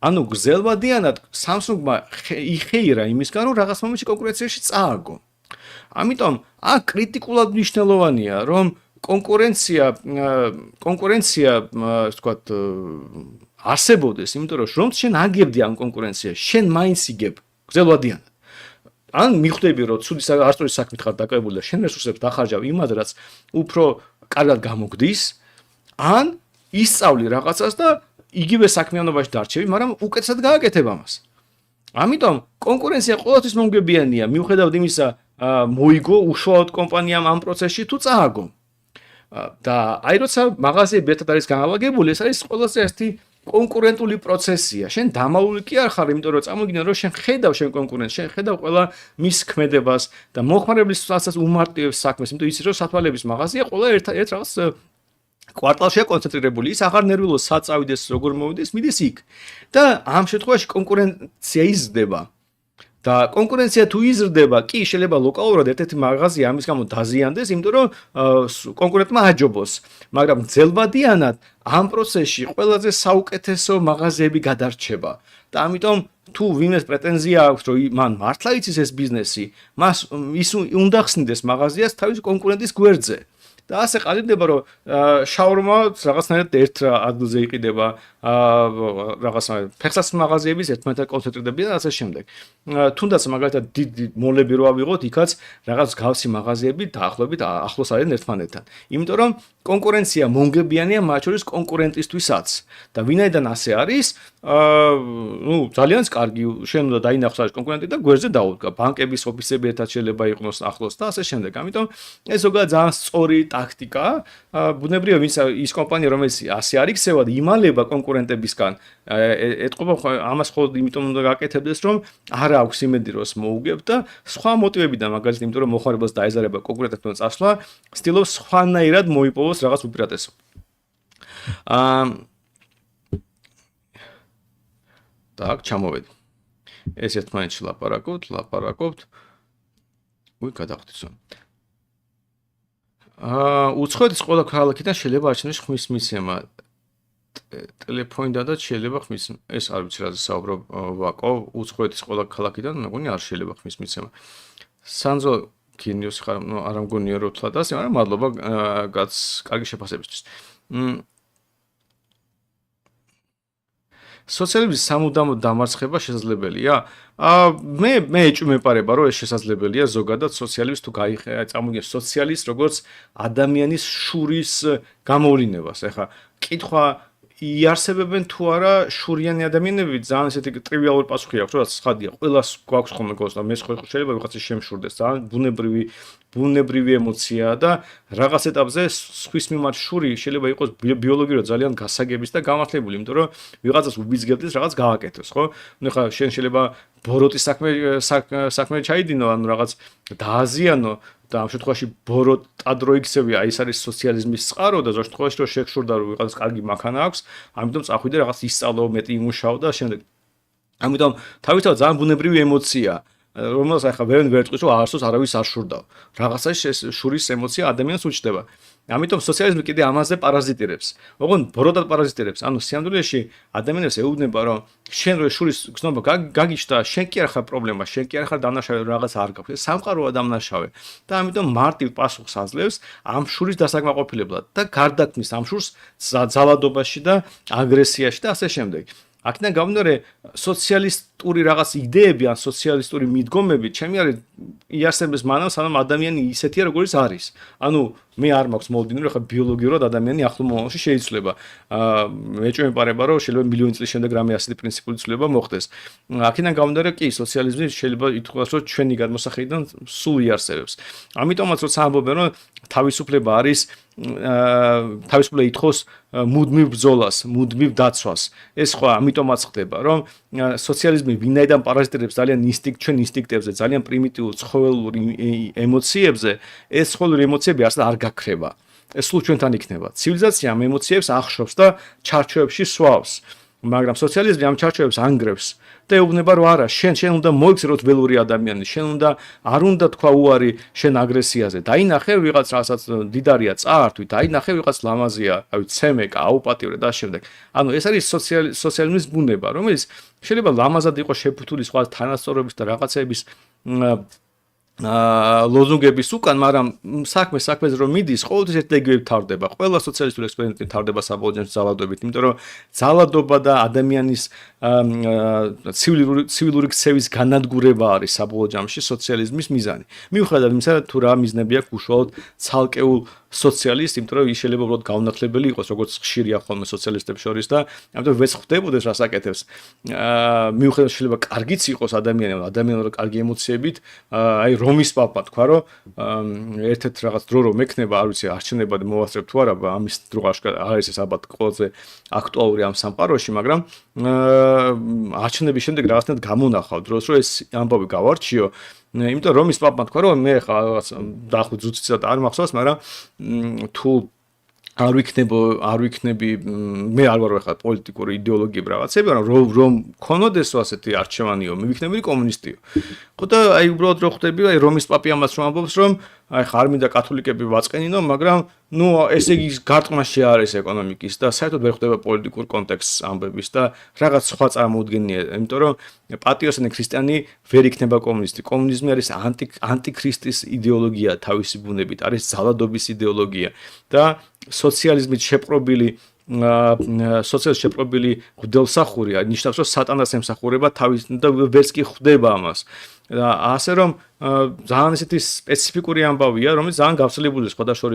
ანუ გრძელვადიანად Samsung-მა იხეირა იმისგან, რომ რაღაც მომენტში კონკურენციაში წააგო. ამიტომ აქ კრიტიკულად მნიშვნელოვანია, რომ კონკურენცია, ვთქვათ, არსებობდეს, იმიტომ რომ შენ აგებდი ამ კონკურენციას, შენ მაინც იგებ გრძელვადიანად. ან მიხვდები, რომ ცუდი არასწორი საქმით ხარ დაკავებული და შენ რესურსებს დახარჯავ იმად, რაც უფრო კარგად გამოგდის, ან ისწავლი რაღაცას და იგივე საქმიანობაში დარჩები, მაგრამ უკეთესად გააკეთებ ამას. ამიტომ კონკურენცია ყოველთვის მომგებიანია, მიუხედავად იმისა, მოიგო უშუალოდ კომპანიამ ამ პროცესში თუ წააგო. და აი როცა მაღაზიები ერთად არის განლაგებული, ეს არის ყველაზე ერთი კონკურენტული პროცესია. შენ დამალული კი არ ხარ, იმიტომ რომ წამოგიდგენ რომ შენ ხედავ შენ კონკურენტს, შენ ხედავ ყველა მის ქმედებას და მოხმარებლისაც უმარტივებს საქმეს, იმიტომ იცი რომ სათვალების მაღაზია ყველა ერთ რაღაც კვარტალშია კონცენტრირებული. ის აღარ ნერვიულობს საწავიდეს, როგორ მოვიდეს, მიდის იქ. და ამ შემთხვევაში კონკურენცია იზრდება. და კონკურენცია თუ იზრდება, კი შეიძლება ლოკალურად ერთ-ერთი მაღაზია ამის გამო დაზიანდეს, იმიტომ რომ კონკურენტმა აჯობოს. მაგრამ ძელბადიანად ამ პროცესში ყველაზე საუკეთესო მაღაზიები გადარჩება. და ამიტომ თუ ვინმეს პრეტენზია აქვს, რომ მან მართლა იცის ეს ბიზნესი, მას ის უნდა ხსნიდეს მაღაზიას თავის კონკურენტის გვერდზე. და ასე ყალიბდება, რომ შაურმა რაღაცნაირად ერთ ადგილზე იყიდება, რაღაცა ფეხსას მაღაზიების ერთმანეთთან კონცენტრირდებიან და ასე შემდეგ. თუნდაც მაგალითად დიდი მოლები რო ავიღოთ, იქაც რაღაც გავსი მაღაზიები დაახლოებით ახლოს არიან ერთმანეთთან. იმიტომ რომ კონკურენცია მონგებიანია მათ შორის კონკურენტისთვისაც და ვინაიდან ასე არის, ძალიან კარგი შენ უნდა დაინახოს არის კონკურენტი და გვერდზე დაუდგა. ბანკების ოფისები ერთად შეიძლება იყვნოს ახლოს და ასე შემდეგ. ამიტომ ეს ზოგადად ძალიან სწორი ტაქტიკა. ბუნებრივია, ვინც ის კომპანია, რომელიც ასე არ იქცევა და იმალება კონკურენტებისგან, ეთყობა ამას მხოლოდ იმიტომ უნდა გაკეთებდეს, რომ არ აქვს იმედი როს მოუგებ და სხვა მოტივებიდან, მაგალითად, იმიტომ რომ მოხარებას დაეზარება კონკურენტებთან წასვლა, ცდილობს სხვანაირად მოიპოვოს რაღაც უპირატესობა. Так, ჩამოვედი. ეს ერთმანეთში ლაპარაკობთ. უი, გადახვდით. უცხოეთის ყველა ქალაქიდან შეიძლება არჩევნების ხმის მიცემა. ტელეფონიდან და შეიძლება ხმის ეს არ ვიცი რაზე საუბრობ ვაკო, უცხოეთის ყველა ქალაქიდან მეგონი არ შეიძლება ხმის მიცემა. სანძო გენიოსი ხარ, არ ამგონია რომ თლა და ასე, მაგრამ მადლობა კაც კარგი შეფასებისთვის. სოციალიზმის სამუდამო დამარცხება შესაძლებელია? მე ეჭვმეპარება, რომ ეს შესაძლებელია ზოგადად სოციალიზმს თუ წამოგია სოციალისტ როგორც ადამიანის შურის გამოვლინებას. ეხლა კითხვა იარსებებენ თუ არა შურიანი ადამიანები, ძალიან ესეთი ტრივიალური პასუხი აქვს, რაც ცხადია. ყველას გვაქვს ხოლმე გოს და მე შეიძლება ვიღაცა შემშურდეს. ძალიან ბუნებრივი ემოციაა და რაღაც ეტაპზე სხვის მიმართ შური შეიძლება იყოს ბიოლოგიურად ძალიან გასაგების და გამართლებული, იმიტომ რომ ვიღაცას უბიძგებდეს რაღაც გააკეთოს, ხო? ნუ ხა შენ შეიძლება ბოროტის საქმე ჩაიდინო, ანუ რაღაც დააზიანო და ამ შემთხვევაში ბოროტად რო იქცევია, აი ეს არის სოციალიზმის წყარო და ზოგ შემთხვევაში რო შეგშურდა რომ ვიღაცას კარგი მანქანა აქვს, ამიტომ წახვიდე რაღაც ისწავლო, მეტი იმუშაო და შემდეგ. ამიტომ თავისთავად ძალიან ბუნებრივი ემოციაა. რომელსაც ახლა ვერ ვერტყვის რომ აარსოს არავის არ შურდაო. რაღაცა შურის ემოცია ადამიანს უჩნდება. ამიტომ სოციალიზმი კიდე ამაზე პარაზიტირებს. ოღონდ ბოროტად პარაზიტირებს. ანუ სიამდვილეში ადამიანებს ეუბნება რომ შენ რო შურის გზნობა გაგიჩნდა, შენ კი არ ხარ პრობლემა, შენ კი არ ხარ დამნაშავე, რაღაც არ გაქვს. ეს სამყაროა დამნაშავე. და ამიტომ მარტივ პასუხს აძლევს ამ შურის დასაკმაყოფილებლად და გარდაქმნის ამ შურს ძალადობაში და აგრესიაში და ასე შემდეგ. აქედან გამომდინარე სოციალისტური რაღაც იდეები ან სოციალისტური მიდგომები ჩემი არის იარსებდეს მანამ სანამ ადამიანი ისეთია როგორიც არის. ანუ მე არ მაქვს მოლოდინი რომ ხა ბიოლოგიურად ადამიანი ახლო მომავალში შეიძლება. მეჭვმეპარება რომ შეიძლება მილიონი წლის შემდეგ რამე ასეთი პრინციპული ცვლილება მოხდეს. აქედან გამომდინარე კი სოციალიზმი შეიძლება ითქვას რომ ჩვენი გადმოსახედიდან სულ იარსებებს. ამიტომაც როცა ამბობენ რომ თავისუფლება არის თავისუფლება ითხოვს მუდმივ ბრძოლას, მუდმივ დაცვას. ეს ხო ამიტომაც ხდება, რომ სოციალიზმი ვინაიდან პარაზიტირებს ძალიან ჩვენ ინსტინქტებზე, ძალიან პრიმიტიულ ცხოველურ ემოციებზე, ეს ცხოველური ემოციები არც არ გაქრება. ეს სულ ჩვენთან იქნება. ცივილიზაცია ამ ემოციებს ახშობს და ჩარჩოებში სვავს. მაგრამ სოციალიზმი ამ ჩარჩოებს ანგრევს და ეუბნება რომ არა, შენ უნდა მოიქცეროთ ველური ადამიანი, შენ უნდა არ უნდა თქვა უარი შენ აგრესიაზე. დაინახე ვიღაც რასაც დიდარია წაართვი, დაინახე ვიღაც ლამაზია, რავი, ცემეკა, აუპატიურე და შემდეგ. ანუ ეს არის სოციალიზმის ბუნება, რომელიც შეიძლება ლამაზად იყოს შეფუთული სხვა თანასწორობის და რაღაცების ლოზუნგების უკან, მაგრამ საქმეზე რომ მიდის, ყოველთვის ერთდაიგივე თავდება. ყველა სოციალისტური ექსპერიმენტი თავდება საბოლოო ჯამში ძალადობით, იმიტომ რომ ძალადობა და ადამიანის ცივილური ქცევის განადგურება არის საბოლოო ჯამში სოციალიზმის მიზანი. მიუხედავად იმისა, თუ რა მიზნები აქვს უშუალოდ ცალკეულ სოციალისტ, იმიტომ რომ ის შეიძლება უბრალოდ გაუნათლებელი იყოს, როგორც ხშირია ხოლმე სოციალისტებს შორის და ამიტომ ვეც ხვდებოდეს რას აკეთებს. მიუხედავად შეიძლება კარგიც იყოს ადამიანური კარგი ემოციებით, აი რომის პაპა თქვა რომ ერთ-ერთ რაღაც დრო რომ მექნება, არ ვიცი, არჩევნებად მოვასწრებ თუ არა, ამის დრო არის ეს ალბათ ყველაზე აქტუალური ამ სამყაროში, მაგრამ არჩევნების შემდეგ რაღაცნაირად გამონახავ დროს, რომ ეს ამბავი გავარჩიო. იმიტომ რომ ის პაპა თქვა რომ მე ხა რაღაც დაახლოებით ზუსტად არ მახსოვს, მაგრამ თუ არ ვიქნები მე არ ვარ ხა პოლიტიკური იდეოლოგიები რაღაცები, მაგრამ რომ ქონოდესო ასეთი არჩევანიო, მე ვიქნები კომუნისტიო. ხო და აი უბრალოდ რო ხვდები, აი რომის პაპი ამას რომ ამბობს, რომ აი ხარ მინდა კათოლიკები ვაწყენინო, მაგრამ ნუ ესე იგი გარტყმაში არის ეკონომიკის და საერთოდ ვერ ხდება პოლიტიკურ კონტექსტს ამბების და რაღაც სხვა წარმოუდგენია, იმიტომ რომ პატრიოტი ქრისტიანი ვერ იქნება კომუნისტი. კომუნიზმი არის ანტიქრისტის იდეოლოგია თავისი ბუნებით, არის ძალადობის იდეოლოგია და სოციალიზმით შეპყრობილი გრძელსახურია, ნიშნავს რომ სატანას ემსახურება თავის და ვერც კი ხვდება ამას. და ასე რომ ძალიან ესეთი სპეციფიკური ამბავია, რომელიც ძალიან გავრცელებულია სხვადასხვა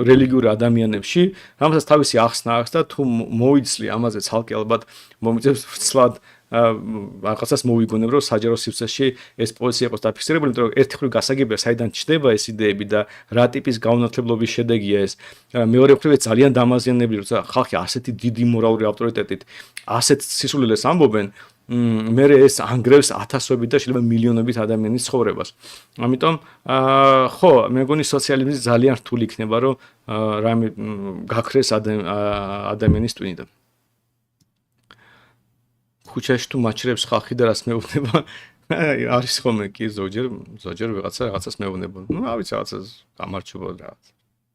რელიგიურ ადამიანებში, რომელსაც თავისი ახსნა აქვს და თუ მოიცლი ამაზე ცალკე ალბათ მომიწევს ვცლად რაღაცას მოვიგონებ, რომ საჯარო სივრცეში ეს პოზიცია იყოს დაფიქსირებული, იმიტომ რომ ერთი მხრივ გასაგებია, საიდან ჩნდება ეს იდეები და რა ტიპის გაუნათლებლობის შედეგია ეს. მეორე მხრივ ძალიან დამაზიანებელი, როცა ხალხი ასეთი დიდი მორალური ავტორიტეტით ასეთ სისულელეს ამბობენ, მე ეს ანგრევს ათასობით და შეიძლება მილიონობით ადამიანის ცხოვრებას. ამიტომ ხო, მე მგონი სოციალიზმი ძალიან რთული იქნება, რომ რამე გაქრეს ადამიანის ტვინიდან. ქუჩაში თუ მაჩრებს ხალხი და რას მეუბნება, არის ხოლმე კი ზოგჯერ რაღაცას მეუბნება. ნუ რა ვიცი, რაღაცას გამარჯობა რაღაც.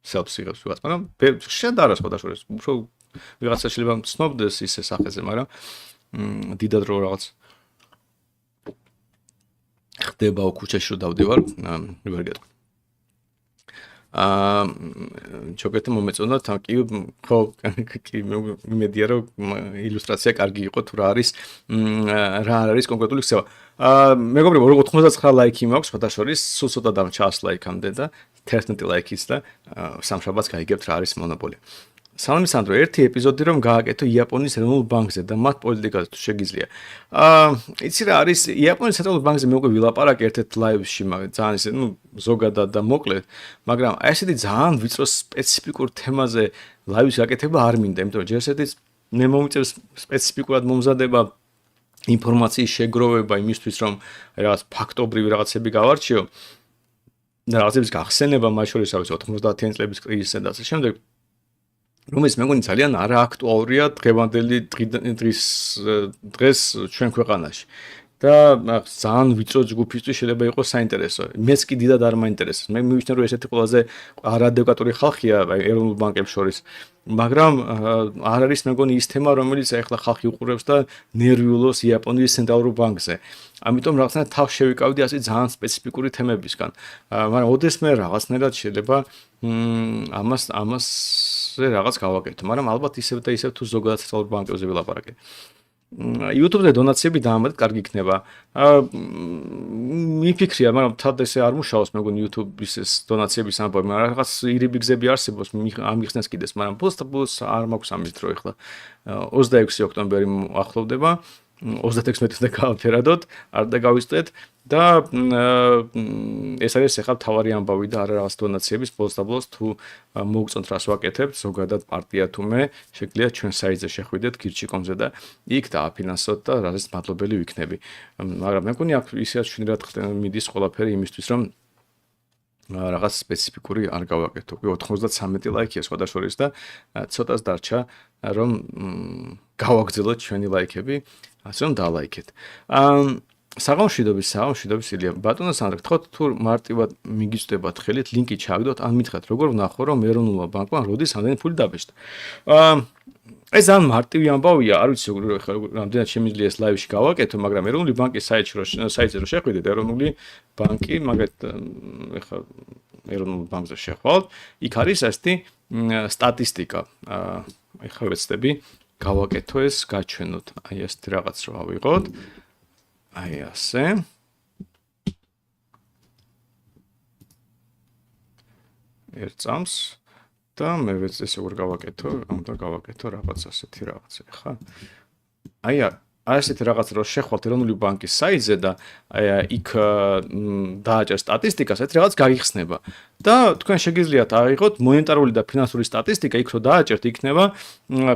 self-ს იღებს ვიღაც, მაგრამ შედარა სხვადასხვა. უფრო ვიღაცა შეიძლება ცნობდეს ისე სახეზე, მაგრამ დიდად რო რაღაც ხდებაო ქუჩაში რო დავდივარ, ვერ გეტყვი. ჩოგეთი მომეწონა თან კი ხო კი მედია რომ ილუსტრაცია კარგი იყო თუ რა არის კონკრეტული ხსევა. მეგობრებო 99 ლაიქი მაქვს ფოტოშორის, სულ ცოტა დამჭა 100 ლაიქამდე და 11 ლაიქიც და სამშაბათს გაიგებთ რა არის მონოპოლი. სალამი სანდრო, ერთი ეპიზოდი რომ გააკეთო იაპონიის ეროვნულ ბანკზე და მათ პოლიტიკაზე თუ შეგიძლია. იცი რა არის იაპონიის ეროვნულ ბანკზე მე უკვე ვილაპარაკე ერთ-ერთ ლაივში, ძალიან ისე, ზოგადად და მოკლედ, მაგრამ აი ესეთი ძალიან ვიწრო სპეციფიკურ თემაზე ლაივის გაკეთება არ მინდა, იმიტომ რომ ჯერ ესეთი მე მომიწევს სპეციფიკურად მომზადება ინფორმაციის შეგროვება იმისთვის, რომ რაღაც ფაქტობრივი რაღაცები გავარჩიო და რაღაცების გახსენება, მათ შორის არის 90-იან წლების კრიზისზე და ასე შემდეგ. რომელიც მე მგონი ძალიან არააქტუალურია დღევანდელი დღეს ჩვენ ქვეყანაში. და ძალიან ვიწრო ჯგუფისთვის შეიძლება იყოს საინტერესო. მეც კი დიდად არ მაინტერესებს. მე მივიჩნევ რომ ესეთი ყველაზე არადეკვატური ხალხია ეროვნულ ბანკებს შორის. მაგრამ არ არის მე მგონი ის თემა, რომელიც ახლა ხალხი უყურებს და ნერვიულობს იაპონიის ცენტრალურ ბანკზე. ამიტომ რაღაცნაირად თავს შევიკავდი ასე ძალიან სპეციფიკური თემებისგან. მაგრამ ოდესმე რაღაცნაირად შეიძლება ამასზე რაღაც გავაკეთო. მაგრამ ალბათ ისევ და ისევ თუ ზოგადად ცენტრალურ ბანკებზე ვილაპარაკე. YouTube-ზე დონაციები დაამატეთ, კარგი იქნება. მიფიქრია, მაგრამ თად ესე არ მუშაობს, მე მგონი YouTube-ის ეს დონაციების ამბავი, მაგრამ რაღაც ირიბი გზები არსებობს, ამიხსნას კიდეს, მაგრამ ბოლოს არ მაქვს ამის დრო ახლა. 26 ოქტომბერი ახლოვდება. 36-მეთრზე გავაფერადოთ, არ დაგავიწყდეთ და ეს არის ახლა თავარი ამბავი და არა რაღაც დონაციების ბოლოს თუ მოგწონთ რას ვაკეთებთ, ზოგადად პარტია თუ მე, შეგიძლიათ ჩვენ საიტზე შეხვიდეთ kirchi.com-ზე და იქ დააფინანსოთ და რაღაც მადლობელი ვიქნები. მაგრამ მე მგონი აქ ისეაც შინრად მიდის ყველაფერი იმისთვის, რომ რაღაც სპეციფიკური არ გავაკეთო. 93 ლაიქია სხვადასხვა და ცოტას დარჩა რომ გავაგრძელოთ ჩვენი ლაიქები, ასე რომ დალაიქეთ. საღამოშვიდობის ილია ბატონო სანდრა, გთხოვთ თუ მარტივად მიგიწვდებათ ხელით ლინკი ჩააგდოთ, ან მითხრათ როგორ ვნახო რომ ეროვნულმა ბანკმა როდის ამდენი ფული დაბეჭდა. ეს ძალიან მარტივი ამბავია, არ ვიცი რამდენად შემიძლია ეს ლაივში გავაკეთო, მაგრამ ეროვნული ბანკის საიტზე რო შეხვიდეთ, ეროვნული ბანკი, მაგათ ეხლა ეროვნულ ბანკზე შეხვალთ, იქ არის ასეთი სტატისტიკა. ეხლა ვეცდები გავაკეთო ეს, გაჩვენოთ. აი ასეთი რაღაც რო ავიღოთ. აი ასე. ერთ წამს და მე ვეცდე როგორ გავაკეთო, ამდა გავაკეთო რაღაც ასეთი რაღაცა, ხა? აი ასეთი რაღაც რო შეხვალთ ეროვნული ბანკის საიტზე და იქ დააჭერ სტატისტიკას, ეს რაღაც გაგიხსნება. და თქვენ შეგიძლიათ აიღოთ მონეტარული და ფინანსური სტატისტიკა, იქ რო დააჭერთ, იქნება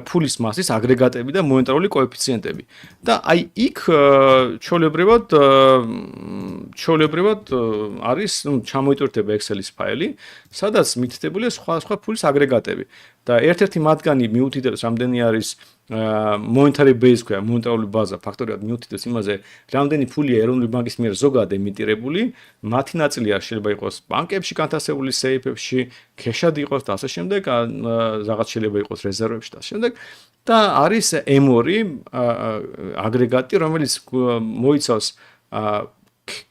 ფულის მასის აგრეგატები და მონეტარული კოეფიციენტები. და აი იქ ჩვეულებრივად არის, ჩამოიტვირთება Excel-ის ფაილი, სადაც მითითებულია სხვა ფულის აგრეგატები. და ერთ-ერთი მათგანი მიუთითებს, რამდენი არის monetary base ქვია, მონეტარული ბაზა, ფაქტორიად მიუთითებს იმაზე, რამდენი ფულია ეროვნული ბანკის მიერ ზოგადად ემიტირებული, მათი ნაწილი შეიძლება იყოს ბანკებში განთავსებული სეიფებში, ქეშად იყოს და ასე შემდეგ, რაღაც შეიძლება იყოს რეზერვებში და ასე შემდეგ. და არის M2 აგრეგატი, რომელიც მოიცავს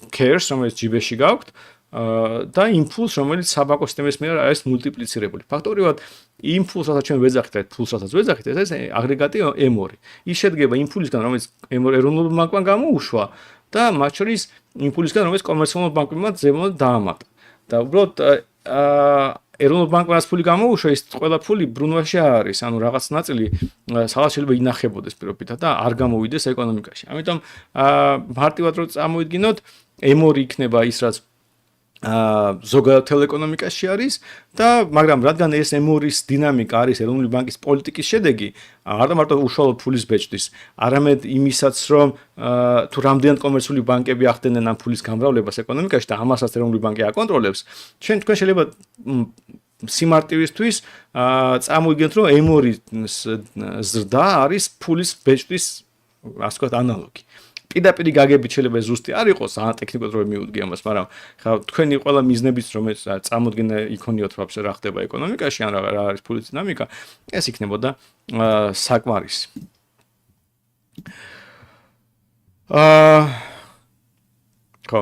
cares, რომელიც ჯიბეში გაქვთ, და იმპულს, რომელიც საბანკო სისტემის მიერ არის მულტიპლიცირებული. ფაქტობრივად იმპულს, რასაც ჩვენ ვეძახით, ფულს, რასაც ვეძახით, ეს აგრეგატი M2. ის შედგება იმპულისგან, რომელიც ეროვნულ ბანკმა გამოუშვა და მათ შორის იმპულისგან, რომელიც კომერციულ ბანკებმა ზემოთ დაამატა. და უბრალოდ ეროვნულ ბანკმა რაც ფული გამოუშვა, ის ყველა ფული ბრუნვაში არის, ანუ რაღაც ნაწილი სადღაც შეიძლება ინახებოდეს პირობითად და არ გამოვიდეს ეკონომიკაში. ამიტომ მარტივად რო წამოვიდგინოთ, M2 იქნება ის, რაც ზოგადად ეკონომიკაში არის და მაგრამ რადგან ეს M2-ის დინამიკა არის ეროვნული ბანკის პოლიტიკის შედეგი, არა მარტო უშუალო ფულის ბეჭდის, არამედ იმისაც, რომ თუ რამდენად კომერციული ბანკები ახდენენ ამ ფულის გამრავლებას ეკონომიკაში და ამასაც ეროვნული ბანკი აკონტროლებს, თქვენ შეიძლება სიმარტივისთვის წამოვიგეთ, რომ M2-ის ზრდა არის ფულის ბეჭდის, ასე ვთქვათ, ანალოგი. პირდაპირ გაგებით შეიძლება ზუსტი არ იყოს, ან ტექნიკურად რომ მიუდგე ამას, მაგრამ ხა თქვენი ყველა მიზნებით რომ წამოდგენა იქონიოთ ვაფშე რა ხდება ეკონომიკაში, ან რა არის ფულის დინამიკა, ეს იქნებოდა საკმარისი. ხო.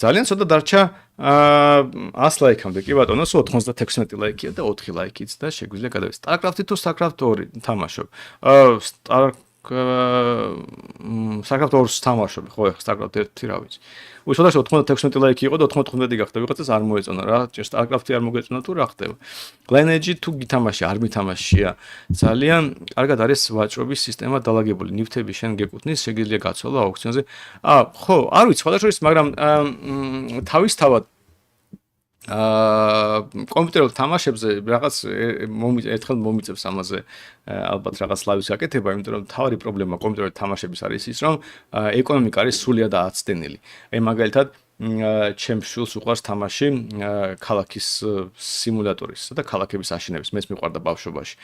ძალიან ცოტა დარჩა 100 ლაიქამდე. კი ბატონო, 96 ლაიქია და 4 ლაიქიც და შეგვიძლია გადავიდეთ. StarCraft-ი თუ StarCraft 2 თამაშობ. StarCraft 2-ს თამაშობ, ხო, StarCraft 1 რა ვიცი. უშუალოდ 96 ლაიქი იყო და 95 გახდა, ვიღაცას არ მოეწონა რა, StarCraft-ი არ მოგეწონა თუ რა ხდება. Lineage თუ გითამაში, არ მითამაშია. ძალიან კარგად არის ვაჭრობის სისტემა დალაგებული. ნივთები შენ გეკუთვნის, შეგიძლია გაცვალო აუქციონზე. ხო, არ ვიცი, სხვადასხვა, მაგრამ თავისთავად კომპიუტერულ თამაშებზე რაღაც ერთხელ მომიწევს ამაზე ალბათ რაღაც ლავის გაკეთება, იმიტომ რომ თავი პრობლემა კომპიუტერულ თამაშების არის ის, რომ ეკონომიკა არის სრულიად აცდენილი. აი მაგალითად ჩემს შვილს უყვარს თამაში ქალაქის სიმულატორის და ქალაქების აშენების, მეც მიყვარდა ბავშვობაში.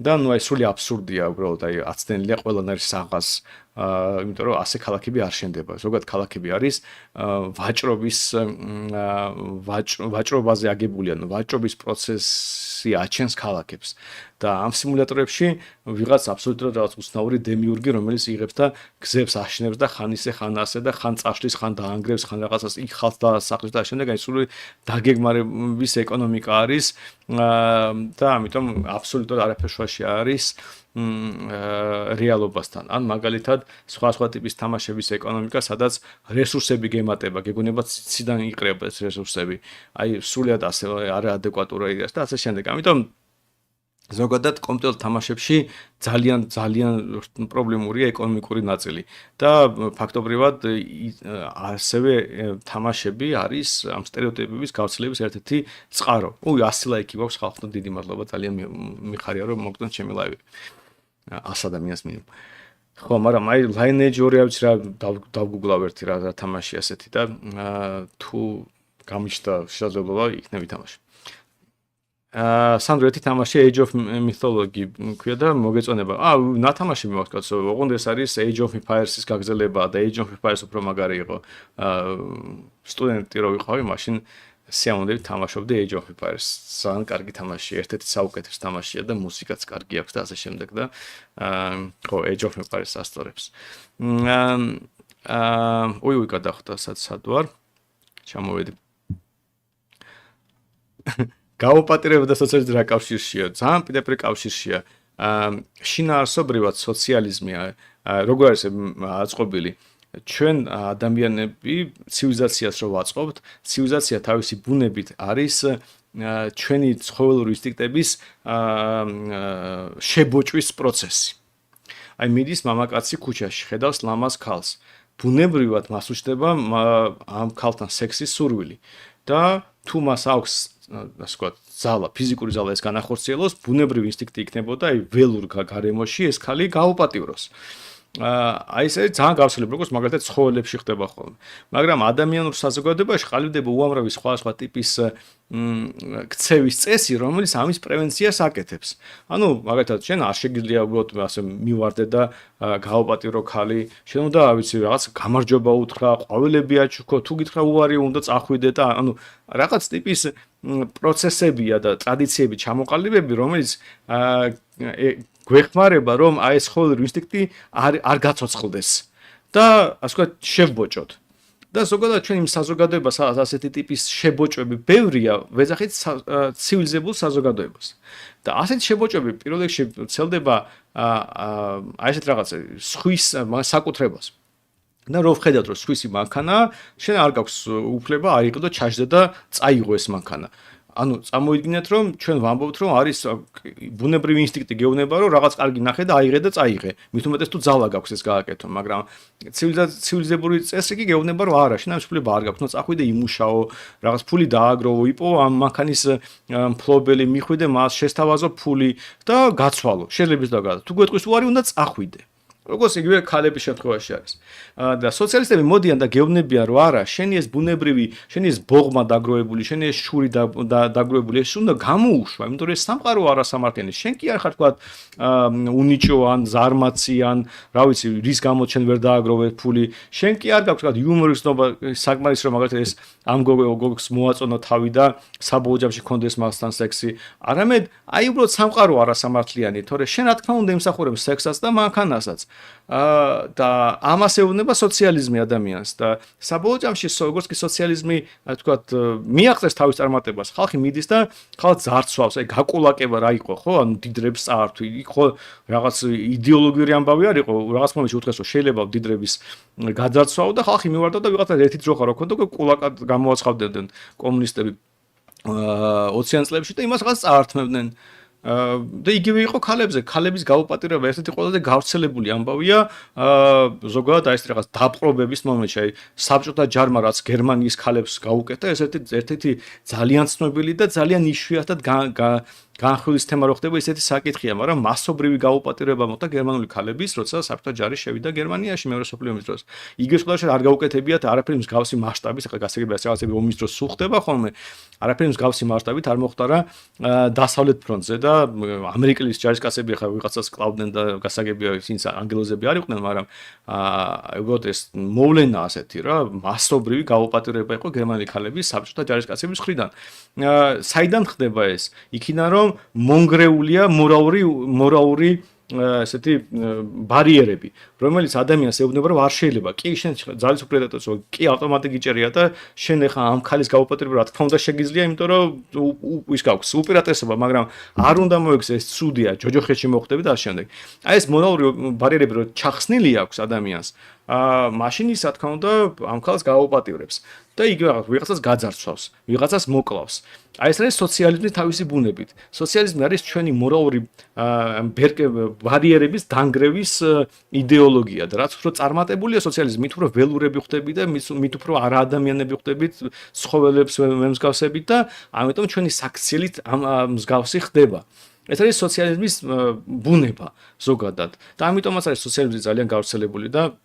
და ნუ აი სრული აბსურდია უბრალოდ, აი აცდენილია ყველანაირი საღას, იმიტომ რომ ასე ქალაქები არ შენდება. ზოგადად ქალაქები არის ვაჭრობაზე აგებული, ანუ ვაჭრობის პროცესი აჩენს ქალაქებს. და ამ სიმულატორებში ვიღაც აბსოლუტურად რაღაც უცნაური დემიურგი, რომელიც იღებს და გზებს აშენებს და ხან ისე, ხან ასე და ხან წაშლის, ხან დაანგრევს, ხან რაღაცას იქ ხალხს დაასახლებს და შემდეგ აი სრული დაგეგმარების ეკონომიკა არის და ამიტომ აბსოლუტურად არაფერ შუაში არის რეალობასთან. ან მაგალითად სხვა ტიპის თამაშების ეკონომიკა, სადაც რესურსები გემატება, გეგონება ციდან იყრება ეს რესურსები. აი სრულად ასე არაადეკვატურია და ასე შემდეგ. ამიტომ ზოგადად კომპიუტერულ თამაშებში ძალიან პრობლემურია ეკონომიკური ნაწილი და ფაქტობრივად ასევე თამაშები არის ამ სტერეოტიპების გავრცელების ერთ-ერთი წყარო. 100 ლაიქი გვაქვს ხალხთან, დიდი მადლობა, ძალიან მიხარია რომ მოგდონთ ჩემი ლაივი. 100 ადამიანს მინიმუმ. ხო, მაგრამ აი Lineage 2 რა ვიცი რა დავგუგლავ ერთი რა თამაში ასეთი და თუ გამიჩნდა შესაძლებლობა იქნები თამაში. სანდრო ერთი თამაში Age of Mythology ქვია და მოგეწონება. ნათამაში მაქვს კაცო, ოღონდ ეს არის Age of Empires-ის გაგრძელება და Age of Empires უფრო მაგარი იყო. სტუდენტი რო ვიყავი, მაშინ სიამოვნებით თამაშობდი Age of Empires. ძალიან კარგი თამაშია, ერთ-ერთი საუკეთესო თამაშია და მუსიკაც კარგი აქვს და ასე შემდეგ და ხო, Age of Empires ასწორებს. გადახდა სად ვარ? ჩამოვედი. გაუპატრება და სოციალიზმი რა კავშირშია? ძალიან პირდაპირ კავშირშია. შინაარსობრივად სოციალიზმი როგორ არის აწყობილი? ჩვენ ადამიანები ცივილიზაციას რო ვაწყობთ, ცივილიზაცია თავისი ბუნებით არის ჩვენი ცხოველური ინსტინქტების შებოჭვის პროცესი. აი მიდის მამაკაცი ქუჩაში, ხედავს ლამაზ ქალს. ბუნებრივად მას უჩნდება ამ ქალთან სექსის სურვილი. და თუ მას აქვს ასე ვთქვათ, ძალა, ფიზიკური ძალა ეს განახორციელოს, ბუნებრივი ინსტინქტი იქნებოდა, აი ველურ გარემოში ეს ხალი გააუპატივროს. აი ეს ძალიან გავრცელებული, როგორც მაგალითად ცხოველებში ხდება ხოლმე. მაგრამ ადამიანურ საზოგადოებაში ყალიბდება უამრავი სხვა ტიპის ქცევის წესი, რომელიც ამის პრევენციას აკეთებს. ანუ მაგალითად შენ არ შეგიძლია უბრალოდ ასე მივარდე და გააუპატირო ხალი, შენ უნდა ვიცი რაღაც გამარჯობა უთხრა, ყვავილები აჩუქო, თუ გითხრა უარი უნდა წახვიდე და ანუ რაღაც ტიპის პროცესებია და ტრადიციები ჩამოყალიბები, რომელიც გვეხმარება რომ აი ეს ცხოველური ინსტინქტი არ გაცოცხლდეს და ასე ვთქვათ შევბოჭოთ. და ზოგადად ჩვენ იმ საზოგადოებას ასეთი ტიპის შებოჭვები ბევრია, ვეძახით ცივილიზებულ საზოგადოებას. და ასეთი შებოჭვები პირველ რიგში ვრცელდება აი ესეთ რაღაცა სხვის საკუთრებას. და რო ვხედავთ რომ სხვისი მანქანა, შენ არ გაქვს უფლება აიყიდო ჩაჯდე და წაიღო ეს მანქანა. ანუ წარმოიდგინეთ რომ ჩვენ ვამბობთ რომ არის ბუნებრივი ინსტინქტი გეუბნება რომ რაღაც კარგი ნახე და აიღე და წაიღე. მით უმეტეს თუ ძალა გაქვს ეს გააკეთო, მაგრამ ცივილიზებული წესი კი გეუბნება რომ არა, შენ ამის უფლება არ გაქვს, ნუ წახვიდე იმუშაო, რაღაც ფული დააგროვო, იპოვო ამ მანქანის მფლობელი, მიხვიდე მას, შესთავაზო ფული და გაცვალო. შეიძლება ის დაგადა. თუ გვეტყვის უარი უნდა წახვიდე. როგორც იგივე ქალების შემთხვევაში არის. და სოციალისტები მოდიან და გეუბნებიან რომ არა, შენი ეს ბუნებრივი, შენი ეს ბოღმა დაგროვებული, შენი ეს შური დაგროვებული, ეს უნდა გამოუშვა, იმიტომ რომ ეს სამყარო არასამართლიანი. შენ კი არ ხარ თქვა უნიჭო ან ზარმაცი ან რა ვიცი, რის გამოც შენ ვერ დააგროვე ფული. შენ კი არ გაქვს თქვა იუმორის ნობა საკმარის რომ მაგალითად ეს ამ გოგოს მოაწონა თავი და საბოლოო ჯამში კონდეს მასთან სექსი. არამედ აი უბრალოდ სამყარო არასამართლიანი, თორე შენ რა თქმა უნდა იმსახურებს სექსსაც და მანქანასაც. და ამას ეუბნება სოციალიზმი ადამიანს და საბოლოო ჯამში როგორც კი სოციალიზმი თქვათ მიაღწევს თავის წარმატებას, ხალხი მიდის და ხალხს ძარცვავს, აი გაკულაკება რა იყო, ხო? ანუ დიდრებს წართვი, იყო რაღაც იდეოლოგიური ამბავი არ იყო, რაღაც მომენტში უთხრეს რომ შეიძლება დიდრების გაძარცვაო და ხალხი მივარდა და ვიღაცა ერთი ძროხა რა ქონდა, კულაკად გამოაცხადდებდნენ კომუნისტები 20-იან წლებში და იმას რაღაც წაართმევდნენ. და იგივე იყო ქალებზე, ქალების გაუპატიურება ერთ-ერთი ყველაზე გავრცელებული ამბავია ზოგადად აი ეს რაღაც დაპყრობების მომენტში, აი საბჭოთა ჯარმა რაც გერმანიის ქალებს გაუკეთა, ეს ერთ-ერთი ძალიან ცნობილი და ძალიან იშვიათად განხილვის თემა რო ხდება, ისეთი საკითხია, მაგრამ მასობრივი გაუპატიურება მოხდა გერმანული ქალების, როცა საბჭოთა ჯარი შევიდა გერმანიაში მეორე მსოფლიო ომის დროს. იგივე ყველაში არ გაუკეთებიათ არაფერი მსგავსი მასშტაბის, ახლა გასაგებია რაღაცები ომის დროს სულ ხდება ხოლმე, არაფერი მსგავსი მასშტაბით არ მოხდა რა დასავლეთ ფრონტზე და ამერიკელის ჯარისკაცები ახლა ვიღაცას კლავდნენ და გასაგებია ისინი ანგელოზები არ იყვნენ, მაგრამ უბრალოდ ეს მოვლენა ასეთი რა მასობრივი გაუპატიურება იყო გერმანელი ქალების საბჭოთა ჯარისკაცების მხრიდან. საიდან ხდება ეს? იქიდან რომ მონგრეულია მორალური ესეთი ბარიერები, რომელიც ადამიანს ეუბნება რომ არ შეიძლება. კი შენ ძალის უპირატესობას რო კი ავტომატი გიჭერია და შენ ახლა ამ ქალის გაუპატიურება რა თქმა უნდა შეგიძლია, იმიტომ რომ ის გაქვს უპირატესობა, მაგრამ არ უნდა მოიქცე ეს ცუდია, ჯოჯოხეთში მოხდები და ამ შემდეგ. აი ეს მორალური ბარიერები რო ჩახსნილი აქვს ადამიანს, მაშინ ის რა თქმა უნდა ამ ქალს გააუპატიურებს. და იგივე ვიღაცას გაძარცვავს, ვიღაცას მოკლავს. აი ეს არის სოციალიზმის თავისი ბუნებით. სოციალიზმი არის ჩვენი მორალური ბარიერების დანგრევის იდეოლოგია და რაც უფრო წარმატებულია სოციალიზმი, მით უფრო ველურები ხდებით და მით უფრო არაადამიანები ხდებით, ცხოველებს ვემსგავსებით და ამიტომ ჩვენი საქციელით მსგავსი ხდება. ეს არის სოციალიზმის ბუნება ზოგადად. და ამიტომაც არის სოციალიზმი ძალიან გავრცელებული და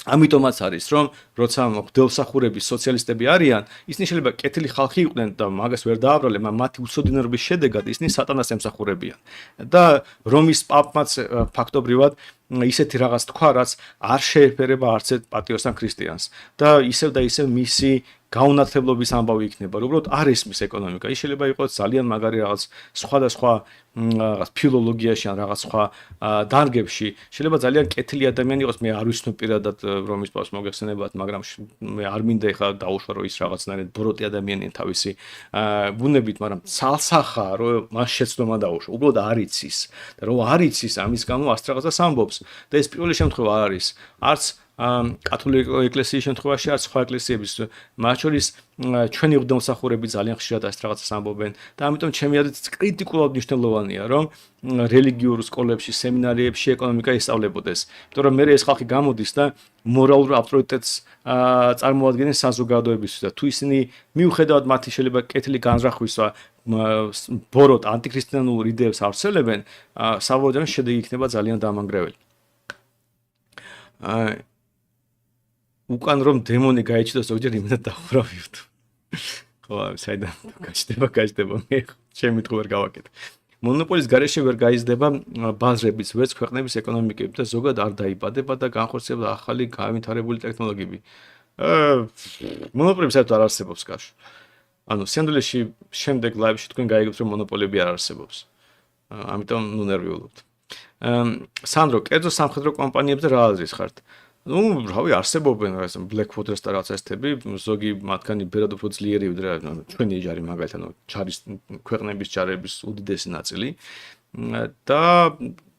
ამიტომაც არის რომ როცა მღვდელმსახურების სოციალისტები არიან, ისინი შეიძლება კეთილი ხალხი იყვნენ და მაგას ვერ დააბრალენ, მაგრამ მათი უცოდინრობის შედეგად ისინი სატანას ემსახურებიან. და რომის პაპმაც ფაქტობრივად ისეთი რაღაც თქვა, რაც არ შეეფერება არც ერთ პატრიოტს ან ქრისტიანს და ისევ მისი გაუნათლებლობის ამბავი იქნება, რომ უბრალოდ არ ესმის ეკონომიკა. ის შეიძლება იყოს ძალიან მაგარი რაღაც სხვადასხვა რაღაც ფილოლოგიაში ან რაღაც სხვა დარგებში. შეიძლება ძალიან კეთილი ადამიანი იყოს, მე არ ვიცნობ პირადად რომის პაპს მოგეხსენებათ, მაგრამ მე არ მინდა ეხლა დაუშვა რომ ის რაღაცნაირად ბროტი ადამიანია თავისი ბუნებით, მაგრამ ცალსახაა რომ მას შეცდომა დაუშვა. უბრალოდ არ იცის და რომ არ იცის ამის გამო ასეთ რაღაცას ამბობს. და ეს პირველი შემთხვევა არის. არც კათოლიკე ეკლესიის შემთხვევაში არც სხვა ეკლესიების, მათ შორის ჩვენი ღვთისმსახურები ძალიან ხშირად ასეთ რაღაცას ამბობენ და ამიტომ ჩემი აზრით კრიტიკულად მნიშვნელოვანია, რომ რელიგიურ სკოლებში, სემინარიებში ეკონომიკა ისწავლებოდეს. იმიტომ რომ მე ეს ხალხი გამოდის და მორალურ ავტორიტეტს წარმოადგენენ საზოგადოებისთვის და თუ ისინი მიუხედავად მათი შეიძლება კეთილი განზრახვისა ბოროტ ანტიქრისტიანულ იდეებს ავრცელებენ, საბოლოოდ შედეგი იქნება ძალიან დამანგრეველი. უკან რომ დემონი გაიჩნდა ზოგჯერ იმედად დავურავებთ. ხო, საიდან გაჩნდება მე ჩემი თქო ვერ გავაკეთე. მონოპოლის გარეშე ვერ გაიზრდება ბაზრების, ვერც ქვეყნების ეკონომიკები და ზოგადად არ დაიბადება და განხორციელდება ახალი განვითარებული ტექნოლოგიები. მონოპოლები საერთოდ არ არსებობს კაშ. ანუ სინამდვილეში შემდეგ ლაივში თქვენ გაიგებთ რომ მონოპოლები არ არსებობს. ამიტომ ნუ ნერვიულობთ. სანდრო, კერძო სამხედრო კომპანიებზე რა აზრის ხართ? ნუ, რავი, არსებობენ რა Blackwater-ს და რაღაც ესეთები, ზოგი მათგანი ბერად უფრო ძლიერი ვიდრე ჩვენი ჯარი მაგალითად, ჯარის ქვეყნების ჯარების უდიდესი ნაწილი და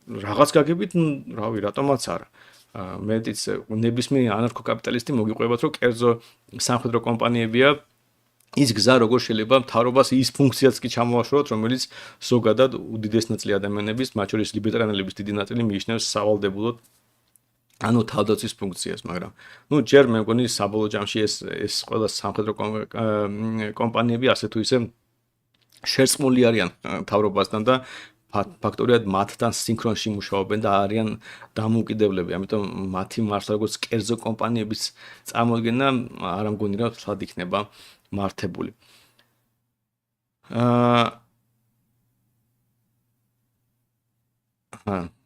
რაღაც გაგებით, რავი, რატომაც არა. მეტიც ნებისმიერი ანარქო-კაპიტალისტი მოგიყვებათ, რომ კერძო სამხედრო კომპანიებია ის გზა როგორ შეიძლება მთავრობას ის ფუნქციაც კი ჩამოაშოროთ, რომელიც ზოგადად უდიდესი ნაწილი ადამიანების, მათ შორის ლიბერალების დიდი ნაწილი მიიჩნევს სავალდებულოდ ანუ თავდაცვის ფუნქციას, მაგრამ ნუ ჯერ მე მგონი საბოლოო ჯამში ეს ყველა სამხედრო კომპანიები ასე თუ ისე შერწყმული არიან მთავრობასთან და ფაქტორიად მათთან სინქრონში მუშაობენ და არიან დამოუკიდებლები, ამიტომ მათი მარცხა როგორც კერძო კომპანიების წარმოდგენა არ ამგონი რა თლად იქნება მართებული.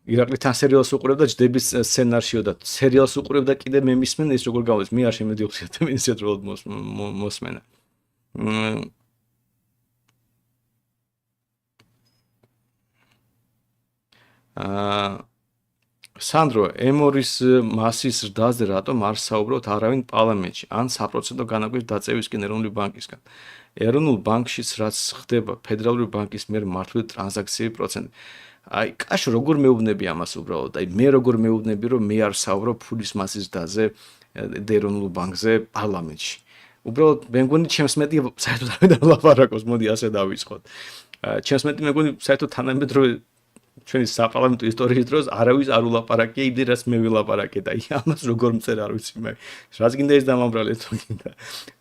ირაკლი თან სერიალს უყურებდა ჯდების სცენარშიო და სერიალს უყურებდა კიდე მე მისმენ ის როგორ გამოდის მე არ შემედიოხი ადამიანს ერთად მოსმენა. სანდრო, ემორის მასის ზრდაზე რატომ არ საუბრობთ არავინ პარლამენტში ან საპროცენტო განაკვეთის დაწევისკენ ეროვნული ბანკისგან? ეროვნულ ბანკშიც რაც ხდება ფედერალური ბანკის მიერ მართული ტრანზაქციების პროცენტი. აი, კაშ როგორ მეუბნები ამას უბრალოდ? აი, მე როგორ მეუბნები რომ მე არ საუბრობ ფულის მასის ზრდაზე ეროვნულ ბანკზე პარლამენტში. უბრალოდ მე მგონი ჩემს მეტი საერთოდ არ ვილაპარაკოს, მოდი ასე დავიწყოთ. ჩემს მეტი მე მგონი საერთოდ თანამედროვე ჩვენი საპარლამენტო ისტორიის დროს არავის არ ულაპარაკია იმდენ რაც მე ვილაპარაკე და ამას როგორ მწერ არ ვიცი მე რაც გინდა ის დამამბრალეთ თუ გინდა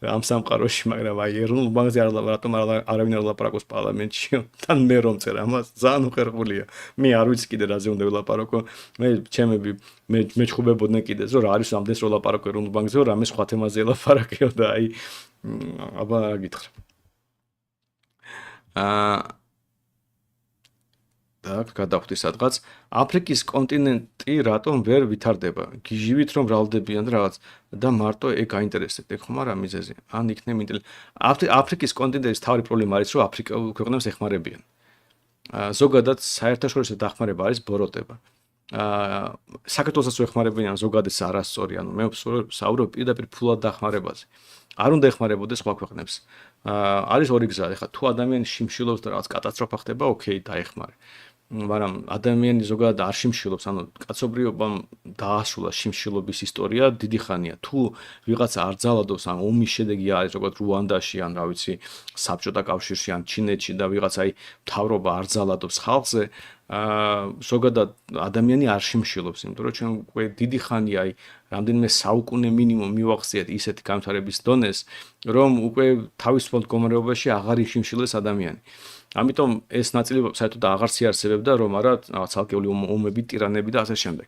ამ სამყაროში მაგრამ აი ეროვნულ ბანკზე რატომ არავინ არ ულაპარაკოს პარლამენტში თან მე რომ მწერ ამას ძალიან უხერხულია მე არ ვიცი კიდე რაზე უნდა ვილაპარაკო მე ჩემები მე ჩხუბებოდნენ კიდეც რომ რა არის ამდენს რომ ვლაპარაკო ეროვნულ ბანკზე რომ რამე სხვა თემაზე ელაპარაკეო და აი აბა გითხრა так, გადავხვდი სადღაც. აფრიკის კონტინენტი რატომ ვერ ვითარდება? გიჟივით რომ ბრალდებიან რაღაც და მარტო ეგ გაინტერესებთ, ეგ ხომ არა მიზეზი? ან იქნება აფრიკის კონტინენტის თავი პრობლემა არის, რომ აფრიკულ ქვეყნებს ეხმარებიან. ზოგადად საერთაშორისო დახმარება არის ბოროტება. საქართველოსაც ეხმარებიან ზოგადად არასწორი, ანუ მე საუბრობ პირდაპირ ფულად დახმარებაზე. არ უნდა ეხმარებოდეს სხვა ქვეყნებს. არის ორი გზა, ეხლა თუ ადამიანი შიმშილობს და რაღაც კატასტროფა ხდება, ოკეი, დაეხმარე. მაგრამ ადამიანი ზოგადად არ შიმშილობს, ანუ კაცობრიობამ დაასრულა შიმშილობის ისტორია დიდი ხანია. თუ ვიღაცა არ ძალადობს, ან ომის შედეგი არის როგორც რუანდაში, ან რა ვიცი, საბჭოთა კავშირში, ან ჩინეთში და ვიღაცა აი მთავრობა არ ძალადობს ხალხზე, ზოგადად ადამიანი არ შიმშილობს, იმიტომ რომ ჩვენ უკვე დიდი ხანია აი რამდენიმე საუკუნე მინიმუმ მივახციეთ ისეთი განვითარების დონეს, რომ უკვე თავისუფალ მდგომარეობაში აღარ იშიმშილეს ადამიანი. ამიტომ ეს ნაწილი საერთოდ აღარც იარსებებდა, რომ არა ცალკეული ომები, ტირანები და ასე შემდეგ.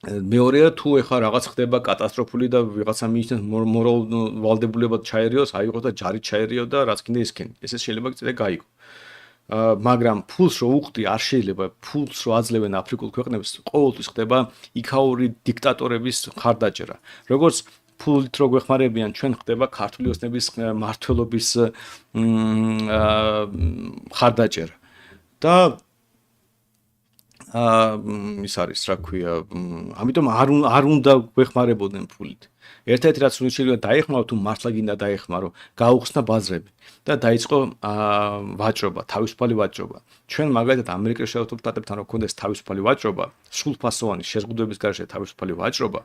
მეორეა თუ ეხლა რაღაც ხდება კატასტროფული და ვიღაცა მიიჩნევს მორალურ ვალდებულებად ჩაერიოს, აიღო და ჯარით ჩაერიო და რაც კიდე ისქენი. ესე შეიძლება კიდე გაიგო. მაგრამ ფულს რო უხდი არ შეიძლება ფულს რო აძლევენ აფრიკულ ქვეყნებს ყოველთვის ხდება იქაური დიქტატორების ხარდაჭერა როგორც ფულით რო გვეხმარებიან ჩვენ ხდება ქართული ოსნების მართლობის ხარდაჭერა და ის არის რა ქვია ამიტომ არ უნდა გვეხმარებოდნენ ფულით ერთ-ერთი რაც უნდა შეიძლება დაეხმარო თუ მართლა გინდა დაეხმარო, გაუხსნა ბაზრები და დაიწყო ვაჭრობა, თავისუფალი ვაჭრობა. ჩვენ მაგალითად ამერიკის შეერთებულ შტატებთან რო გქონდეს თავისუფალი ვაჭრობა, სრულფასოვანი შეზღუდვების გარეშე თავისუფალი ვაჭრობა,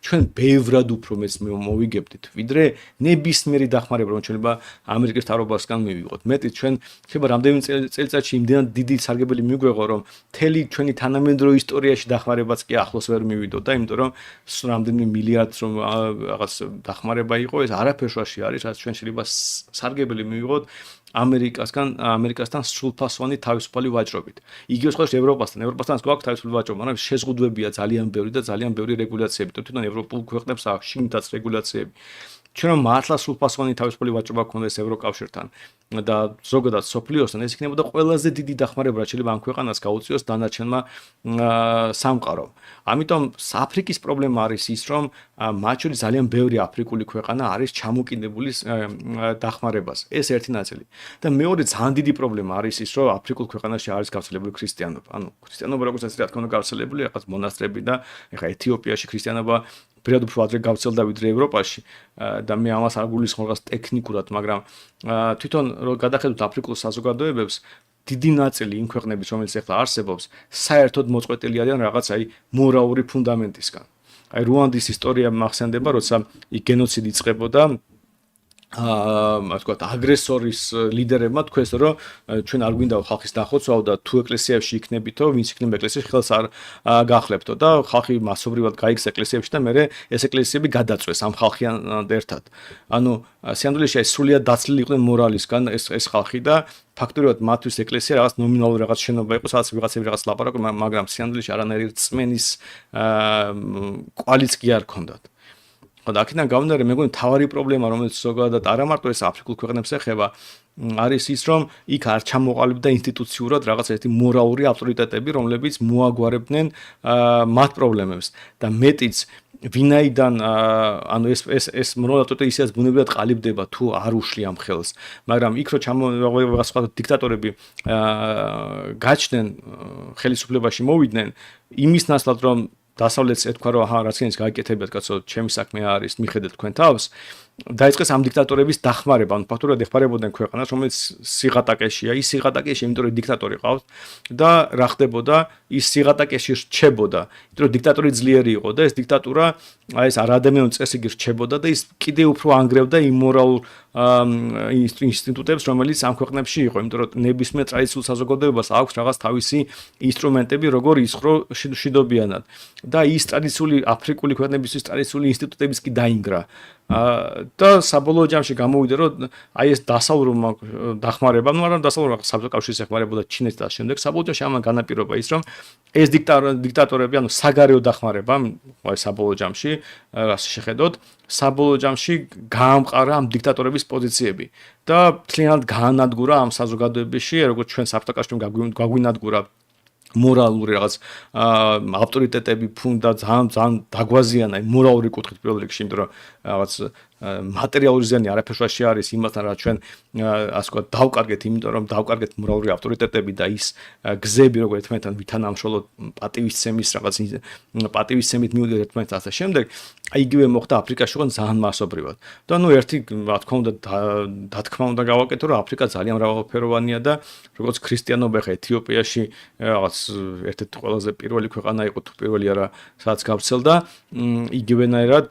ჩვენ ბევრად უფრო მეც მოვიგებდით, ვიდრე ნებისმიერი დახმარება, რომ შეიძლება ამერიკის მთავრობასგან მივიღოთ. მეტიც ჩვენ შეიძლება რამდენიმე წელიწადში იმდენად დიდი სარგებელი მიგვეღო, რომ მთელი ჩვენი თანამედროვე ისტორიაში დახმარებაც კი ახლოს ვერ მივიდოდა, იმიტომ რომ რამდენიმე მილიარდს რომ რაღაც დახმარება იყო, ეს არაფერშუაში არის, რაც ჩვენ შეიძლება სარგებელი მივიღოთ ამერიკასთან სრულფასოვანი თავისუფალი ვაჭრობით. იგივე სხვა ევროპასთან გვაქვს თავისუფალი ვაჭრობა, მაგრამ შეზღუდვებია ძალიან ბევრი და ძალიან ბევრი რეგულაციები. თვითონ ევროპულ ქვეყნებს აქვს შიგნითაც რეგულაციები. ჩვენ რომ მართლა სრულფასოვანი თავისუფალი ვაჭრობა გქონდეს ევროკავშირთან და ზოგადად სოფლიოსთან, ეს იქნებოდა ყველაზე დიდი დახმარება, რაც შეიძლება ამ ქვეყანას გაუწიოს დანარჩენმა სამყარომ. ამიტომ აფრიკის პრობლემა არის ის, რომ მათ შორის ძალიან ბევრი აფრიკული ქვეყანა არის ჩამოკიდებული დახმარებას. ეს ერთი ნაწილი. და მეორე ძალიან დიდი პრობლემა არის ის, რომ აფრიკულ ქვეყანაში არის გავრცელებული ქრისტიანობა. ანუ ქრისტიანობა როგორც ასე რა თქმა უნდა გავრცელებული, რაღაც მონასტრები და ეხლა ეთიოპიაში ქრისტიანობა პირად უფრო ადრე გავრცელდა ვიდრე ევროპაში და მე ამას არ გულისხმობ რაღაც ტექნიკურად, მაგრამ თვითონ რო გადახედოთ აფრიკულ საზოგადოებებს, დიდი ნაწილი იმ ქვეყნების, რომელიც ახლა არსებობს, საერთოდ მოწყვეტილი არიან რაღაც აი მორალური ფუნდამენტისგან. აი რუანდის ისტორია მახსენდება, როცა იქ გენოციდი იწყებოდა ასე აგრესორის ლიდერებმა თქვეს, რომ ჩვენ არ გვინდა ხალხის დახოცვა და თუ ეკლესიებში იქნებითო, ვინც იქნება ეკლესიაში ხელს არ გახლებთო და ხალხი მასობრივად გაიქცა ეკლესიებში და მერე ეს ეკლესიები გადაწვეს ამ ხალხიან ერთად. ანუ სიამდვილეში ეს სრულიად დაცლილი იყვნენ მორალისგან ეს ხალხი და ფაქტობრივად მათთვის ეკლესია რაღაც ნომინალური რაღაც შენობა იყო, სადაც ვიღაცები რაღაც ლაპარაკობენ, მაგრამ სიამდვილეში არანაირი რწმენის კვალიც კი არ ჰქონდათ. და აქედან გამომდინარე, მე მგონი მთავარი პრობლემა, რომელიც ზოგადად არა მარტო ეს აფრიკულ ქვეყნებს ეხება, არის ის, რომ იქ არ ჩამოყალიბდა ინსტიტუციურად რაღაც ერთი მორალური ავტორიტეტები, რომლებიც მოაგვარებდნენ მათ პრობლემებს და მეტიც ვინაიდან ანუ ეს მორალური ავტორიტეტი ისედაც ბუნებრივად ყალიბდება თუ არ უშლი ამ ხელს, მაგრამ იქ რო რაღაც სხვა დიქტატორები გაჩნდნენ ხელისუფლებაში მოვიდნენ, იმის ნაცვლად რომ დასავლეთს ეთქვა რომ აჰა რაც იქნება გაიკეთებიათ კაცო, ჩემი საქმე არის, მიხედეთ თქვენ თავს, დაიწყეს ამ დიქტატორების დახმარება, ანუ ფაქტობრივად ეხმარებოდნენ ქვეყანას, რომელიც სიღატაკეშია, ის სიღატაკეში, იმიტომ რომ დიქტატორი ყავს და რა ხდებოდა, ის სიღატაკეში რჩებოდა, იმიტომ რომ დიქტატორი ძლიერი იყო და ეს დიქტატურა აი ეს არადამიანური წესრიგი რჩებოდა და ის კიდევ უფრო ანგრევდა იმორალ ინსტიტუტებს, რომელიც ამ ქვეყნებში იყო, იმიტომ რომ ნებისმიერ ტრადიციულ საზოგადოებას აქვს რაღაც თავისი ინსტრუმენტები, როგორ ისხრო შიდობიანად. და ის ტრადიციული აფრიკული ქვეყნებისთვის ტრადიციული ინსტიტუტებიც კი დაინგრა. და საბოლოო ჯამში გამოვიდა, რომ აი ეს დასავლურმა დახმარება, მაგრამ დასავლურმა საბჭოთა კავშირის ეხმარებოდა ჩინეთს და შემდეგ საბოლოო ჯამში ამან განაპირობა ის, რომ ეს დიქტატორები, ანუ საგარეო დახმარება, აი საბოლოო ჯამში, რას შეხედოთ, საბოლოო ჯამში გაამყარა ამ დიქტატორების პოზიციები და მთლიანად გაანადგურა ამ საზოგადოებაში, როგორც ჩვენ საბჭოთა კავშირში გაგვინადგურა მორალური რაღაც ავტორიტეტები ფუნდა ძალიან დაგვაზიანა მორალური კუთხით პირველ რიგში, იმიტომ რომ რაღაც მატერიალური ზიანი არაფერშუაში არის იმასთან, რაც ჩვენ ასე ვთქვათ დავკარგეთ, იმიტომ რომ დავკარგეთ მორალური ავტორიტეტები და ის გზები, როგორ ერთმანეთთან ვითანამშრომლოთ პატივისცემის რაღაც პატივისცემით მივიდეთ ერთმანეთს ასე შემდეგ, აი იგივე მოხდა აფრიკაში ხო ძალიან მასობრივად. და ნუ ერთი რა თქმა უნდა დათქმა უნდა გავაკეთო, რომ აფრიკა ძალიან მრავალფეროვანია და როგორც ქრისტიანობა ხა ეთიოპიაში რაღაც ერთ-ერთი ყველაზე პირველი ქვეყანა იყო, თუ პირველი არა, სადაც გავრცელდა, იგივენაირად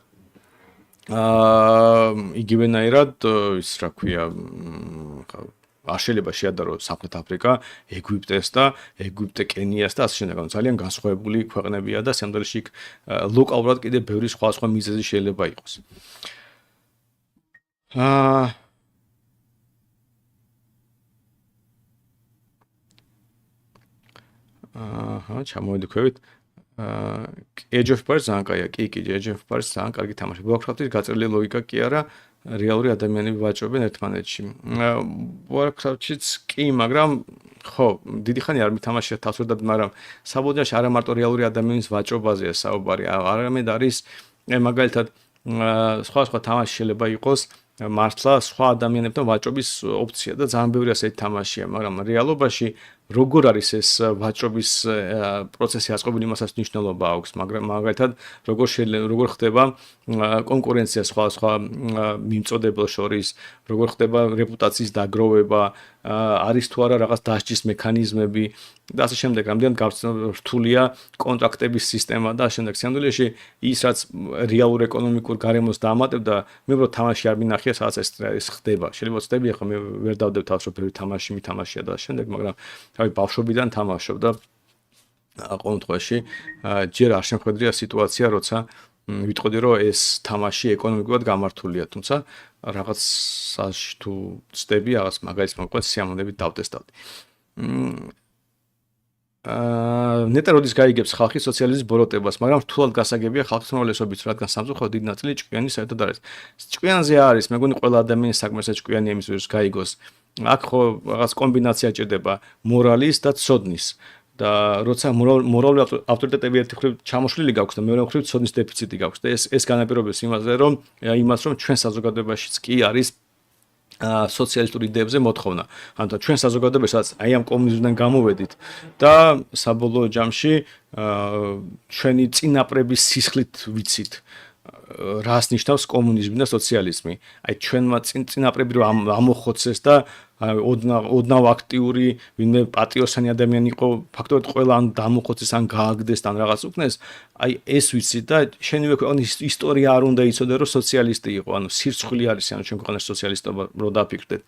ის რა ქვია არ შეიძლება შეადარო სამხრეთ აფრიკა, ეგვიპტეს და ეგვიპტე, კენიას და ასე შემდეგ. ძალიან განსხვავებული ქვეყნებია და სამდროში იქ ლოკალურად კიდე ბევრი სხვა მიზეზი შეიძლება იყოს. ჩამოვიდექვით. Age of Empires ძალიან კაია, კი, Age of Empires ძალიან კარგი თამაში. Warcraft-ის გაწერილი ლოგიკა კი არა, რეალური ადამიანები ვაჭრობენ ერთმანეთში. Warcraft-იც კი, მაგრამ ხო, დიდი ხანი არ მითამაშია თავსვედად, მაგრამ საბოლოო არა მარტო რეალური ადამიანის ვაჭრობაზეა საუბარი, არამედ არის მაგალითად სხვა თამაში შეიძლება იყოს მართლა სხვა ადამიანებთან ვაჭრობის ოფცია და ძალიან ბევრი ასეთი თამაშია, მაგრამ რეალობაში როგორ არის ეს ვაჭრობის პროცესი აწყობილი, იმასაც მნიშვნელობა აქვს, მაგრამ მაგალითად როგორ ხდება კონკურენცია სხვა მიმწოდებელ შორის, როგორ ხდება რეპუტაციის დაგროვება, არის თუ არა რაღაც დასჯის მექანიზმები და ასე შემდეგ. რამდენად რთულია კონტრაქტების სისტემა და ასე შემდეგ. სამდვილეში ის რაც რეალურ ეკონომიკურ გარემოს დაამატებდა, მე უბრალოდ თამაში არ მინახია, სადაც ეს ხდება. შეიძლება ვწდები, ახლა მე ვერ დავდებ თავს, რომ ბევრი თამაში მითამაშია და ასე შემდეგ, მაგრამ თავი ბავშვობიდან თამაშობ და ყოველ შემთხვევაში ჯერ არ შემხედრია სიტუაცია, როცა ვიტყოდი, რომ ეს თამაში ეკონომიკურად გამართულია, თუმცა რაღაცაში თუ ვწდები, რაღაც მაგალითს მოყვეს სიამოვნებით დავტესტავდი. ნეტა როდის გაიგებს ხალხი სოციალიზმის ბოროტებას, მაგრამ რთულად გასაგებია ხალხის უმრავლესობის, რადგან სამწუხაროდ დიდი ნაწილი ჭკვიანი საერთოდ არის. ჭკვიანზე არის, მეგონი ყველა ადამიანის საკმარისად ჭკვიანი იმის ვირს გაიგოს. აქ ხო რაღაც კომბინაცია ჭირდება მორალის და ცოდნის. და როცა მორალური ავტორიტეტები ერთი მხრივ ჩამოშლილი გაქვს და მეორე მხრივ ცოდნის დეფიციტი გაქვს და ეს განაპირობებს იმას, რომ ჩვენ საზოგადოებაშიც კი არის სოციალისტური იდეებზე მოთხოვნა. ანუ ჩვენ საზოგადოებასაც აი ამ კომუნიზმიდან გამოვედით და საბოლოო ჯამში ჩვენი წინაპრების სისხლით ვიცით რას ნიშნავს კომუნიზმი და სოციალიზმი. აი ჩვენმა წინაპრები რომ ამოხოცეს და ოდნავ აქტიური, ვინმე პატიოსანი ადამიანი იყო, ფაქტობრივად ყველა ან დამოხოცეს, ან გააგდეს, ან რაღაც უკნეს, აი ეს ვიცი და შენივე ქვეყნის ისტორია არ უნდა იცოდე, რომ სოციალისტი იყო, ანუ სირცხვილი არის, ანუ ჩვენ ქვეყანაში სოციალისტობა რო დაფიქრდეთ.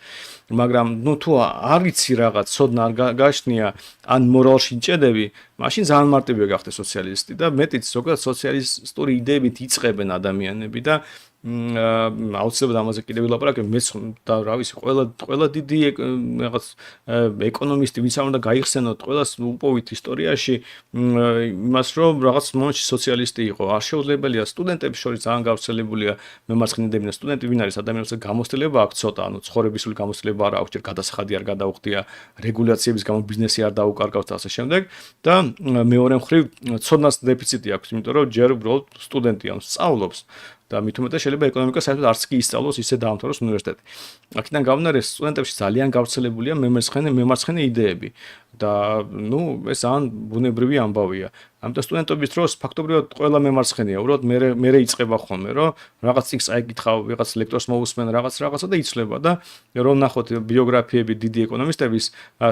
მაგრამ თუ არ იცი რაღაც, ცოდნა არ გააჩნია, ან მორალში ჭედები, მაშინ ძალიან მარტივია გახდე სოციალისტი და მეტიც ზოგადად სოციალისტური იდეებით იწყებენ ადამიანები და აუცილებლად ამაზე კიდევ ვილაპარაკებ, მეც და რა ვიცი, ყველა დიდი რაღაც ეკონომისტი ვინც არ უნდა გაიხსენოთ, ყველას უპოვით ისტორიაში იმას, რომ რაღაც მომენტში სოციალისტი იყო. არ შეუძლებელია სტუდენტების შორის ძალიან გავრცელებულია მემარცხენეები და სტუდენტი ვინ არის ადამიანებზე გამოცდილება აქვს ცოტა, ანუ ცხოვრებისული გამოცდილება არ აქვს, ჯერ გადასახადი არ გადაუხდია, რეგულაციების გამო ბიზნესი არ დაუკარგავს და ასე შემდეგ და მეორე მხრივ ცოდნას დეფიციტი აქვს, იმიტომ რომ ჯერ უბრალოდ სტუდენტი ანუ სწავლობს და მით უმეტეს შეიძლება ეკონომიკა საერთოდ არც კი ისწავლოს, ისე დაამთავროს უნივერსიტეტი. აქედან გამომდინარე, სტუდენტებში ძალიან გავრცელებულია მემარცხენე იდეები და ეს ძალიან ბუნებრივი ამბავია. ამიტომ სტუდენტობის დროს ფაქტობრივად ყველა მემარცხენეა, უბრალოდ მე იწყება ხოლმე, რომ რაღაც წიგნს აიკითხავ, ვიღაც ლექტორს მოусმენ, რაღაცა და იცლება და რომ ნახოთ ბიოგრაფიები დიდი ეკონომისტების,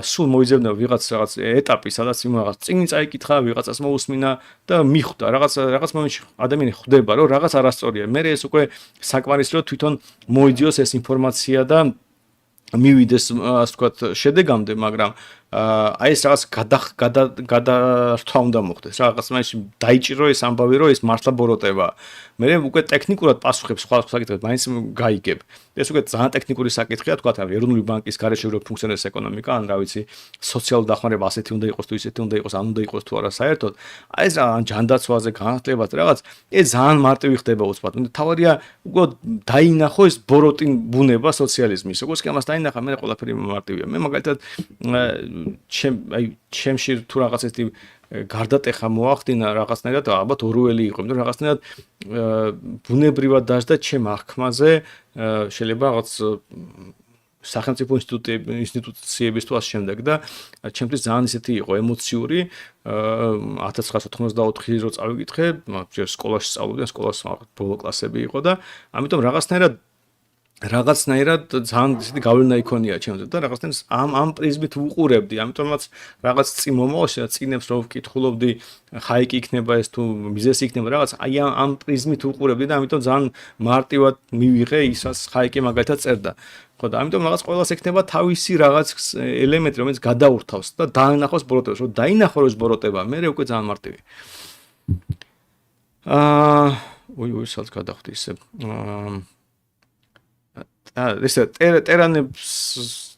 სულ მოიძებნება ვიღაც რაღაც ეტაპი, სადაც იმ რაღაც წიგნი წაიკითხა, ვიღაცას მოусმინა და მიხვდა, რაღაც მომენტში ადამიანი ხვდება, რომ რაღაც არასწორია. მე ეს უკვე საკმარისია, რომ თვითონ მოიძიოს ეს ინფორმაცია და მივიდეს, ასე ვთქვათ, შედეგამდე, მაგრამ აი ეს რაღაც გადართვა უნდა მოხდეს. რაღაც მაინც დაიჭირო ეს ამბავი, რომ ეს მართლა ბოროტება. მე უკვე ტექნიკურად პასუხებს სხვა საკითხებს მაინც გაიგებ. ეს უკვე ძალიან ტექნიკური საკითხია, თქვათ, ეროვნული ბანკის გარეშე რო ფუნქციონირებს ეკონომიკა, ან რა ვიცი, სოციალური დახმარება ასეთი უნდა იყოს თუ ისეთი უნდა იყოს, ან უნდა იყოს თუ არა საერთოდ. აი ეს ან ჯანდაცვაზე, განათლებაზე რაღაც, ეს ძალიან მარტივი ხდება უცბად. თავარია უკვე დაინახო ეს ბოროტი ბუნება სოციალიზმის. როგორც კი ამას დაინახა, მე ყველაფერი მარტივია. მე მაგალითად ჩემში თუ რაღაც ესეთი გარდატეხა მოახდინა რაღაცნაირად, ალბათ ორუელი იყო, იმიტომ რომ რაღაცნაირად ბუნებრივად დაждდა ჩემ აღქმაზე, შეიძლება რაღაც სახელმწიფო ინსტიტუციების თუ ასე შემდეგ და ჩემთვის ძალიან ისეთი იყო ემოციური 1994 რო წავიკითხე, ჯერ სკოლაში სწავლობდი, სკოლას ბოლო კლასები იყო და ამიტომ რაღაცნაირად ძალიან ისეთი გავლენა იქონია ჩემზე და რაღაცნაირად ამ პრიზმით ვუყურებდი, ამიტომაც რაღაც წინ მომავალში წინებს რო ვკითხულობდი, ხაიკი იქნება ეს თუ მიზესი იქნება რაღაც, აი ამ პრიზმით ვუყურებდი და ამიტომ ძალიან მარტივად მივიღე ისაც ხაიკი მაგალითად წერდა. ხო და ამიტომ რაღაც ყველას ექნება თავისი რაღაც ელემენტი, რომელიც გადაურთავს და დაინახოს ბოროტებას, რომ დაინახო რომ ეს ბოროტება, მე უკვე ძალიან მარტივი. სადაც გადავხვდი ისე. ესე ტერანებს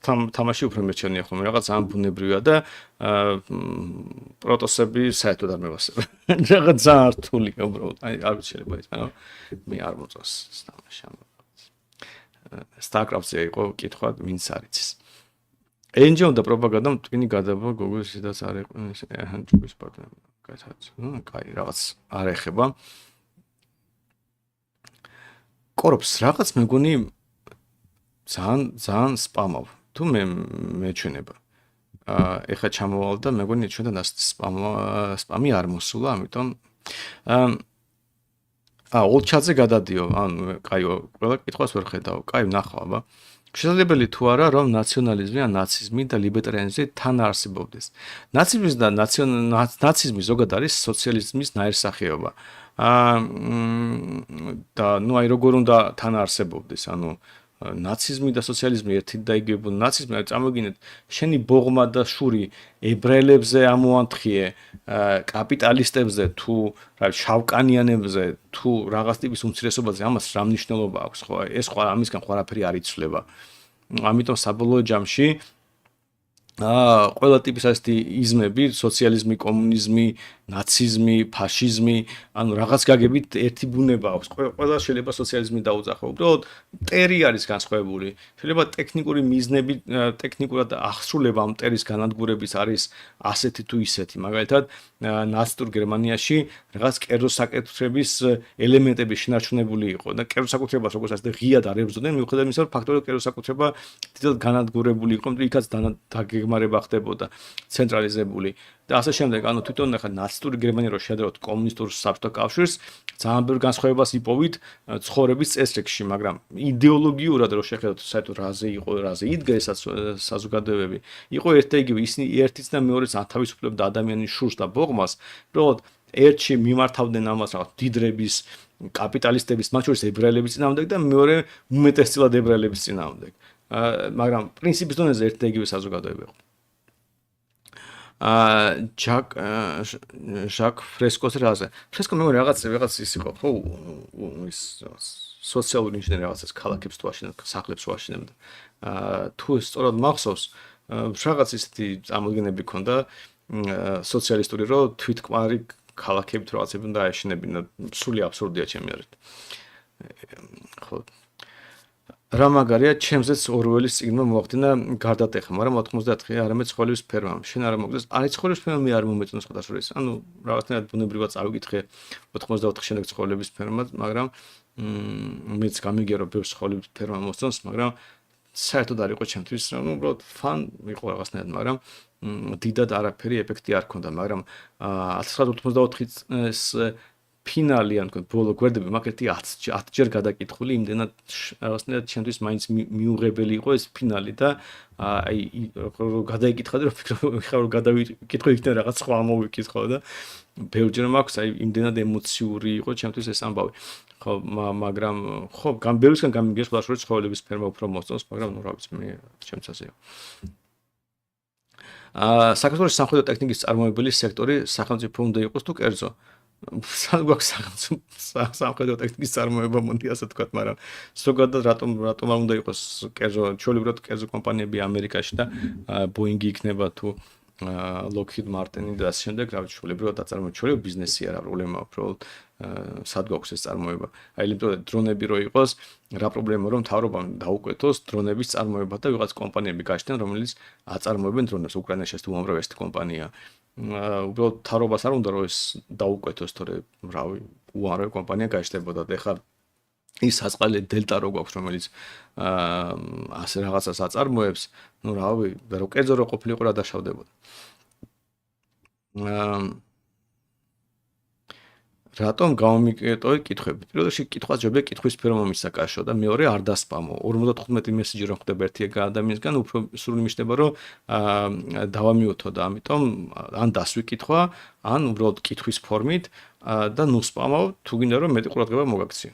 თამაში უფრო მეჩვენია ხოლმე, რაღაც ძალიან ბუნებრივია და პროტოსები საერთოდ არ მევასება. რაღაც ძალიან რთულია უბრალოდ. აი არ ვიცი შეიძლება ის, მაგრამ მე არ მოწონს თამაში ამ. StarCraft-ზე იყო კითხვა, ვინც არ იცის. ენჯონ და პროპაგანდა მტკინი გადაბა Google-ის სადაც არ იყო ჯგუფის პარტნიორი. კაი, რაღაც არ ეხება. კორპს რაღაც მეგონი ძალიან სპამავ. თუ მეჩვენება. ეხლა ჩამოვალ და მეგონი ჩვენთან ასეთი სპამი არ მოსულა, ამიტომ ოლჩაძე გადადიო, ანუ კაიო, ყველა კითხვას ვერ ხედავ. კაი, ნახო, აბა. შესაძლებელი თუ არა, რომ ნაციონალიზმი ან ნაციზმი და ლიბერტარიანიზმი თან არსებობდეს. ნაციზმი და ნაციზმი ზოგადად არის სოციალიზმის ნაირსახეობა. და ნუ აი როგორ უნდა თან არსებობდეს, ანუ ნაციზმი და სოციალიზმი ერთით დაიგებულ ნაციზმი წარმოგინეთ შენი ბოღმა და შური ებრაელებზე ამოანთხიე კაპიტალისტებზე თუ რა შავკანიანებზე თუ რაღაც ტიპის უმცირესობაზე ამას რა მნიშვნელობა აქვს ხო ეს სხვა ამისგან ყველაფერი არ იცვლება ამიტომ საბოლოო ჯამში ყველა ტიპის ასეთი იზმები, სოციალიზმი, კომუნიზმი, ნაციზმი, ფაშიზმი, ანუ რაღაც გაგებით ერთი ბუნება აქვს. ყველა შეიძლება სოციალიზმი დაუძახო. უბრალოდ მტერი არის განსხვავებული. შეიძლება ტექნიკური მიზნები, ტექნიკურად აღსრულება ამ მტერის განადგურების არის ასეთი თუ ისეთი. მაგალითად, ნაცისტურ გერმანიაში რაღაც კერძო საკუთრების ელემენტები შენარჩუნებული იყო და კერძო საკუთრებას როგორც ასე ღიად არ ებრძოდნენ, მიუხედავად იმისა, რომ ფაქტობრივად კერძო საკუთრება დიდად განადგურებული იყო, იქაც გეგმარება ხდებოდა ცენტრალიზებული და ასე შემდეგ. ანუ თვითონ ახლა ნაცისტური გერმანია რო შეადრევთ კომუნისტურ საბჭოთა კავშირს, ძალიან ბევრ განსხვავებას იპოვით ცხოვრების წესრიგში, მაგრამ იდეოლოგიურად რო შეხედოთ, საერთოდ რაზე იყო, რაზე იდგა ეს საზოგადოებები, იყო ერთ-ერთი ისინი ერთიც და მეორეც ათავისუფლებდა ადამიანის შურს და ბოღმას, უბრალოდ ერთში მიმართავდნენ ამას რაღაც დიდრების, კაპიტალისტების, მათ შორის ებრაელების წინააღმდეგ და მეორე უმეტესწილად ებრაელების წინააღმდეგ. მაგრამ პრინციპის დონეზე ერთ-ერთი საზოგადოება იყო. ჟაკ ფრესკოს რაზე. ფრესკო მე რაღაც ის იყო, ხო, ის სოციალური ინჟინერი რაღაცას ქალაქებს თუ აშენებდა, სახლებს ვაშენებდა. თუ სწორად მახსოვს, რაღაც ისეთი წარმოდგენები ქონდა სოციალისტური, რომ თვითკმარი ქალაქებით რაღაცები უნდა აეშენებინა. სრული აბსურდია ჩემი აზრით. ხო რა მაგარია, ჩემზეც ორველის წიგნმა მოახდინა გარდატეხა, მაგრამ 99-ე არამედ ცხოველების ფერმა. შენ არ მოგდეს, არის ცხოველების ფერმა მე არ მომეწონს ხოთაშორის. ანუ რაღაცნაირად ბუნებრივად წავიკითხე 94 შემდეგ ცხოველების ფერმა, მაგრამ მეც გამიგია რომ ბევრ ცხოველების ფერმა მოსწონს, მაგრამ საერთოდ არ იყო ჩემთვის, რომ უბრალოდ ფან იყო რაღაცნაირად, მაგრამ დიდად არაფერი ეფექტი არ ჰქონდა, მაგრამ 1994 წლის ფინალი ან ბოლო გვერდები მაგ ერთი 10 ჯერ გადაკითხული, იმდენად რაღაცნაირად ჩემთვის მაინც მიუღებელი იყო ეს ფინალი და აი გადაიკითხა და რომ გადავიკითხო იქიდან რაღაც სხვა მოვიკითხო და ბევრჯერ მაქვს აი იმდენად ემოციური იყო ჩემთვის ეს ამბავი. ხო, მაგრამ ხო, ბევრისგან გამიგეს ხოლმე რომ ცხოველების ფერმა უფრო მოსწონს, მაგრამ ნუ რა ვიცი მე ჩემც ასეა. საქართველოს სამხედრო ტექნიკის წარმოებელი სექტორი სახელმწიფო უნდა იყოს თუ კერძო? გვაქვს სამხედრო ტექნიკის წარმოება მონდი ასე თქვა, მაგრამ ზოგადად რატომ არ უნდა იყოს კერძო, ჩვეულებრივად კერძო კომპანიები ამერიკაში და ბოინგი იქნება თუ Lockheed Martin და ასე შემდეგ, რა ვიცი, ჩვეულებრივად აწარმოებენ ბიზნესი არა პრობლემა, უბრალოდ სად გვაქვს ეს წარმოება. აი, იმიტომ დრონები რო იყოს, რა პრობლემაა რომ მთავრობამ დაუკვეთოს დრონების წარმოება და ვიღაც კომპანიები გაჩნდნენ, რომელიც აწარმოებენ დრონებს. უკრაინაში ეს უამრავი ეს კომპანია. უბრალოდ მთავრობას არ უნდა რომ ეს დაუკვეთოს, თორე რავი, უამრავი კომპანია გაჩნდებოდა და ეხლა ის საწყალი დელტა რო გვაქვს, რომელიც ასე რაღაცას აწარმოებს, ნუ რავი, რო კერძო რო ყოფილიყო რა დაშავდებოდა. რატომ გამომიკეტოვე კითხვები? პირველ რიგში კითხვას ჯობია კითხვის სფერო მომისაკაშო და მეორე არ დასპამო. 55 მესიჯი რომ ხდება ერთი ადამიანისგან, უფრო სრული მიჩნდება რომ დავამიოთო და ამიტომ ან დასვი კითხვა, ან უბრალოდ კითხვის ფორმით და ნუ სპამავ, თუ გინდა რომ მეტი ყურადღება მოგაქციო.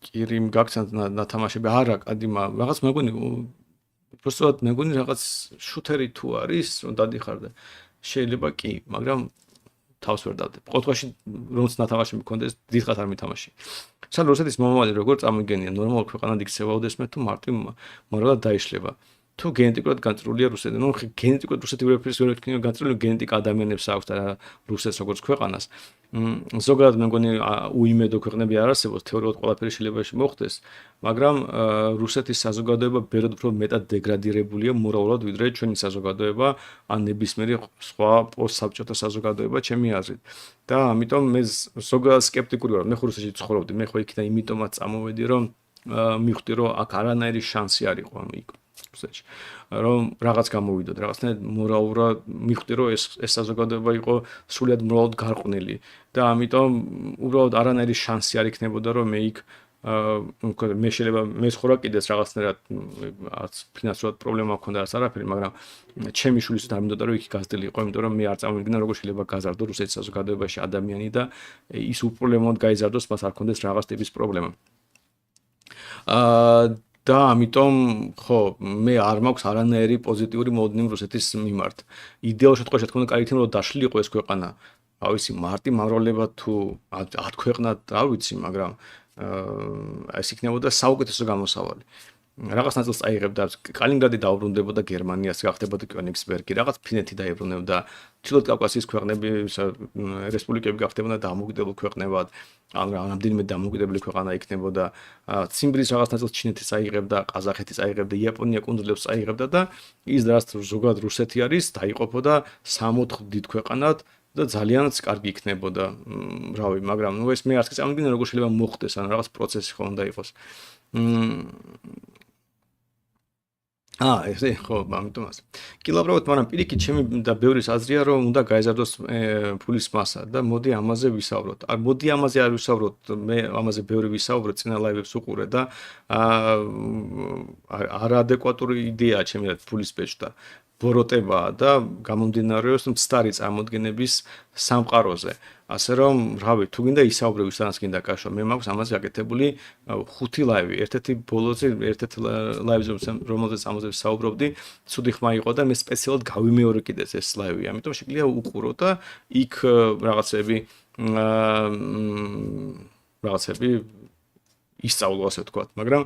კირიმ გაქცევთ ნათამაშები არა, კადიმა, რაღაც მეგონი უბრალოდ მეგონი რაღაც შუთერი თუ არის, რომ დადიხარ და შეიძლება კი, მაგრამ თავს ვერ დავდებ. ყოველთვის რომც ნათამაში მქონდეს, დიდხანს არ მითამაში. სულ რუსეთის მომავალი როგორ წარმოგენია, ნორმალურ ქვეყანად იქცევაოდეს მე თუ მარტივ მორალად დაიშლება. თუ გენეტიკურად განწრულია რუსეთი, ნუ გენეტიკურად რუსეთი ვერაფერს ვერ ვეთქნიო, განწრული გენეტიკა ადამიანებს აქვს და რუსეთს როგორც ქვეყანას. ზოგადად მე მგონი უიმედო ქვეყნები არ არსებობს, თეორიულად ყველაფერი შეიძლება მოხდეს, მაგრამ რუსეთის საზოგადოება ბევრად უფრო მეტად დეგრადირებულია მორალურად, ვიდრე ჩვენი საზოგადოება, ან ნებისმიერი სხვა პოსტსაბჭოთა საზოგადოება, ჩემი აზრით. და ამიტომ მე ზოგადად სკეპტიკური ვარ. მე ხო რუსეთში ცხოვრობდი, მე ხო იქიდან იმიტომაც წამოვედი, რომ მივხვდი, რომ აქ არანაირი შანსი არ იყო იქ რუსეთში. რომ რაღაც გამოვიდოდ, რაღაცნაირად მორალურად მიხვდი, რომ ეს საზოგადოება იყო სრულიად მორალურად გარყვნილი და ამიტომ უბრალოდ არანაირი შანსი არ იქნებოდა, რომ მე იქ მე შეიძლება მე სხვა კიდეს რაღაცნაირად არც ფინანსურად პრობლემა მქონდა არც არაფერი, მაგრამ ჩემი შვილიც არ მინდოდა რომ იქ გაზრდილი იყო, იმიტომ რომ მე არ წარმოვიდგინა როგორ შეიძლება გაზარდო რუსეთის საზოგადოებაში ადამიანი და ის უპრობლემოდ გაიზარდოს, მას არ ქონდეს რაღაც ტიპის პრობლემა. და ამიტომ ხო მე არ მაქვს არანაირი პოზიტიური მოდნი რუსეთის მიმართ. იდეალურ შემთხვევაში თქო უნდა კაითი რომ დაშლილიყო ეს ქვეყანა. ავისი მარტი მამროლება თუ 10 ქვეყნა არ ვიცი, მაგრამ ეს იქნებოდა საუკეთესო გამოსავალი. რაღაც ნაწილს აიღებდა კალინინგრადი დაუბრუნდებოდა გერმანიას, გახდებოდა კიონიგსბერგი, რაღაც ფინეთი დაებრუნებდა, ჩრდილოეთ კავკასიის ქვეყნები, რესპუბლიკები გახდებოდა დამოუკიდებელი ქვეყნებად, ან რამდენიმე დამოუკიდებელი ქვეყანა იქნებოდა. ციმბირის რაღაც ნაწილს ჩინეთის აიღებდა, ყაზახეთის აიღებდა, იაპონია კუნძულებს აიღებდა და ის რაც ზოგადად რუსეთი არის, დაიყოფოდა 3-4 დიდ ქვეყანად და ძალიანაც კარგი იქნებოდა, რავი, მაგრამ ნუ ეს მე არც წარმოვიდგინე როგორ შეიძლება მოხდეს, ან რაღაც პროცესი ხო უნდა იყოს. ესე ხო, ამიტომ ასე. კი ლაპარაკობთ, მაგრამ პირიქით ჩემი და ბევრის აზრია, რომ უნდა გაეზარდოს ფულის მასა და მოდი ამაზე ვისაუბროთ. მოდი ამაზე არ ვისაუბროთ, მე ამაზე ბევრი ვისაუბრე, წინა ლაივებს უყურე და არაადეკვატური იდეაა ჩემი რა ფულის ბეჭდა. ბოროტებაა და გამომდინარეობს მცდარი წარმოდგენების სამყაროზე. ასე რომ, რავი, თუ გინდა ისაუბრე ვისთანაც გინდა კაშო, მე მაქვს ამაზე გაკეთებული 5 ლაივი. ერთ-ერთი ბოლოზე, ერთ-ერთი ლაივზე რომელზეც ამაზე ვსაუბრობდი, ცუდი ხმა იყო და მე სპეციალურად გავიმეორე კიდეც ეს ლაივი. ამიტომ შეგვიძლია უყურო და იქ რაღაცები ისწავლო ასე ვთქვათ, მაგრამ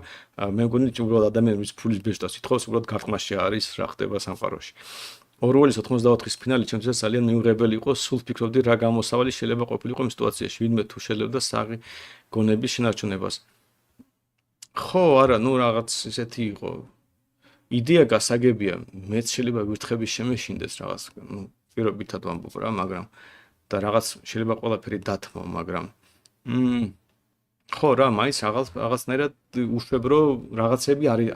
მე მგონი უბრალოდ ადამიანის ფულის ბეჭდას ითხოვს, უბრალოდ გარყმაში არის რა ხდება სამყაროში. ორველის 84-ის ფინალი ჩემთვის ძალიან მიუღებელი იყო, სულ ფიქრობდი რა გამოსავალი შეიძლება ყოფილიყო იმ სიტუაციაში, ვინმე თუ შელებდა საღი გონების შენარჩუნებას. ხო, არა, ნუ რაღაც ისეთი იყო. იდეა გასაგებია, მეც შეიძლება ვირთხების შემეშინდეს რაღაც, ნუ პირობითად ვამბობ რა, მაგრამ და რაღაც შეიძლება ყველაფერი დათმო, მაგრამ ხო რა, მაინც რაღაცნაირად უშვებ, რომ რაღაცები არის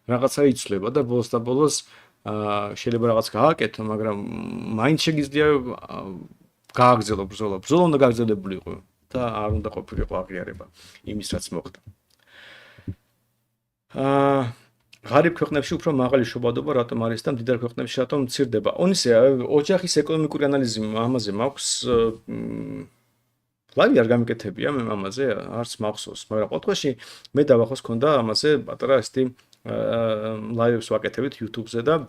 რაღაცა იცვლება და ბოლოს და ბოლოს შეიძლება რაღაც გააკეთო, მაგრამ მაინც შეგიძლია გააგრძელო ბრძოლა. ბრძოლა უნდა გაგრძელებულიყო და არ უნდა ყოფილიყო აღიარება იმის რაც მოხდა. ღარიბ ქვეყნებში უფრო მაღალი შობადობა რატომ არის და მდიდარ ქვეყნებში რატომ მცირდება? ონისე, ოჯახის ეკონომიკური ანალიზი ამაზე მაქვს ლაივი არ გამიკეთებია მე ამაზე, არც მახსოვს, მაგრამ ყოველთვის მე დავახოს ქონდა ამაზე პატარა ესეთი ლაივებს ვაკეთებთ YouTube-ზე და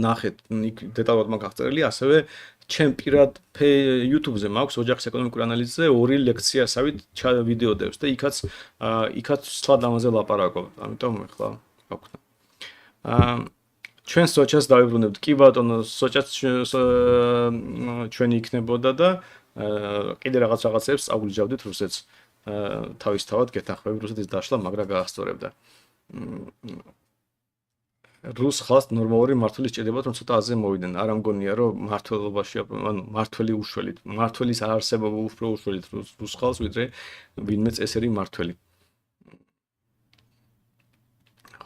ნახეთ, იქ დეტალურად მაქვს აღწერილი, ასევე ჩემ პირად YouTube-ზე მაქვს ოჯახის ეკონომიკური ანალიზზე 2 ლექციასავით ვიდეოდებს და იქაც სწორად ამაზე ლაპარაკობ. ამიტომ ეხლა გაქვთ. ჩვენ სოჭას დავიბრუნებთ. კი ბატონო, სოჭაც ჩვენი იქნებოდა და კიდე რაღაცებს წაგვიჯავდით რუსეთს. თავისთავად გეთანხმები რუსეთის დაშლა, მაგრამ გაასწორებდა. რუს ხალხს ნორმალური მართველი სჭირდებათ, რომ ცოტა აზე მოვიდნენ. არ ამგონია, რომ მართლობაში, ანუ მართველი უშველით, მართლის არარსებობა უფრო უშველით რუს ხალხს, ვიდრე ვინმე წესერი მართველი.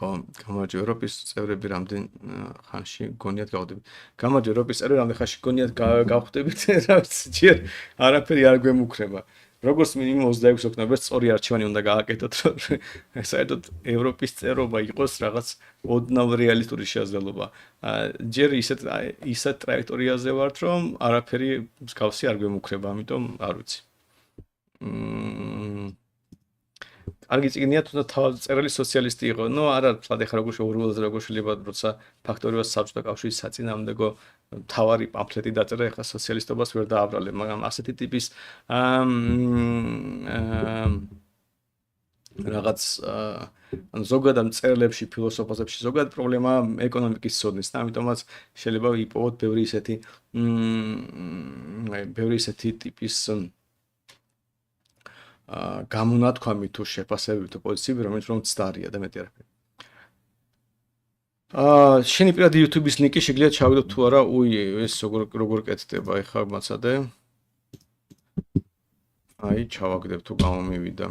ხო, გამარჯვება ევროპის წევრები რამდენ ხანში გონიათ გავხდებით. გამარჯვება ევროპის წევრები რამდენ ხანში გონიათ გავხდებით, რა ვიცი, ჯერ არაფერი არ გვემუქრება. როგორც მინიმუმ 26 ოქტომბერს სწორი არჩევანი უნდა გააკეთოთ, რომ საერთოდ ევროპის წევრობა იყოს რაღაც ოდნავ რეალისტური შესაძლებლობა. ჯერ ისეთ ტრაექტორიაზე ვართ, რომ არაფერი მსგავსი არ გვემუქრება, ამიტომ არ ვიცი. კარგი წიგნია, თუნდაც თავად წერილი სოციალისტი იყო. ნუ არა, თლად ეხლა როგორ შეიძლება, როცა ფაქტორიას საბჭოთა კავშირის საწინააღმდეგო თავარი პამფლეტი დაწერა, ეხლა სოციალისტობას ვერ დააბრალებ, მაგრამ ასეთი ტიპის რაღაც ზოგადად მწერლებში, ფილოსოფოსებში ზოგადად პრობლემა ეკონომიკის ცოდნის და ამიტომაც შეიძლება იპოვოთ ბევრი ისეთი ტიპის გამონათქვამი თუ შეფასებები თუ პოზიციები, რომელიც რომ მცდარია და მეტი არაფერი. შენი პირადი YouTube-ის ლინკი შეგიძლია ჩავიდოთ თუ არა, ეს როგორ კეთდება, ეხლა მაცადე. ჩავაგდებ თუ გამომივიდა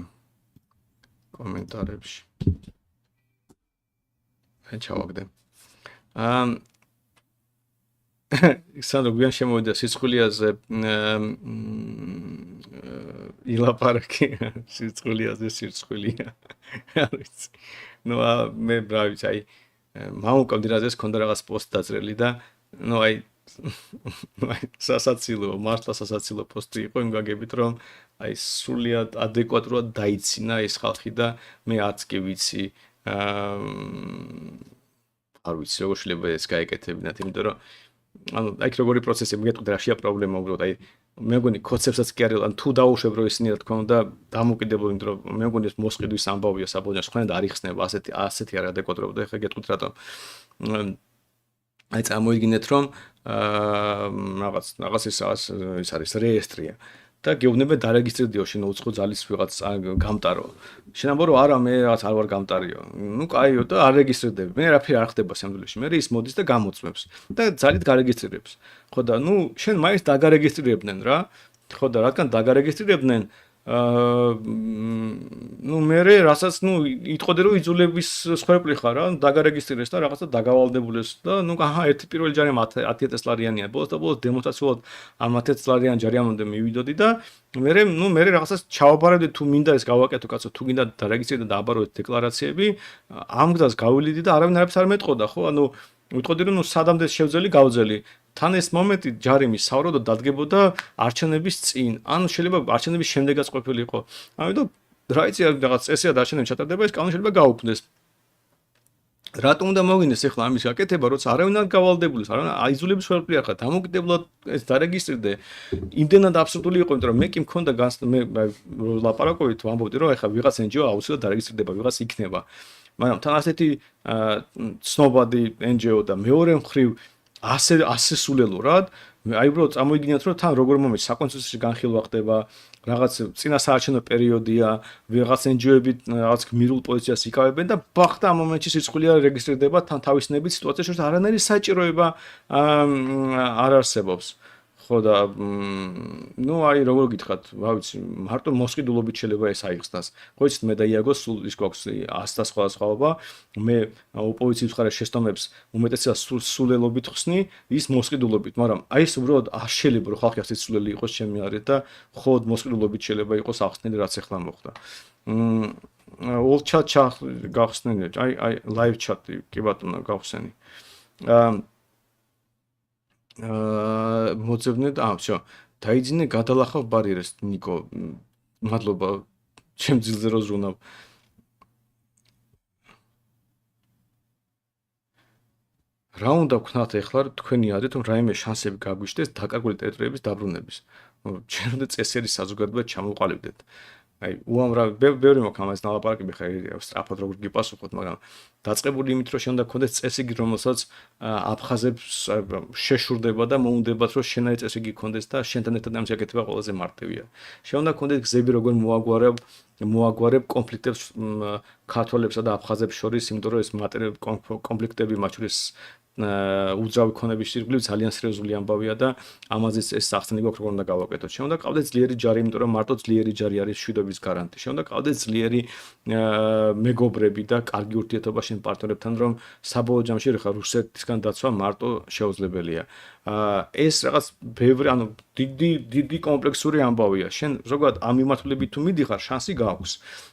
კომენტარებში. ჩავაგდე. სანდრო გვიან შემოვიდა სიცხვილიაზე ილაპარაკი სიცხვილიაზე სირცხვილია. არ ვიცი. ნუ მე რა ვიცი, აი მამუკამ დირაზეს ქონდა რაღაც პოსტ დაწერილი და ნუ აი სასაცილო, მართლა სასაცილო პოსტი იყო იმ გაგებით, რომ აი სრულიად ადეკვატურად დაიცინა ეს ხალხი და მე არც კი ვიცი არ ვიცი როგორ შეიძლება ეს გაეკეთებინათ, იმიტომ რომ ანუ აი როგორი პროცესი მიგეტყვით რაშია პრობლემა უბრალოდ აი მე მგონი კოცებსაც კი არის ან თუ დაუშვებ რომ ისინი რა თქმა უნდა დამოკიდებული იმიტომ რომ მე მგონი ეს მოსყიდვის ამბავია საბოლოო ხან და არ იხსნება ასეთი არ ადეკვატურობა და ეხლა გეტყვით რატომ აი წარმოიდგინეთ რომ რაღაც ის არის რეესტრია და გეუბნება დარეგისტრირდიო შენ უცხო ძალის ვიღაც გამტარო. შენ ამბობ რომ არა მე რაღაც არ ვარ გამტარიო. ნუ კაიო და არ რეგისტრირდები. მე რაფერი არ ხდება სამდვილეში. მე ის მოდის და გამოცმებს და ძალით გარეგისტრირებს. ხო და ნუ შენ მაინც დაგარეგისტრირებდნენ რა. ხო და რადგან დაგარეგისტრირებდნენ ნუ მე რასაც ნუ იტყოდი რომ იძულების სხვერპლი ხარ რა დაგარეგისტრირეს და რაღაცა დაგავალდებულეს და ნუ აჰა ერთი პირველი ჯარი 10000 ლარიანია ბოლოს და ბოლოს დემონსტრაციულად ამ 10000 ლარიან ჯარიამდე მივიდოდი და მე რაღაცას ჩავაბარებდი თუ მინდა ეს გავაკეთო კაცო თუ გინდა დარეგისტრირდე და დააბაროთ დეკლარაციები ამ გზას გავილიდი და არავინ არაფერს არ მეტყოდა ხო ანუ ვიტყოდი რომ ნუ სადამდე შევძელი გავძელი თან ეს მომენტი ჯარი მისავრო და დადგებოდა არჩევნების წინ ან შეიძლება არჩევნების შემდეგაც ყოფილიყო ამიტომ რა იცი რაღაც წესია და არჩევნები ჩატარდება ეს კანონი შეიძლება გაუქმდეს რატომ უნდა მოვინდეს ახლა ამის გაკეთება როცა არავინ არ გავალდებულის არავინ აიძულებს ყველაფერი ახლა დამოკიდებლად ეს დარეგისტრირდე იმდენად აბსურდული იყო იმიტომ რომ მე კი მქონდა მე ლაპარაკობთ ვამბობდი რომ ახლა ვიღაც NGO აუცილებლად დარეგისტრირდება ვიღაც იქნება მაგრამ თან ასეთი ცნობადი NGO და მეორე მხრივ ასე სულელურად აი უბრალოდ წამოიგინათ რომ თან როგორ მომეც საკონსტიტუციო განხილვა ხდება რაღაც წინასაარჩევნო პერიოდია ვიღაც NGO-ები რაღაც გმირულ პოზიციას იკავებენ და ბახტა ამ მომენტში სიცხვილია რეგისტრირდება თან თავისნებით სიტუაციაში რომ არანაირი საჭიროება არ არსებობს ხო და ნუ აი როგორ გითხრათ რა ვიცი მარტო მოსყიდულობით შეიძლება ეს აიხსნას ხო იცით მე და იაგო სულ ის გვაქვს 100 სხვადასხვაობა მე ოპოზიციის მხარეს შეცდომებს უმეტესად სულელობით ხსნი ის მოსყიდულობით მაგრამ აი ეს უბრალოდ არ შეიძლება რომ ხალხი ასე სულელი იყოს ჩემი აზრით და ხოდ მოსყიდულობით შეიძლება იყოს ახსნილი რაც ახლა მოხდა all chat გახსნილი აი live chat-ი კი ბატონო გავხსენი მოძებნეთ всё დაიძინე გადალახავ ბარიერს ნიკო მადლობა ჩემ ძილზე რო ზრუნავ რა უნდა ვქნათ ახლა თქვენი აზრით რომ რაიმე შანსები გაგვიშდეს დაკარგული ტერიტორიების დაბრუნების ჩვენ უნდა წესიერი საზოგადოება ჩამოყალიბდეთ აი უამრავ ბევრი მოქ ამას ნალაპარაკები ხა სწრაფად როგორ გიპასუხოთ მაგრამ დაწყებული იმით რომ შენ უნდა გქონდეს წესიგი რომელსაც აფხაზებს შეშურდება და მოუნდებათ რომ შენაი წესიგი გქონდეს და შენთან ერთად ამ შეკეთება ყველაზე მარტივია შენ უნდა გქონდეს გზები როგორ მოაგვარებ კონფლიქტებს ქართველებსა და აფხაზებს შორის იმიტომ რომ ეს კონფლიქტები მათ შორის უძრავი ქონების ირგვლივ ძალიან სერიოზული ამბავია და ამაზეც ეს სახსნელი გვაქვს როგორ უნდა გავაკეთოთ. შენ უნდა გყავდეს ძლიერი ჯარი, იმიტომ რომ მარტო ძლიერი ჯარი არის მშვიდობის გარანტი. შენ უნდა გყავდეს ძლიერი მეგობრები და კარგი ურთიერთობა შენ პარტნიორებთან, რომ საბოლოო ჯამში ხა რუსეთისგან დაცვა მარტო შეუძლებელია. ეს რაღაც ბევრი ანუ დიდი კომპლექსური ამბავია. შენ ზოგადად ამ მიმართულებით თუ მიდიხარ, შანსი გაქვს.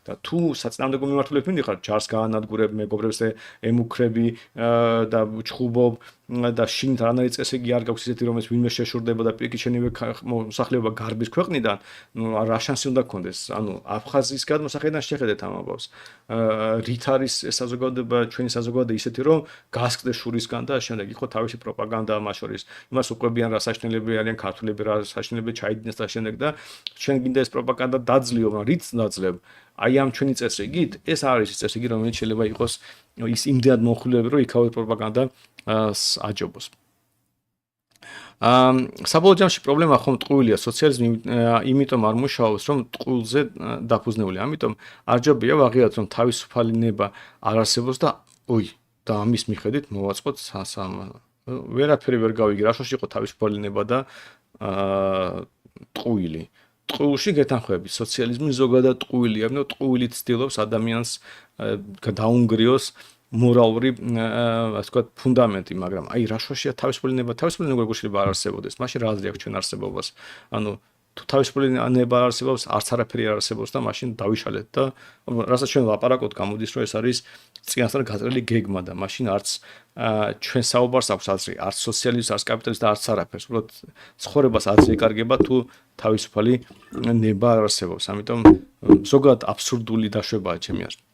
და თუ საწინააღმდეგო მიმართულებით მიდიხარ, ჯარს გაანადგურებ, მეგობრებს ემუქრები და ჩხუბობ და შინ რანაირი წესიგი არ გაქვს ისეთი რომელიც ვინმე შეშურდება და პირიქით შენივე მოსახლეობა გარბის ქვეყნიდან, ნუ რა შანსი უნდა გქონდეს? ანუ აფხაზის გადმოსახედიდან შეხედეთ ამ ამბავს. რით არის ეს საზოგადოება, ჩვენი საზოგადოება ისეთი რომ გასკდეს შურისგან და შემდეგ იყო თავისი პროპაგანდა მას შორის. იმას უყვებიან რა საშნელები არიან ქართულები რა საშნელები ჩაიდინეს და შემდეგ და ჩვენ გინდა ეს პროპაგანდა დაძლიო, მაგრამ რით დაძლევ? აი ამ ჩვენი წესრიგით ეს არის ის წესრიგი რომელიც შეიძლება იყოს ის იმდენად მოხულები რომ იქავე პროპაგანდა აჯობოს. საბოლოო ჯამში პრობლემა ხომ ტყუილია სოციალიზმი იმიტომ არ მუშაობს რომ ტყუილზე დაფუძნებულია. ამიტომ არ ჯობია ვაღიაროთ რომ თავისუფალი ნება არ არსებობს და და ამის მიხედვით მოვაწყოთ ვერაფერი ვერ გავიგე რა შოში იყო თავისუფალი ნება და ტყუილი. ტყუილში გეთანხმები სოციალიზმი ზოგადად ტყუილია, ანუ ტყუილი ცდილობს ადამიანს დაუნგრიოს მორალური ასე ვთქვათ ფუნდამენტი, მაგრამ აი რა შუაშია თავისუფალი ნება როგორ შეიძლება არ არსებობდეს, მაშინ რა აზრი აქვს ჩვენ არსებობას? ანუ თუ თავისუფალი ნება არ არსებობს, არც არაფერი არ არსებობს და მაშინ დავიშალეთ და რასაც ჩვენ ლაპარაკობთ, გამოდის რომ ეს არის წინასწარ გაწეული გეგმა და მაშინ არც ჩვენ საუბარს აქვს აზრი, არც სოციალიზმს, არც კაპიტალიზმს და არც არაფერს. უბრალოდ ცხოვრებას აზრი ეკარგება თუ თავისუფალი ნება არ არსებობს. ამიტომ ზოგადად აბსურდული დაშვებაა ჩემი აზრით.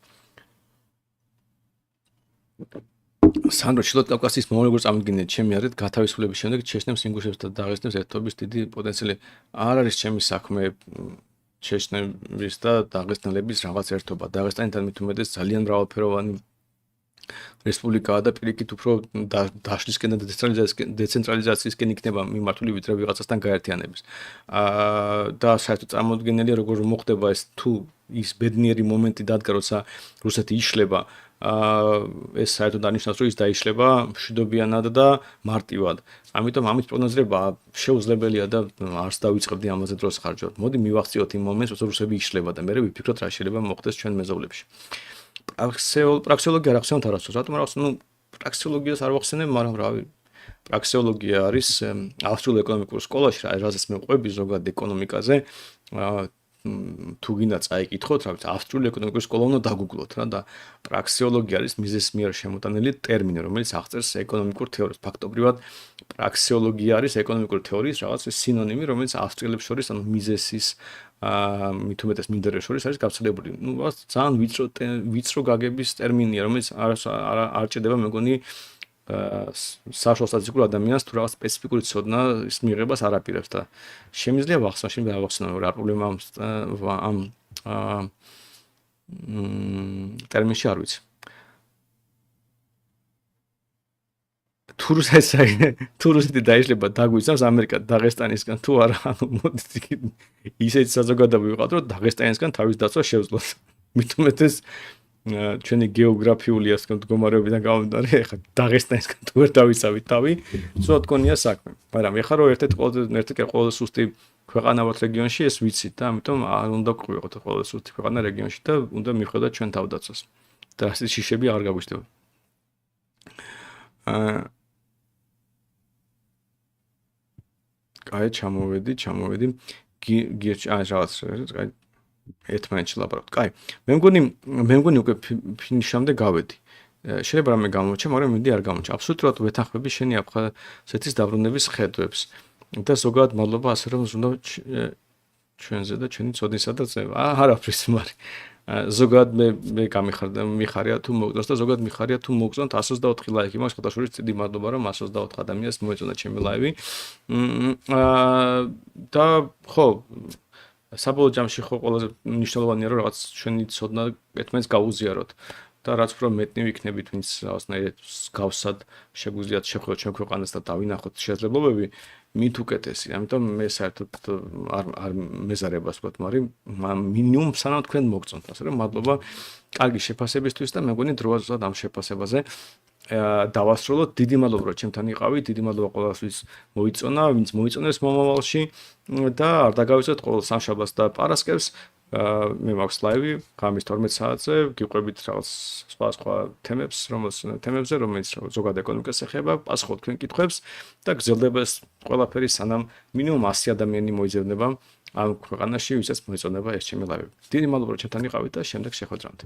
სანდრო ჩილოთ კავკასიის მომავალი როგორ წამდგინეთ ჩემი აზრით გათავისუფლების შემდეგ ჩეჩნებს ინგუშებს და დაღესტნებს ერთობის დიდი პოტენციალი არ არის ჩემი საქმე ჩეჩნების და დაღესტნელების რაღაც ერთობა დაღესტანთან მით უმეტეს ძალიან მრავალფეროვანი რესპუბლიკაა და პირიქით უფრო დაშლისკენ და დეცენტრალიზაციისკენ იქნება მიმართული ვიდრე ვიღაცასთან გაერთიანების და საერთოდ წარმოუდგენელია როგორ მოხდება ეს თუ ის ბედნიერი მომენტი დადგა როცა რუსეთი იშლება ეს საერთოდ დანიშნავს რომ ის დაიშლება მშვიდობიანად და მარტივად. ამიტომ ამის პროგნოზირება შეუძლებელია და არც დავიწყებდი ამაზე დროს ხარჯავთ. მოდი მივახციოთ იმ მომენტს, როცა რუსები იშლება და მე ვიფიქროთ რა შეიძლება მოხდეს ჩვენ მეზობლებში. პრაქსეოლოგია რა ხსენოთ არასდროს, რატომ რა ხსენო? პრაქსეოლოგიას არ ვახსენებ, მაგრამ რავი, პრაქსეოლოგია არის ავსტრიულ ეკონომიკურ სკოლაში, რაზეც მე ვყვები ზოგადად ეკონომიკაზე. თუ გინდა წაიკითხოთ, რა ვიცი, ავსტრიული ეკონომიკური სკოლა უნდა დაგუგლოთ რა და პრაქსეოლოგია არის მიზეს მიერ შემოტანილი ტერმინი, რომელიც აღწერს ეკონომიკურ თეორიას. ფაქტობრივად, პრაქსეოლოგია არის ეკონომიკური თეორიის რაღაც სინონიმი, რომელიც ავსტრიელებს შორის, ანუ მიზესის მით უმეტეს მინდორებს შორის არის გავრცელებული. ნუ ძალიან ვიწრო გაგების ტერმინია, რომელიც არ ჭირდება მეგონი საშუალო სტატისტიკურ ადამიანს თუ რაღაც სპეციფიკური ცოდნა ის მიღებას არ აპირებს და შემიძლია ვახსენო რა პრობლემა ამ ტერმინში არ ვიცი. თუ რუსეთი დაიშლება დაგვიცავს ამერიკა დაღესტანისგან თუ არა, ანუ მოდით ისეთი საზოგადოება ვიყავთ, რომ დაღესტანისგან თავის დაცვა შევძლოთ. მით უმეტეს ჩვენი გეოგრაფიული ასე მდგომარეობიდან გამომდინარე, ეხლა დაღესტანისგან თუ ვერ დავიცავით თავი, ცოტა თქონია საქმე. მაგრამ ეხლა რომ ერთ-ერთი ყველაზე სუსტი ქვეყანა ვართ რეგიონში, ეს ვიცით და ამიტომ არ უნდა გვყვიყოთ ყველაზე სუსტი ქვეყანა რეგიონში და უნდა მიხვდეთ ჩვენ თავდაცვას. და ასეთი შიშები აღარ გაგვიჩნდება. კაი, ჩამოვედი. გირჩ რაღაც კაი ერთმანეთში ლაპარაკობთ. კაი. მე მგონი უკვე ფინიშამდე გავედი. შეიძლება რამე გამოჩე, მაგრამ მინდი არ გამოჩე. აბსოლუტურად ვეთანხმები შენი აფხაზეთის დაბრუნების ხედვებს. და ზოგადად მადლობა ასე რომ ზრუნავ ჩვენზე და ჩვენი ცოდნისა და წევა. არაფრის მარი. ზოგადად მე მიხარია თუ მოგწონს და ზოგადად მიხარია თუ მოგწონთ 124 ლაიქი მაქვს ხოთაშორის დიდი მადლობა რომ 124 ადამიანს მოეწონა ჩემი ლაივი. და ხო საბოლოო ჯამში ხო ყველაზე მნიშვნელოვანია რომ რაღაც ჩვენი ცოდნა ერთმანეთს გაუზიაროთ და რაც უფრო მეტნი ვიქნებით ვინც რაღაცნაირად გავსად შეგვიძლიათ შეხვდეთ ჩვენ ქვეყანას და დავინახოთ შესაძლებლობები მით უკეთესი. ამიტომ მე საერთოდ არ მეზარებას ვთქვათ, მაგრამ მინიმუმ სანამ თქვენ მოგწონთ, ასე რომ მადლობა კარგი შეფასებისთვის და მე მგონი დროა ამ შეფასებაზე დავასრულოთ. დიდი მადლობა რომ ჩემთან იყავით, დიდი მადლობა ყველას ვინც მოიწონა, ვინც მოიწონეს მომავალში და არ დაგავიწყეთ ყოველ სამშაბათს და პარასკევს მე მაქვს ლაივი ღამის 12 საათზე, გიყვებით რაღაც სხვა თემებზე, რომელიც ზოგადად ეკონომიკას ეხება, პასუხობთ თქვენ კითხვებს და გრძელდება ეს ყველაფერი სანამ მინიმუმ 100 ადამიანი მოიძებნება ამ ქვეყანაში, ვისაც მოეწონება ეს ჩემი ლაივი. დიდი მადლობა რომ ჩემთან იყავით და შემდეგ შეხვედრამდე.